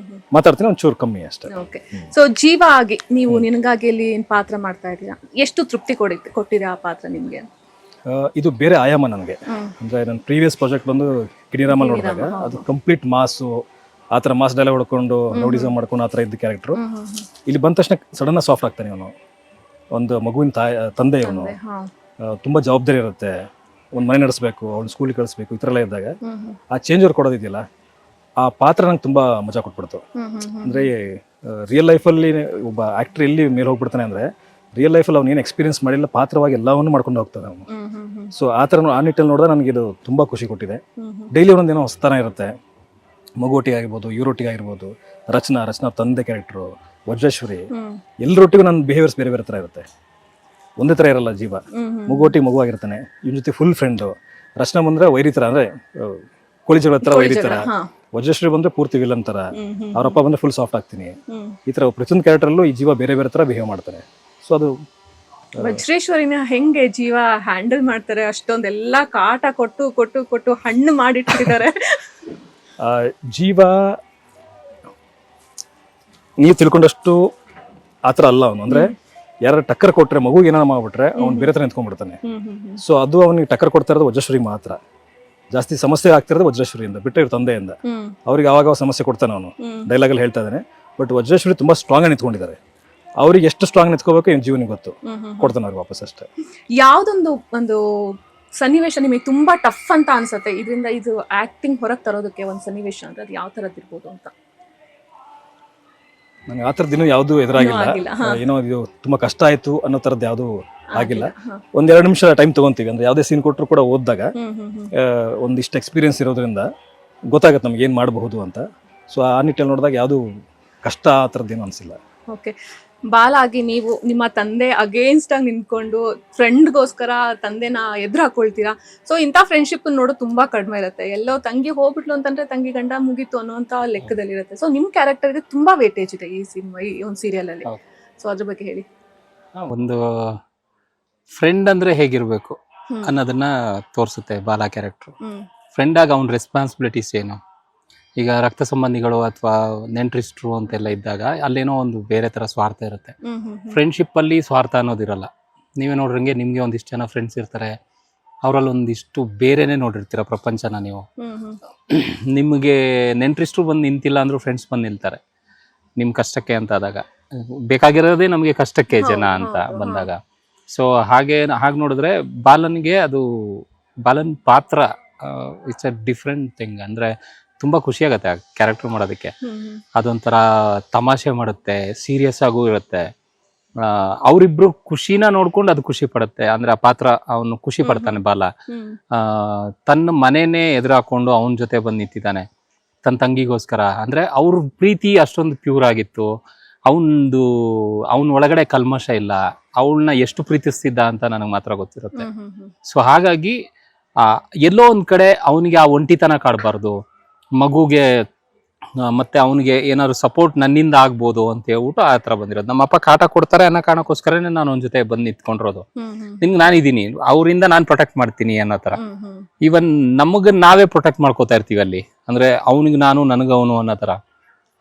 ಮಾತಾಡ್ತೀನಿ, ಒಂಚೂರು ಕಮ್ಮಿ ಅಷ್ಟೇ. ಓಕೆ. ಸೊ ಜೀವ ಆಗಿ ನೀವು ನಿನಗಾಗಿ ಇಲ್ಲಿ ಪಾತ್ರ ಮಾಡ್ತಾ ಇದ್ದೀರಾ, ಎಷ್ಟು ತೃಪ್ತಿ ಕೊಟ್ಟಿದೆ ಆ ಪಾತ್ರ ನಿಮ್ಗೆ? ಇದು ಬೇರೆ ಆಯಾಮ ನನಗೆ. ಅಂದ್ರೆ ನನ್ನ ಪ್ರೀವಿಯಸ್ ಪ್ರಾಜೆಕ್ಟ್ ಬಂದು ಕಿಣಿರಾಮಲ್ಲಿ ನೋಡಿದಾಗ ಅದು ಕಂಪ್ಲೀಟ್ ಮಾಸು, ಆ ಥರ ಮಾಸ್ ಡೈಲಾಗ್ ಹೊಡ್ಕೊಂಡು ರೌಡಿಸಮ್ ಮಾಡ್ಕೊಂಡು ಆ ಥರ ಇದ್ದ ಕ್ಯಾರೆಕ್ಟ್ರು. ಇಲ್ಲಿ ಬಂದ ತಕ್ಷಣ ಸಡನ್ ಸಾಫ್ಟ್ ಆಗ್ತಾನೆ ಅವನು. ಒಂದು ಮಗುವಿನ ತಂದೆ ಇವನು. ತುಂಬ ಜವಾಬ್ದಾರಿ ಇರುತ್ತೆ, ಒಂದು ಮನೆ ನಡೆಸಬೇಕು, ಅವ್ನು ಸ್ಕೂಲಿಗೆ ಕಳಿಸ್ಬೇಕು, ಈ ಥರ ಎಲ್ಲ ಇದ್ದಾಗ ಆ ಚೇಂಜ್ ಅವ್ರು ಕೊಡೋದಿದೆಯಲ್ಲ, ಆ ಪಾತ್ರ ನಂಗೆ ತುಂಬ ಮಜಾ ಕೊಟ್ಬಿಡ್ತು. ಅಂದರೆ ರಿಯಲ್ ಲೈಫಲ್ಲಿ ಒಬ್ಬ ಆ್ಯಕ್ಟ್ರ್ ಎಲ್ಲಿ ಮೇಲೆ ಹೋಗ್ಬಿಡ್ತಾನೆ ಅಂದರೆ, ರಿಯಲ್ ಲೈಫಲ್ಲಿ ಅವ್ನು ಏನು ಎಕ್ಸ್ಪೀರಿಯನ್ಸ್ ಮಾಡಿಲ್ಲ, ಪಾತ್ರವಾಗಿ ಎಲ್ಲವನ್ನೂ ಮಾಡ್ಕೊಂಡು ಹೋಗ್ತಾನೆ ಅವನು. ಸೊ ಆ ಥರ ಆ ನಿಟ್ಟಲ್ಲಿ ನೋಡಿದ್ರೆ ನನಗೆ ಇದು ತುಂಬ ಖುಷಿ ಕೊಟ್ಟಿದೆ. ಡೈಲಿ ಒಂದೊಂದೇನೋ ಹೊಸತನ ಇರುತ್ತೆ. ಮಗುವೊಟ್ಟಿಗೆ ಆಗಿರ್ಬೋದು, ಇವರೊಟ್ಟಿಗೆ ಆಗಿರ್ಬೋದು, ರಚನಾ ತಂದೆ ಕ್ಯಾರೆಕ್ಟ್ರು, ವಜ್ರೇಶ್ವರಿ, ಎಲ್ಲರೊಟ್ಟಿಗೂ ನನ್ನ ಬಿಹೇವಿಯರ್ಸ್ ಬೇರೆ ಬೇರೆ ಥರ ಇರುತ್ತೆ, ಒಂದೇ ಥರ ಇರಲ್ಲ. ಜೀವ ಮಗುವೊಟ್ಟಿಗೆ ಮಗುವಾಗಿರ್ತಾನೆ, ಇವನ ಜೊತೆ ಫುಲ್ ಫ್ರೆಂಡು. ರಚನಾ ಬಂದರೆ ವೈರಿ ಥರ, ಅಂದರೆ ಕೋಳಿಜಗಳ ಹತ್ರ ವೈರಿ ಥರ. ವಜ್ರೇಶ್ವರಿ ಬಂದರೆ ಪೂರ್ತಿ ವಿಲನ್ ಥರ. ಅವರಪ್ಪ ಬಂದರೆ ಫುಲ್ ಸಾಫ್ಟ್ ಆಗ್ತೀನಿ. ಈ ಥರ ಪ್ರತಿಯೊಂದು ಕ್ಯಾರೆಕ್ಟರಲ್ಲೂ ಈ ಜೀವ ಬೇರೆ ಬೇರೆ ಥರ ಬಿಹೇವ್ ಮಾಡ್ತಾನೆ. ಸೊ ಅದು ವಜ್ರೇಶ್ವರಿನ ಹೆಂಗೆ ಜೀವ ಹ್ಯಾಂಡಲ್ ಮಾಡ್ತಾರೆ? ಅಷ್ಟೊಂದೆಲ್ಲ ಕಾಟ ಕೊಟ್ಟು ಕೊಟ್ಟು ಕೊಟ್ಟು ಹಣ್ಣು ಮಾಡಿಟ್ಟಿದ್ದಾರೆ. ಜೀವ ನೀವು ತಿಳ್ಕೊಂಡಷ್ಟು ಆ ಥರ ಅಲ್ಲ ಅವನು. ಅಂದರೆ ಯಾರು ಟಕ್ಕರ್ ಕೊಟ್ಟರೆ, ಮಗುಗೆ ಏನಾರ ಮಾಡ್ಬಿಟ್ರೆ ಅವ್ನು ಬೇರೆ ಥರ ನಿಂತ್ಕೊಂಡ್ಬಿಡ್ತಾನೆ. ಸೊ ಅದು ಅವನಿಗೆ ಟಕ್ಕರ್ ಕೊಡ್ತಾ ಇರೋದು ವಜ್ರೇಶ್ವರಿಗೆ ಮಾತ್ರ. ಜಾಸ್ತಿ ಸಮಸ್ಯೆ ಆಗ್ತಿರೋದು ವಜ್ರೇಶ್ವರಿಯಿಂದ, ಬಿಟ್ಟರೆ ಇವ್ರ ತಂದೆಯಿಂದ. ಅವ್ರಿಗೆ ಆವಾಗ ಸಮಸ್ಯೆ ಕೊಡ್ತಾನೆ ಅವನು, ಡೈಲಾಗಲ್ಲಿ ಹೇಳ್ತಾ ಇದ್ದಾನೆ. ಬಟ್ ವಜ್ರೇಶ್ವರಿ ತುಂಬ ಸ್ಟ್ರಾಂಗ್ ಆಗಿ ನಿಂತ್ಕೊಂಡಿದ್ದಾರೆ. ಅವ್ರಿಗೆ ಎಷ್ಟು ಸ್ಟ್ರಾಂಗ್ ನಿಂತ್ಕೋಬೇಕು ಏನು ಜೀವನಿಗೆ ಗೊತ್ತು, ಕೊಡ್ತಾನೆ ಅವ್ರಿಗೆ ವಾಪಸ್ ಅಷ್ಟೇ. ಯಾವ್ದೊಂದು ಸನ್ನಿವೇಶ ನಿಮಗೆ ತುಂಬಾ ಟಫ್ ಅಂತ ಅನ್ಸುತ್ತೆ, ಇದರಿಂದ ಇದು ಆಕ್ಟಿಂಗ್ ಹೊರಗೆ ತರೋದಕ್ಕೆ ಒಂದು ಸನ್ನಿವೇಶ ಅಂದ್ರೆ ಅದು ಯಾವ ಥರದ್ದಿರ್ಬೋದು ಅಂತ? ನಂಗೆ ಆ ಥರದ್ದು ಇನ್ನೂ ಯಾವುದೂ ಎದುರಾಗಿಲ್ಲ. ಏನೋ ಇದು ತುಂಬ ಕಷ್ಟ ಆಯಿತು ಅನ್ನೋ ಥರದ್ದು ಯಾವುದೂ ಆಗಿಲ್ಲ. 1-2 ನಿಮಿಷ ಟೈಮ್ ತೊಗೊತೀವಿ. ಅಂದರೆ ಯಾವುದೇ ಸೀನ್ ಕೊಟ್ಟರು ಕೂಡ ಓದಿದಾಗ ಒಂದಿಷ್ಟು ಎಕ್ಸ್ಪೀರಿಯನ್ಸ್ ಇರೋದ್ರಿಂದ ಗೊತ್ತಾಗುತ್ತೆ ನಮ್ಗೆ ಏನು ಮಾಡಬಹುದು ಅಂತ. ಸೊ ಆ ನಿಟ್ಟಲ್ಲಿ ನೋಡಿದಾಗ ಯಾವುದೂ ಕಷ್ಟ ಆ ಥರದ್ದೇನು ಅನಿಸಿಲ್ಲ. ಓಕೆ. ಬಾಲಾಗಿ ನೀವು ನಿಮ್ಮ ತಂದೆ ಅಗೇನ್ಸ್ಟ್ ಆಗಿ ನಿಂತ್ಕೊಂಡು ಫ್ರೆಂಡ್ಗೋಸ್ಕರ ತಂದೆನ ಎದುರು ಹಾಕೊಳ್ತೀರಾ. ಸೊ ಇಂಥ ಫ್ರೆಂಡ್ಶಿಪ್ ನೋಡೋದು ತುಂಬಾ ಕಡಿಮೆ ಇರುತ್ತೆ. ಎಲ್ಲೋ ತಂಗಿ ಹೋಗ್ಬಿಟ್ಲು ಅಂತಂದ್ರೆ ತಂಗಿ ಗಂಡ ಮುಗೀತು ಅನ್ನೋಂಥ ಲೆಕ್ಕದಲ್ಲಿರುತ್ತೆ. ಸೊ ನಿಮ್ಮ ಕ್ಯಾರೆಕ್ಟರ್ಗೆ ತುಂಬಾ ವೇಟೇಜ್ ಇದೆ ಈ ಒಂದು ಸೀರಿಯಲ್ ಅಲ್ಲಿ. ಸೊ ಅದ್ರ ಬಗ್ಗೆ ಹೇಳಿ. ಒಂದು ಫ್ರೆಂಡ್ ಅಂದ್ರೆ ಹೇಗಿರ್ಬೇಕು ಅನ್ನೋದನ್ನ ತೋರಿಸುತ್ತೆ ಬಾಲಾ ಕ್ಯಾರೆಕ್ಟರ್. ಫ್ರೆಂಡ್ ಆಗಿ ಅವ್ನ ರೆಸ್ಪಾನ್ಸಿಬಿಲಿಟೀಸ್ ಏನು, ಈಗ ರಕ್ತ ಸಂಬಂಧಿಗಳು ಅಥವಾ ನೆಂಟ್ರಿಸ್ಟ್ರು ಅಂತೆಲ್ಲ ಇದ್ದಾಗ ಅಲ್ಲೇನೋ ಒಂದು ಬೇರೆ ತರ ಸ್ವಾರ್ಥ ಇರುತ್ತೆ. ಫ್ರೆಂಡ್ಶಿಪ್ ಅಲ್ಲಿ ಸ್ವಾರ್ಥ ಅನ್ನೋದಿರಲ್ಲ. ನೀವೇ ನೋಡ್ರಂಗೆ ನಿಮ್ಗೆ ಒಂದಿಷ್ಟು ಜನ ಫ್ರೆಂಡ್ಸ್ ಇರ್ತಾರೆ, ಅವರಲ್ಲಿ ಒಂದಿಷ್ಟು ಬೇರೆನೆ ನೋಡಿರ್ತೀರ ಪ್ರಪಂಚನ ನೀವು. ನಿಮಗೆ ನೆಂಟ್ರಿಸ್ಟ್ರು ಬಂದು ನಿಂತಿಲ್ಲ ಅಂದ್ರೂ ಫ್ರೆಂಡ್ಸ್ ಬಂದು ನಿಲ್ತಾರೆ ನಿಮ್ ಕಷ್ಟಕ್ಕೆ ಅಂತ ಆದಾಗ. ಬೇಕಾಗಿರೋದೇ ನಮಗೆ ಕಷ್ಟಕ್ಕೆ ಜನ ಅಂತ ಬಂದಾಗ. ಸೊ ಹಾಗೆ ನೋಡಿದ್ರೆ ಬಾಲನ್ ಪಾತ್ರ ಇಟ್ಸ್ ಅ ಡಿಫ್ರೆಂಟ್ ಥಿಂಗ್. ಅಂದ್ರೆ ತುಂಬಾ ಖುಷಿ ಆಗತ್ತೆ ಆ ಕ್ಯಾರೆಕ್ಟರ್ ಮಾಡೋದಕ್ಕೆ. ಅದೊಂಥರ ತಮಾಷೆ ಮಾಡುತ್ತೆ, ಸೀರಿಯಸ್ ಆಗೂ ಇರುತ್ತೆ. ಅವರಿಬ್ರು ಖುಷಿನ ನೋಡ್ಕೊಂಡು ಅದು ಖುಷಿ ಪಡುತ್ತೆ. ಅಂದ್ರೆ ಆ ಪಾತ್ರ ಅವನು ಖುಷಿ ಪಡ್ತಾನೆ ಬಾಲ. ತನ್ನ ಮನೆನೇ ಎದುರಾಕೊಂಡು ಅವನ ಜೊತೆ ಬಂದು ನಿಂತಿದ್ದಾನೆ ತನ್ನ ತಂಗಿಗೋಸ್ಕರ. ಅಂದ್ರೆ ಅವ್ರ ಪ್ರೀತಿ ಅಷ್ಟೊಂದು ಪ್ಯೂರ್ ಆಗಿತ್ತು. ಅವನ ಒಳಗಡೆ ಕಲ್ಮಶ ಇಲ್ಲ. ಅವಳನ್ನ ಎಷ್ಟು ಪ್ರೀತಿಸ್ತಿದ್ದ ಅಂತ ನನಗೆ ಮಾತ್ರ ಗೊತ್ತಿರುತ್ತೆ. ಸೊ ಹಾಗಾಗಿ ಎಲ್ಲೋ ಒಂದ್ ಕಡೆ ಅವನಿಗೆ ಆ ಒಂಟಿತನ ಕಾಡಬಾರ್ದು, ಮಗುಗೆ ಮತ್ತೆ ಅವನಿಗೆ ಏನಾದ್ರು ಸಪೋರ್ಟ್ ನನ್ನಿಂದ ಆಗ್ಬೋದು ಅಂತ ಹೇಳ್ಬಿಟ್ಟು ಆ ತರ ಬಂದಿರೋದು. ನಮ್ಮ ಅಪ್ಪ ಕಾಟ ಕೊಡ್ತಾರೆ ಅನ್ನೋ ಕಾರಣಕ್ಕೋಸ್ಕರನೇ ನಾನು ಅವನ ಜೊತೆ ಬಂದು ನಿಂತ್ಕೊಂಡಿರೋದು. ನಿಮ್ಗೆ ನಾನಿದ್ದೀನಿ, ಅವರಿಂದ ನಾನು ಪ್ರೊಟೆಕ್ಟ್ ಮಾಡ್ತೀನಿ ಅನ್ನೋ ತರ. ಈವನ್ ನಮಗ ನಾವೇ ಪ್ರೊಟೆಕ್ಟ್ ಮಾಡ್ಕೋತಾ ಇರ್ತೀವಿ ಅಲ್ಲಿ. ಅಂದ್ರೆ ಅವನಿಗೆ ನಾನು, ನನಗವನು ಅನ್ನೋ ತರ.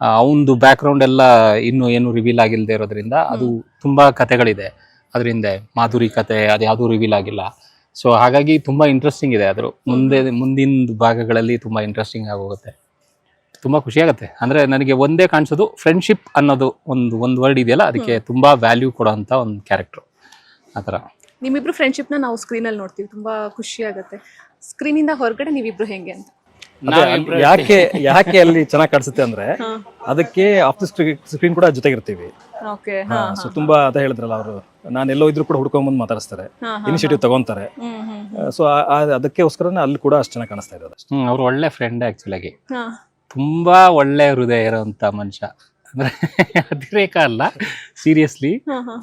ಅವನದು ಬ್ಯಾಕ್ ಗ್ರೌಂಡ್ ಎಲ್ಲ ಇನ್ನು ಏನು ರಿವೀಲ್ ಆಗಿಲ್ಲದೆ ಇರೋದ್ರಿಂದ ಅದು ತುಂಬಾ ಕತೆಗಳಿದೆ ಅದರಿಂದ. ಮಾಧುರಿ ಕತೆ ಅದು ಯಾವ್ದು ರಿವೀಲ್ ಆಗಿಲ್ಲ. ಸೊ ಹಾಗಾಗಿ ತುಂಬಾ ಇಂಟ್ರೆಸ್ಟಿಂಗ್ ಇದೆ. ಅದ್ರ ಮುಂದಿನ ಭಾಗಗಳಲ್ಲಿ ತುಂಬಾ ಇಂಟ್ರೆಸ್ಟಿಂಗ್ ಆಗೋಗುತ್ತೆ. ತುಂಬಾ ಖುಷಿ ಆಗುತ್ತೆ. ಅಂದ್ರೆ ನನಗೆ ಒಂದೇ ಕಾಣಿಸೋದು ಫ್ರೆಂಡ್ಶಿಪ್ ಅನ್ನೋದು ಒಂದು ವರ್ಡ್ ಇದೆಯಲ್ಲ, ಅದಕ್ಕೆ ತುಂಬಾ ವ್ಯಾಲ್ಯೂ ಕೊಡೋಂತ ಒಂದು ಕ್ಯಾರೆಕ್ಟರ್. ಆತರ ನಿಮ್ಮಿಬ್ರು ಫ್ರೆಂಡ್ಶಿಪ್ ನ ನಾವು ಸ್ಕ್ರೀನ್ ಅಲ್ಲಿ ನೋಡ್ತೀವಿ, ತುಂಬಾ ಖುಷಿ ಆಗುತ್ತೆ. ಸ್ಕ್ರೀನ್ ಇಂದ ಹೊರಗಡೆ ನೀವಿಬ್ರು ಹೆಂಗೆ ಅಂತ? ಯಾಕೆ ಅಲ್ಲಿ ಚೆನ್ನಾಗಿ ಕಾಣಿಸುತ್ತೆ ಅಂದ್ರೆ ಅದಕ್ಕೆ ಆಫ್ ದ ಸ್ಕ್ರೀನ್ ಕೂಡ ಜೊತೆಗಿರ್ತೀವಿ. ಸೊ ತುಂಬಾ ಅಂತ ಹೇಳಿದ್ರಲ್ಲ ಅವರು, ನಾನು ಎಲ್ಲೋ ಇದ್ರು ಕೂಡ ಹುಡ್ಕೊಂಡ್ ಬಂದು ಮಾತಾಡಿಸ್ತಾರೆ, ಇನಿಷಿಯೇಟಿವ್ ತಗೊಂತಾರೆ. ಸೊ ಅದಕ್ಕೋಸ್ಕರ ಅಲ್ಲಿ ಕೂಡ ಅಷ್ಟು ಚೆನ್ನಾಗಿ ಕಾಣಿಸ್ತಾ ಇರೋದು. ಅವ್ರು ಒಳ್ಳೆ ಫ್ರೆಂಡ್ ಆಕ್ಚುಲಿ. ತುಂಬಾ ಒಳ್ಳೆ ಹೃದಯ ಇರೋಂಥ ಮನುಷ್ಯ. ಅಂದ್ರೆ ಅತಿರೇಕ ಅಲ್ಲ, ಸೀರಿಯಸ್ಲಿ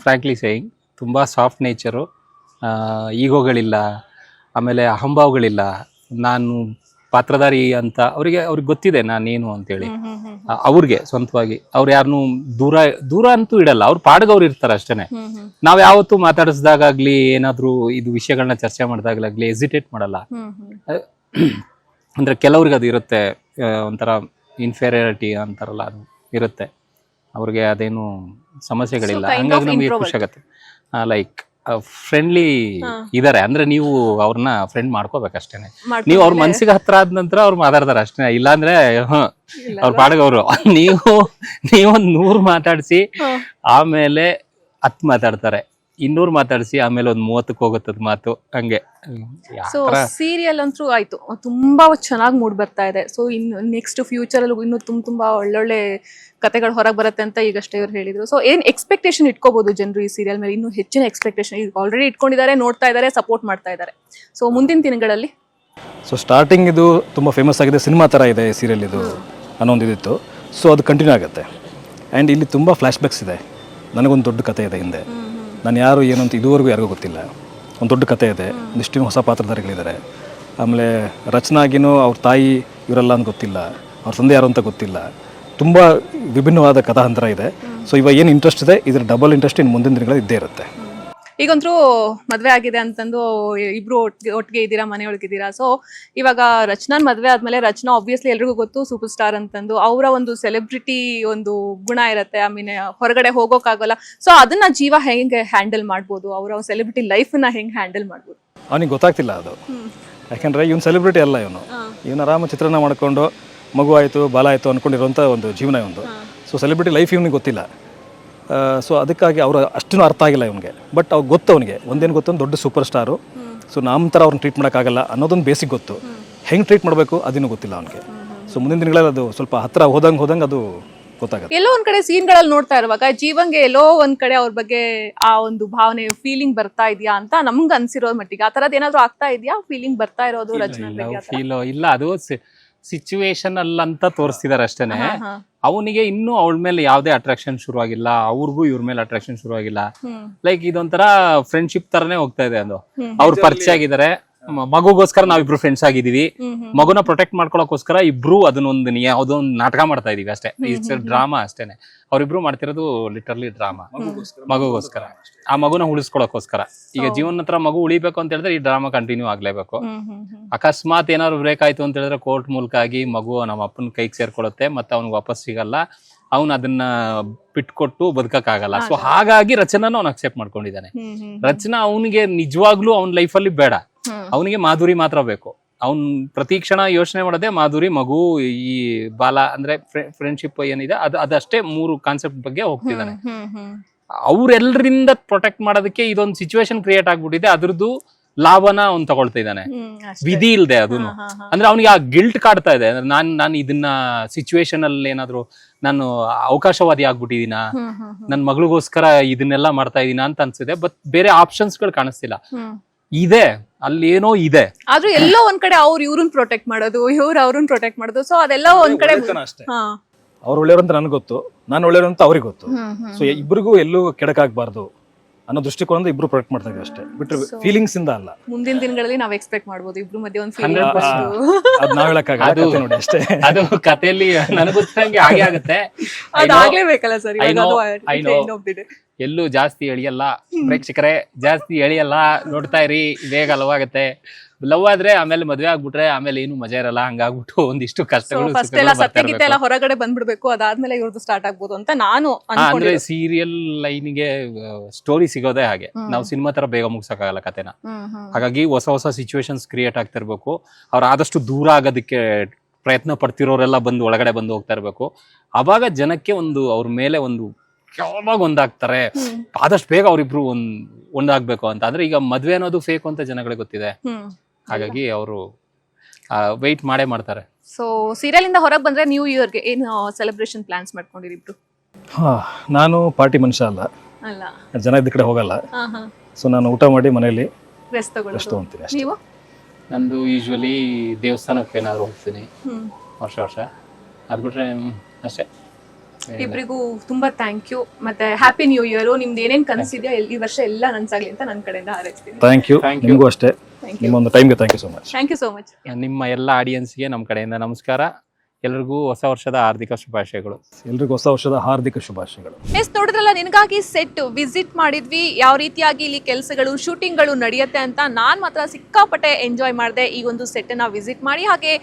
ಫ್ರಾಂಕ್ಲಿ ಸೇಯಿಂಗ್, ತುಂಬಾ ಸಾಫ್ಟ್ ನೇಚರು, ಈಗೋಗಳಿಲ್ಲ, ಆಮೇಲೆ ಅಹಂಭಾವಗಳಿಲ್ಲ. ನಾನು ಪಾತ್ರಧಾರಿ ಅಂತ ಅವ್ರಿಗೆ ಗೊತ್ತಿದೆ ನಾನೇನು ಅಂತೇಳಿ. ಅವ್ರಿಗೆ ಸ್ವಂತವಾಗಿ ಅವ್ರು ಯಾರನ್ನು ದೂರ ಅಂತೂ ಇಡಲ್ಲ, ಅವ್ರ ಪಾಡ್ಗೆ ಅವ್ರು ಇರ್ತಾರೆ ಅಷ್ಟೇನೆ. ನಾವ್ ಯಾವತ್ತೂ ಮಾತಾಡಿಸಿದಾಗ್ಲಿ ಏನಾದ್ರು ಇದು ವಿಷಯಗಳನ್ನ ಚರ್ಚೆ ಮಾಡಿದಾಗ್ಲಾಗ್ಲಿ ಹೆಸಿಟೇಟ್ ಮಾಡಲ್ಲ. ಅಂದ್ರೆ ಕೆಲವ್ರಿಗೆ ಅದು ಇರುತ್ತೆ, ಒಂಥರ ಇನ್ಫೀರಿಯಾರಿಟಿ ಅಂತಾರಲ್ಲ, ಅದು ಇರುತ್ತೆ. ಅವ್ರಿಗೆ ಅದೇನು ಸಮಸ್ಯೆಗಳಿಲ್ಲ, ಹಂಗಾಗಿ ನಮಗೆ ಖುಷಿ ಆಗತ್ತೆ. ಲೈಕ್ ಫ್ರೆಂಡ್ಲಿ ಇದಾರೆ ಅಂದ್ರೆ ನೀವು ಅವ್ರನ್ನ ಫ್ರೆಂಡ್ ಮಾಡ್ಕೋಬೇಕಷ್ಟೇನೆ. ನೀವು ಅವ್ರ ಮನ್ಸಿಗೆ ಹತ್ರ ಆದ ನಂತರ ಅವ್ರು ಮಾತಾಡ್ತಾರೆ ಅಷ್ಟೇ, ಇಲ್ಲಾಂದ್ರೆ ಅವ್ರ ಪಾಡಿಗೆ ಅವರು. ನೀವೊಂದ್ 100 ಮಾತಾಡ್ಸಿ ಆಮೇಲೆ 10 ಮಾತಾಡ್ತಾರೆ, 200 ಮಾತಾಡ್ಸಿ ಆಮೇಲೆ ಒಂದ್ 30ಕ್ಕೆ ಹೋಗುತ್ತದ ಮಾತು, ಹಂಗೆ. ಸೊ ಸೀರಿಯಲ್ ಅಂತೂ ಆಯ್ತು, ತುಂಬಾ ಚೆನ್ನಾಗಿ ಮೂಡ್ ಬರ್ತಾ ಇದೆ. ಸೊ ಇನ್ನು ನೆಕ್ಸ್ಟ್ ಫ್ಯೂಚರ್ ಅಲ್ಲಿ ಇನ್ನು ತುಂಬಾ ಒಳ್ಳೊಳ್ಳೆ ಕತೆಗಳು ಹೊರಗೆ ಬರುತ್ತೆ ಅಂತ ಈಗಷ್ಟೇ ಇವ್ರು ಹೇಳಿದ್ರು. ಸೊ ಏನ್ ಎಕ್ಸ್ಪೆಕ್ಟೇಷನ್ ಇಟ್ಕೋಬಹುದು ಜನರು ಈ ಸೀರಿಯಲ್ ಮೇಲೆ? ಇನ್ನೂ ಹೆಚ್ಚಿನ ಎಕ್ಸ್ಪೆಕ್ಟೇಷನ್ ಆಲ್ರೆಡಿ ಇಟ್ಕೊಂಡಿದ್ದಾರೆ, ನೋಡ್ತಾ ಇದ್ದಾರೆ, ಸಪೋರ್ಟ್ ಮಾಡ್ತಾ ಇದ್ದಾರೆ. ಸೊ ಮುಂದಿನ ದಿನಗಳಲ್ಲಿ ಸೊ ಸ್ಟಾರ್ಟಿಂಗ್ ಇದು ತುಂಬ ಫೇಮಸ್ ಆಗಿದೆ, ಸಿನಿಮಾ ಥರ ಇದೆ ಸೀರಿಯಲ್ ಇದು ಅನ್ನೋ ಒಂದು ಇದಿತ್ತು. ಸೊ ಅದು ಕಂಟಿನ್ಯೂ ಆಗುತ್ತೆ. ಆ್ಯಂಡ್ ಇಲ್ಲಿ ತುಂಬ ಫ್ಲ್ಯಾಶ್ ಬ್ಯಾಕ್ಸ್ ಇದೆ. ನನಗೊಂದು ದೊಡ್ಡ ಕತೆ ಇದೆ ಹಿಂದೆ, ನಾನು ಯಾರು ಏನು ಅಂತ ಇದುವರೆಗೂ ಯಾರಿಗೂ ಗೊತ್ತಿಲ್ಲ. ಒಂದು ದೊಡ್ಡ ಕತೆ ಇದೆ, ಒಂದಿಷ್ಟು ಹೊಸ ಪಾತ್ರಧಾರಿಗಳಿದ್ದಾರೆ. ಆಮೇಲೆ ರಚನಾಗಿನೂ ಅವ್ರ ತಾಯಿ ಇವರೆಲ್ಲ ಅಂತ ಗೊತ್ತಿಲ್ಲ, ಅವ್ರ ತಂದೆ ಯಾರು ಅಂತ ಗೊತ್ತಿಲ್ಲ. ತುಂಬ ವಿಭಿನ್ನವಾದ ಕಥಾಂತರ ಇದೆ. ಸೊ ಇವಾಗ ಏನು ಇಂಟ್ರೆಸ್ಟ್ ಇದೆ, ಇದ್ರ ಡಬಲ್ ಇಂಟ್ರೆಸ್ಟ್ ಇನ್ನು ಮುಂದಿನ ದಿನಗಳಲ್ಲಿ ಇದ್ದೇ ಇರುತ್ತೆ. ಈಗಂತೂ ಮದ್ವೆ ಆಗಿದೆ ಅಂತಂದು ಇಬ್ರು ಒಟ್ಟಿಗೆ ಇದ್ದೀರಾ, ಮನೆಯೊಳಗಿದ್ದೀರಾ. ಸೊ ಇವಾಗ ರಚನಾನ್ ಮದ್ವೆ ಆದ್ಮೇಲೆ, ರಚನಾ ಆಬ್ವಿಯಸ್ಲಿ ಎಲ್ರಿಗೂ ಗೊತ್ತು ಸೂಪರ್ ಸ್ಟಾರ್ ಅಂತಂದು, ಅವರ ಒಂದು ಸೆಲೆಬ್ರಿಟಿ ಒಂದು ಗುಣ ಇರುತ್ತೆ. ಐ ಮೀನ್ ಹೊರಗಡೆ ಹೋಗೋಕ್ಕಾಗಲ್ಲ. ಸೊ ಅದನ್ನ ಜೀವ ಹೆಂಗೆ ಹ್ಯಾಂಡಲ್ ಮಾಡ್ಬೋದು, ಅವರ ಸೆಲೆಬ್ರಿಟಿ ಲೈಫ್ನ ಹೆಂಗೆ ಹ್ಯಾಂಡಲ್ ಮಾಡ್ಬೋದು? ಅವನಿಗೆ ಗೊತ್ತಾಗ್ತಿಲ್ಲ ಅದು. ಯಾಕಂದರೆ ಇವನು ಸೆಲೆಬ್ರಿಟಿ ಅಲ್ಲ, ಇವನು ಆರಾಮ ಚಿತ್ರಣ ಮಾಡಿಕೊಂಡು ಮಗು ಆಯಿತು ಬಾಲ ಆಯಿತು ಅಂದ್ಕೊಂಡಿರೋಂಥ ಒಂದು ಜೀವನ ಒಂದು. ಸೊ ಸೆಲೆಬ್ರಿಟಿ ಲೈಫ್ ಇವನಿಗೆ ಗೊತ್ತಿಲ್ಲ. ಸೊ ಅದಕ್ಕಾಗಿ ಅವರು ಅಷ್ಟೂ ಅರ್ಥ ಆಗಿಲ್ಲ ಇವನಿಗೆ. ಬಟ್ ಅವ್ರು ಗೊತ್ತು, ಅವನಿಗೆ ಒಂದೇನು ಗೊತ್ತು, ದೊಡ್ಡ ಸೂಪರ್ ಸ್ಟಾರು. ಸೊ ನಮ್ಮ ಥರ ಅವ್ರನ್ನ ಟ್ರೀಟ್ ಮಾಡೋಕ್ಕಾಗಲ್ಲ ಅನ್ನೋದೊಂದು ಬೇಸಿಕ್ ಗೊತ್ತು. ಹೆಂಗೆ ಟ್ರೀಟ್ ಮಾಡಬೇಕು ಅದನ್ನು ಗೊತ್ತಿಲ್ಲ ಅವನಿಗೆ. ಸೊ ಮುಂದಿನ ದಿನಗಳಲ್ಲಿ ಅದು ಸ್ವಲ್ಪ ಹತ್ತಿರ ಹೋದಂಗೆ ಅದು ಗೊತ್ತಾಗುತ್ತೆ. ಎಲ್ಲೋ ಒಂದ್ ಕಡೆ ಸೀನ್ಗಳಲ್ಲಿ ನೋಡ್ತಾ ಇರುವಾಗ ಜೀವಂಗೆ ಎಲ್ಲೋ ಒಂದ್ ಕಡೆ ಅವ್ರ ಬಗ್ಗೆ ಆ ಒಂದು ಭಾವನೆ, ಫೀಲಿಂಗ್ ಬರ್ತಾ ಇದೆಯಾ ಅಂತ ನಮ್ಗೆ ಅನ್ಸಿರೋ ಮಟ್ಟಿಗೆ ಆ ತರದ್ ಏನಾದ್ರು ಆಗ್ತಾ ಇದೆಯಾ? ಫೀಲಿಂಗ್ ಬರ್ತಾ ಇರೋದು ರಚನಾ ಬಗ್ಗೆ? ಫೀಲ್ ಇಲ್ಲ, ಅದು ಸಿಚುವೇಶನ್ ಅಲ್ಲಂತ ತೋರಿಸ್ತಿದಾರೆ ಅಷ್ಟೇನೆ. ಅವನಿಗೆ ಇನ್ನೂ ಅವಳ ಮೇಲೆ ಯಾವ್ದೇ ಅಟ್ರಾಕ್ಷನ್ ಶುರುವಾಗಿಲ್ಲ, ಅವ್ರಿಗೂ ಇವ್ರ ಮೇಲೆ ಅಟ್ರಾಕ್ಷನ್ ಶುರುವಾಗಿಲ್ಲ. ಲೈಕ್ ಇದೊಂಥರ ಫ್ರೆಂಡ್ಶಿಪ್ ತರನೇ ಹೋಗ್ತಾ ಇದೆ. ಅದು ಅವ್ರು ಪರಿಚಯ ಆಗಿದ್ದಾರೆ, ಮಗುಗೋಸ್ಕರ ನಾವಿಬ್ರು ಫ್ರೆಂಡ್ಸ್ ಆಗಿದೀವಿ, ಮಗುನ ಪ್ರೊಟೆಕ್ಟ್ ಮಾಡ್ಕೊಳಕ್ಕೋಸ್ಕರ ಇಬ್ರು ಅದನ್ನೊಂದು ಯಾವ್ದೋ ಒಂದು ನಾಟಕ ಮಾಡ್ತಾ ಇದೀವಿ ಅಷ್ಟೇ. ಇಟ್ಸ್ ಡ್ರಾಮಾ ಅಷ್ಟೇನೆ. ಅವ್ರಿಬ್ರು ಮಾಡ್ತಿರೋದು ಲಿಟರ್ಲಿ ಡ್ರಾಮಾ, ಮಗುಗೋಸ್ಕರ, ಆ ಮಗುನ ಉಳಿಸ್ಕೊಳಕ್ಕೋಸ್ಕರ. ಈಗ ಜೀವನ ಹತ್ರ ಮಗು ಉಳಿಬೇಕು ಅಂತ ಹೇಳಿದ್ರೆ ಈ ಡ್ರಾಮಾ ಕಂಟಿನ್ಯೂ ಆಗ್ಲೇಬೇಕು. ಅಕಸ್ಮಾತ್ ಏನಾದ್ರು ಬ್ರೇಕ್ ಆಯ್ತು ಅಂತ ಹೇಳಿದ್ರೆ ಕೋರ್ಟ್ ಮೂಲಕ ಆಗಿ ಮಗು ನಮ್ಮ ಅಪ್ಪನ ಕೈಗೆ ಸೇರ್ಕೊಳ್ಳುತ್ತೆ, ಮತ್ತೆ ಅವ್ನಿಗೆ ವಾಪಸ್ ಸಿಗಲ್ಲ, ಅವ್ನು ಅದನ್ನ ಬಿಟ್ಕೊಟ್ಟು ಬದುಕಕ್ಕಾಗಲ್ಲ. ಸೊ ಹಾಗಾಗಿ ರಚನಾನು ಅವ್ನು ಅಕ್ಸೆಪ್ಟ್ ಮಾಡ್ಕೊಂಡಿದ್ದಾನೆ. ರಚನಾ ಅವನಿಗೆ ನಿಜವಾಗ್ಲೂ ಅವ್ನ ಲೈಫಲ್ಲಿ ಬೇಡ, ಅವನಿಗೆ ಮಾಧುರಿ ಮಾತ್ರ ಬೇಕು. ಅವ್ನ್ ಪ್ರತಿ ಕ್ಷಣ ಯೋಚನೆ ಮಾಡೋದೇ ಮಾಧುರಿ, ಮಗು, ಈ ಬಾಲ, ಅಂದ್ರೆ ಫ್ರೆಂಡ್ಶಿಪ್ ಏನಿದೆ ಅದಷ್ಟೇ. 3 ಕಾನ್ಸೆಪ್ಟ್ ಬಗ್ಗೆ ಹೋಗ್ತಿದ್ದಾನೆ. ಅವ್ರೆಲ್ಲರಿಂದ ಪ್ರೊಟೆಕ್ಟ್ ಮಾಡೋದಕ್ಕೆ ಇದೊಂದು ಸಿಚುವೇಶನ್ ಕ್ರಿಯೇಟ್ ಆಗ್ಬಿಟ್ಟಿದೆ. ಅದ್ರದ್ದು ಲಾಭನ ಅವ್ನು ತಗೊಳ್ತಾ ಇದ್ದಾನೆ, ವಿಧಿ ಇಲ್ದೆ. ಅದನ್ನು ಅಂದ್ರೆ ಅವ್ನಿಗೆ ಆ ಗಿಲ್ಟ್ ಕಾಡ್ತಾ ಇದೆ. ನಾನು ಇದನ್ನ ಸಿಚುವೇಶನ್ ಅಲ್ಲಿ ಏನಾದ್ರು ನಾನು ಅವಕಾಶವಾದಿ ಆಗ್ಬಿಟ್ಟಿದೀನ, ನನ್ ಮಗಳಿಗೋಸ್ಕರ ಇದನ್ನೆಲ್ಲ ಮಾಡ್ತಾ ಇದೀನ ಅಂತ ಅನ್ಸಿದೆ. ಬಟ್ ಬೇರೆ ಆಪ್ಷನ್ಸ್ ಗಳು ಕಾಣಿಸ್ತಿಲ್ಲ. ಇದೆ, ಅಲ್ಲಿ ಏನೋ ಇದೆ. ಆದ್ರೂ ಎಲ್ಲೋ ಒಂದ್ ಕಡೆ ಅವ್ರು ಇವ್ರನ್ನ ಪ್ರೊಟೆಕ್ಟ್ ಮಾಡೋದು, ಇವ್ರು ಅವ್ರನ್ನ ಪ್ರೊಟೆಕ್ಟ್ ಮಾಡೋದು. ಸೊ ಅದೆಲ್ಲ ಒಂದ್ ಕಡೆ ಅವ್ರು ಒಳ್ಳೆಯವರು ಅಂತ ನನಗೆ ಗೊತ್ತು, ನಾನು ಒಳ್ಳೆಯವರು ಅಂತ ಅವ್ರಿಗೆ ಗೊತ್ತು. ಸೊ ಇಬ್ಬರಿಗೂ ಎಲ್ಲೂ ಕೆಡಕಾಗಬಾರ್ದು ಅನ್ನೋ ದೃಷ್ಟಿಕೋನದಿಂದ ಇಬ್ರು ಪ್ರೊಟೆಕ್ಟ್ ಮಾಡ್ತಾ ಇದೀವಿ ಅಷ್ಟೇ, ಬಿಟ್ರೆ ಫೀಲಿಂಗ್ಸ್ ಇಂದ ಅಲ್ಲ. ಮುಂದಿನ ದಿನಗಳಲ್ಲಿ ನಾವ್ ಎಕ್ಸ್ಪೆಕ್ಟ್ ಮಾಡ್ಬೋದು ಇಬ್ರು ಮಧ್ಯೆ ಒಂದು ಅದ್ ನಾವ್ ಹೇಳಕ್ಕಾಗಲ್ಲ ನೋಡಿ ಅಷ್ಟೇ. ಅದು ಕಥೆಯಲ್ಲಿ ನನಗೊತ್ತಂಗೆ ಹಾಗೆ ಆಗುತ್ತೆ. ಅದಾಗ್ಲೇಬೇಕಲ್ಲ ಸರ್. ಎಲ್ಲೂ ಜಾಸ್ತಿ ಎಳಿಯಲ್ಲ ಪ್ರೇಕ್ಷಕರೇ, ಜಾಸ್ತಿ ಎಳಿಯಲ್ಲ, ನೋಡ್ತಾ ಇರಿ, ಬೇಗ ಲವ್ ಆಗುತ್ತೆ. ಲವ್ ಆದ್ರೆ ಆಮೇಲೆ ಮದ್ವೆ ಆಗ್ಬಿಟ್ರೆ ಆಮೇಲೆ ಏನು ಮಜಾ ಇರಲ್ಲ. ಹಂಗಾಗ್ಬಿಟ್ಟು ಒಂದಿಷ್ಟು ಕಷ್ಟಗಳು ಸತ್ಯಗೀತೆ ಎಲ್ಲ ಹೊರಗಡೆ ಬಂದ್ಬಿಡ್ಬೇಕು, ಅದಾದ್ಮೇಲೆ ಇವ್ರದ್ದು ಸ್ಟಾರ್ಟ್ ಆಗ್ಬೋದು ಅಂತ ನಾನು ಅಂದ್ರೆ ಸೀರಿಯಲ್ ಲೈನ್ಗೆ ಸ್ಟೋರಿ ಸಿಗೋದೇ ಹಾಗೆ. ನಾವು ಸಿನಿಮಾ ತರ ಬೇಗ ಮುಗ್ಸಕ್ಕಾಗಲ್ಲ ಕತೆನ. ಹಾಗಾಗಿ ಹೊಸ ಹೊಸ ಸಿಚುವೇಶನ್ಸ್ ಕ್ರಿಯೇಟ್ ಆಗ್ತಿರ್ಬೇಕು. ಅವ್ರು ಆದಷ್ಟು ದೂರ ಆಗೋದಕ್ಕೆ ಪ್ರಯತ್ನ ಪಡ್ತಿರೋರೆಲ್ಲ ಬಂದು ಒಳಗಡೆ ಬಂದು ಹೋಗ್ತಾ ಇರ್ಬೇಕು. ಅವಾಗ ಜನಕ್ಕೆ ಒಂದು ಅವ್ರ ಮೇಲೆ ಒಂದು ಯಾವಾಗ ಒಂದಾಗ್ತಾರೆ, ಆದಷ್ಟು ಬೇಗ ಅವ್ರಿಬ್ರು ಒಂದಾಗ್ಬೇಕು ಅಂತ. ಅಂದ್ರೆ ಈಗ ಮದ್ವೆ ಅನ್ನೋದು ಫೇಕ್ ಅಂತ ಜನಗಳಿಗೆ ಗೊತ್ತಿದೆ. ಹಾಗಾಗಿ ಅವರು ವೆಯ್ಟ್ ಮಾಡೇ ಮಾಡ್ತಾರೆ. ಸೊ ಸೀರಿಯಲ್ ಇಂದ ಹೊರಗೆ ಬಂದ್ರೆ ನ್ಯೂ ಇಯರ್ಗೆ ಏನು ಸೆಲೆಬ್ರೇಷನ್ ಪ್ಲಾನ್ಸ್ ಮಾಡ್ಕೊಂಡಿರಿ ಇಬ್ರು? ನಾನು ಪಾರ್ಟಿ ಮನುಷ್ಯ ಅಲ್ಲ, ಜನ ಇದ್ದ ಕಡೆ ಹೋಗಲ್ಲ. ಸೊ ನಾನು ಊಟ ಮಾಡಿ ಮನೆಯಲ್ಲಿ ರೆಸ್ಟ್ ತಗೊಳ್ತೀನಿ ಅಷ್ಟೇ. ನೀವು? ನಂದು ಯೂಶುವಲಿ ದೇವಸ್ಥಾನಕ್ಕೆ ಏನಾದ್ರು ಹೋಗ್ತೀನಿ ವರ್ಷ ವರ್ಷ. ಅದು ಬಿಟ್ರೆ ಅಷ್ಟೇ. ಇಬ್ರಿಗೂ ತುಂಬಾ ಥ್ಯಾಂಕ್ ಯು ಮತ್ತೆ ಹ್ಯಾಪಿ ನ್ಯೂ ಇಯರ್. ನಿಮ್ದು ಏನೇನ್ ಕನಸಿದೆಯೋ ಈ ವರ್ಷ ಎಲ್ಲ ನನ್ಸಾಗ್ಲಿ ಅಂತ ನನ್ನ ಕಡೆಯಿಂದ ಹಾರೈಸ್ತೀನಿ. ಥ್ಯಾಂಕ್ ಯು, ನಿಮಗೂ ಅಷ್ಟೇ. ನಿಮ್ಮ ಒಂದು ಟೈಮ್ಗೆ thank you so much. Thank you so much. ನಿಮ್ಮ ಎಲ್ಲ ಆಡಿಯನ್ಸ್ಗೆ ನಮ್ಮ ಕಡೆಯಿಂದ ನಮಸ್ಕಾರ. ಎಲ್ಲರಿಗೂ ಹೊಸ ವರ್ಷದ ಹಾರ್ದಿಕ ಶುಭಾಶಯಗಳು. ಎಲ್ರಿಗೂ ಹೊಸ ವರ್ಷದ ಹಾರ್ದಿಕ ಶುಭಾಶಯಗಳು. ಎಸ್, ನೋಡಿದ್ರಲ್ಲ, ನಿನಗಾಗಿ ಸೆಟ್ ವಿಸಿಟ್ ಮಾಡಿದ್ವಿ, ಯಾವ ರೀತಿಯಾಗಿ ಇಲ್ಲಿ ಕೆಲಸಗಳು ಶೂಟಿಂಗ್ಗಳು ನಡೆಯುತ್ತೆ ಅಂತ. ನಾನು ಮಾತ್ರ ಸಿಕ್ಕಾಪಟ್ಟೆ ಎಂಜಾಯ್ ಮಾಡಿದೆ ಈ ಒಂದು ಸೆಟ್ಟನ್ನು ವಿಸಿಟ್ ಮಾಡಿ. ಹಾಗೆ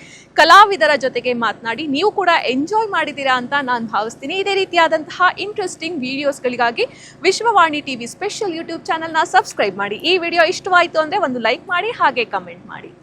ಕಲಾವಿದರ ಜೊತೆಗೆ ಮಾತನಾಡಿ ನೀವು ಕೂಡ ಎಂಜಾಯ್ ಮಾಡಿದ್ದೀರಾ ಅಂತ ನಾನು ಭಾವಿಸ್ತೀನಿ. ಇದೇ ರೀತಿಯಾದಂತಹ ಇಂಟ್ರೆಸ್ಟಿಂಗ್ ವಿಡಿಯೋಸ್ಗಳಿಗಾಗಿ ವಿಶ್ವವಾಣಿ ಟಿವಿ ಸ್ಪೆಷಲ್ ಯೂಟ್ಯೂಬ್ ಚಾನಲ್ನ ಸಬ್ಸ್ಕ್ರೈಬ್ ಮಾಡಿ. ಈ ವಿಡಿಯೋ ಇಷ್ಟವಾಯಿತು ಅಂದರೆ ಒಂದು ಲೈಕ್ ಮಾಡಿ, ಹಾಗೆ ಕಮೆಂಟ್ ಮಾಡಿ.